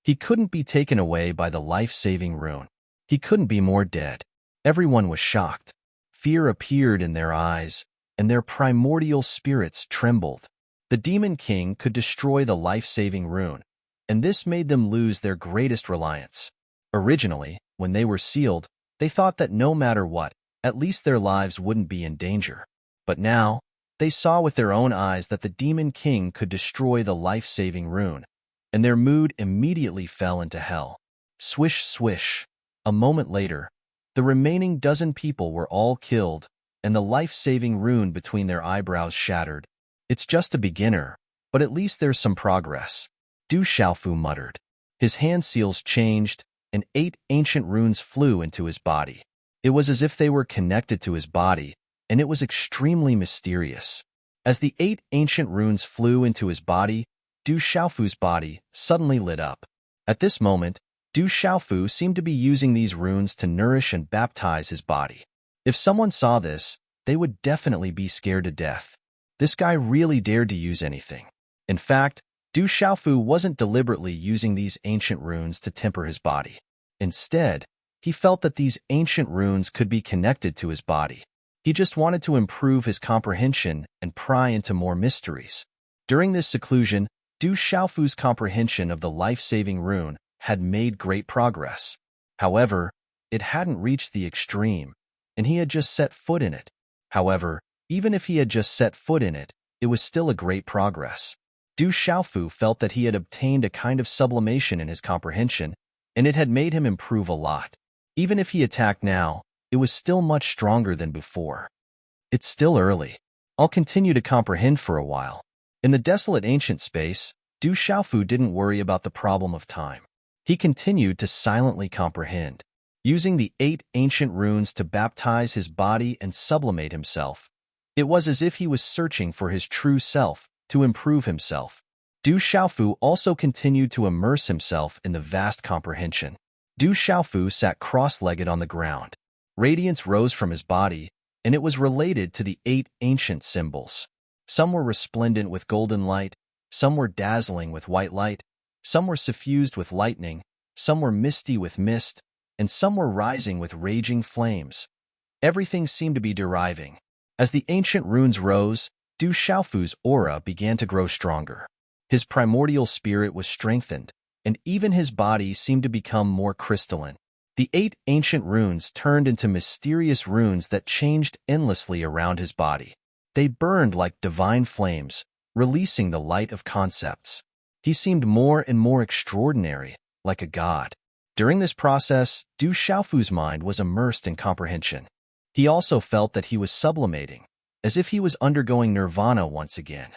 He couldn't be taken away by the life-saving rune. He couldn't be more dead. Everyone was shocked. Fear appeared in their eyes, and their primordial spirits trembled. The Demon King could destroy the life-saving rune, and this made them lose their greatest reliance. Originally, when they were sealed, they thought that no matter what, at least their lives wouldn't be in danger. But now, they saw with their own eyes that the Demon King could destroy the life-saving rune, and their mood immediately fell into hell. Swish, swish. A moment later, the remaining dozen people were all killed, and the life-saving rune between their eyebrows shattered. It's just a beginner, but at least there's some progress. Du Xiaofu muttered. His hand seals changed, and 8 ancient runes flew into his body. It was as if they were connected to his body, and it was extremely mysterious. As the 8 ancient runes flew into his body, Du Xiaofu's body suddenly lit up. At this moment, Du Xiaofu seemed to be using these runes to nourish and baptize his body. If someone saw this, they would definitely be scared to death. This guy really dared to use anything. In fact, Du Xiaofu wasn't deliberately using these ancient runes to temper his body. Instead, he felt that these ancient runes could be connected to his body. He just wanted to improve his comprehension and pry into more mysteries. During this seclusion, Du Xiaofu's comprehension of the life-saving rune had made great progress. However, it hadn't reached the extreme, and he had just set foot in it. However, even if he had just set foot in it, it was still a great progress. Du Xiaofu felt that he had obtained a kind of sublimation in his comprehension, and it had made him improve a lot. Even if he attacked now, it was still much stronger than before. It's still early. I'll continue to comprehend for a while. In the desolate ancient space, Du Xiaofu didn't worry about the problem of time. He continued to silently comprehend. Using the 8 ancient runes to baptize his body and sublimate himself, it was as if he was searching for his true self to improve himself. Du Xiaofu also continued to immerse himself in the vast comprehension. Du Xiaofu sat cross-legged on the ground. Radiance rose from his body, and it was related to the 8 ancient symbols. Some were resplendent with golden light, some were dazzling with white light, some were suffused with lightning, some were misty with mist, and some were rising with raging flames. Everything seemed to be deriving. As the ancient runes rose, Du Xiaofu's aura began to grow stronger. His primordial spirit was strengthened, and even his body seemed to become more crystalline. The 8 ancient runes turned into mysterious runes that changed endlessly around his body. They burned like divine flames, releasing the light of concepts. He seemed more and more extraordinary, like a god. During this process, Du Xiaofu's mind was immersed in comprehension. He also felt that he was sublimating, as if he was undergoing nirvana once again.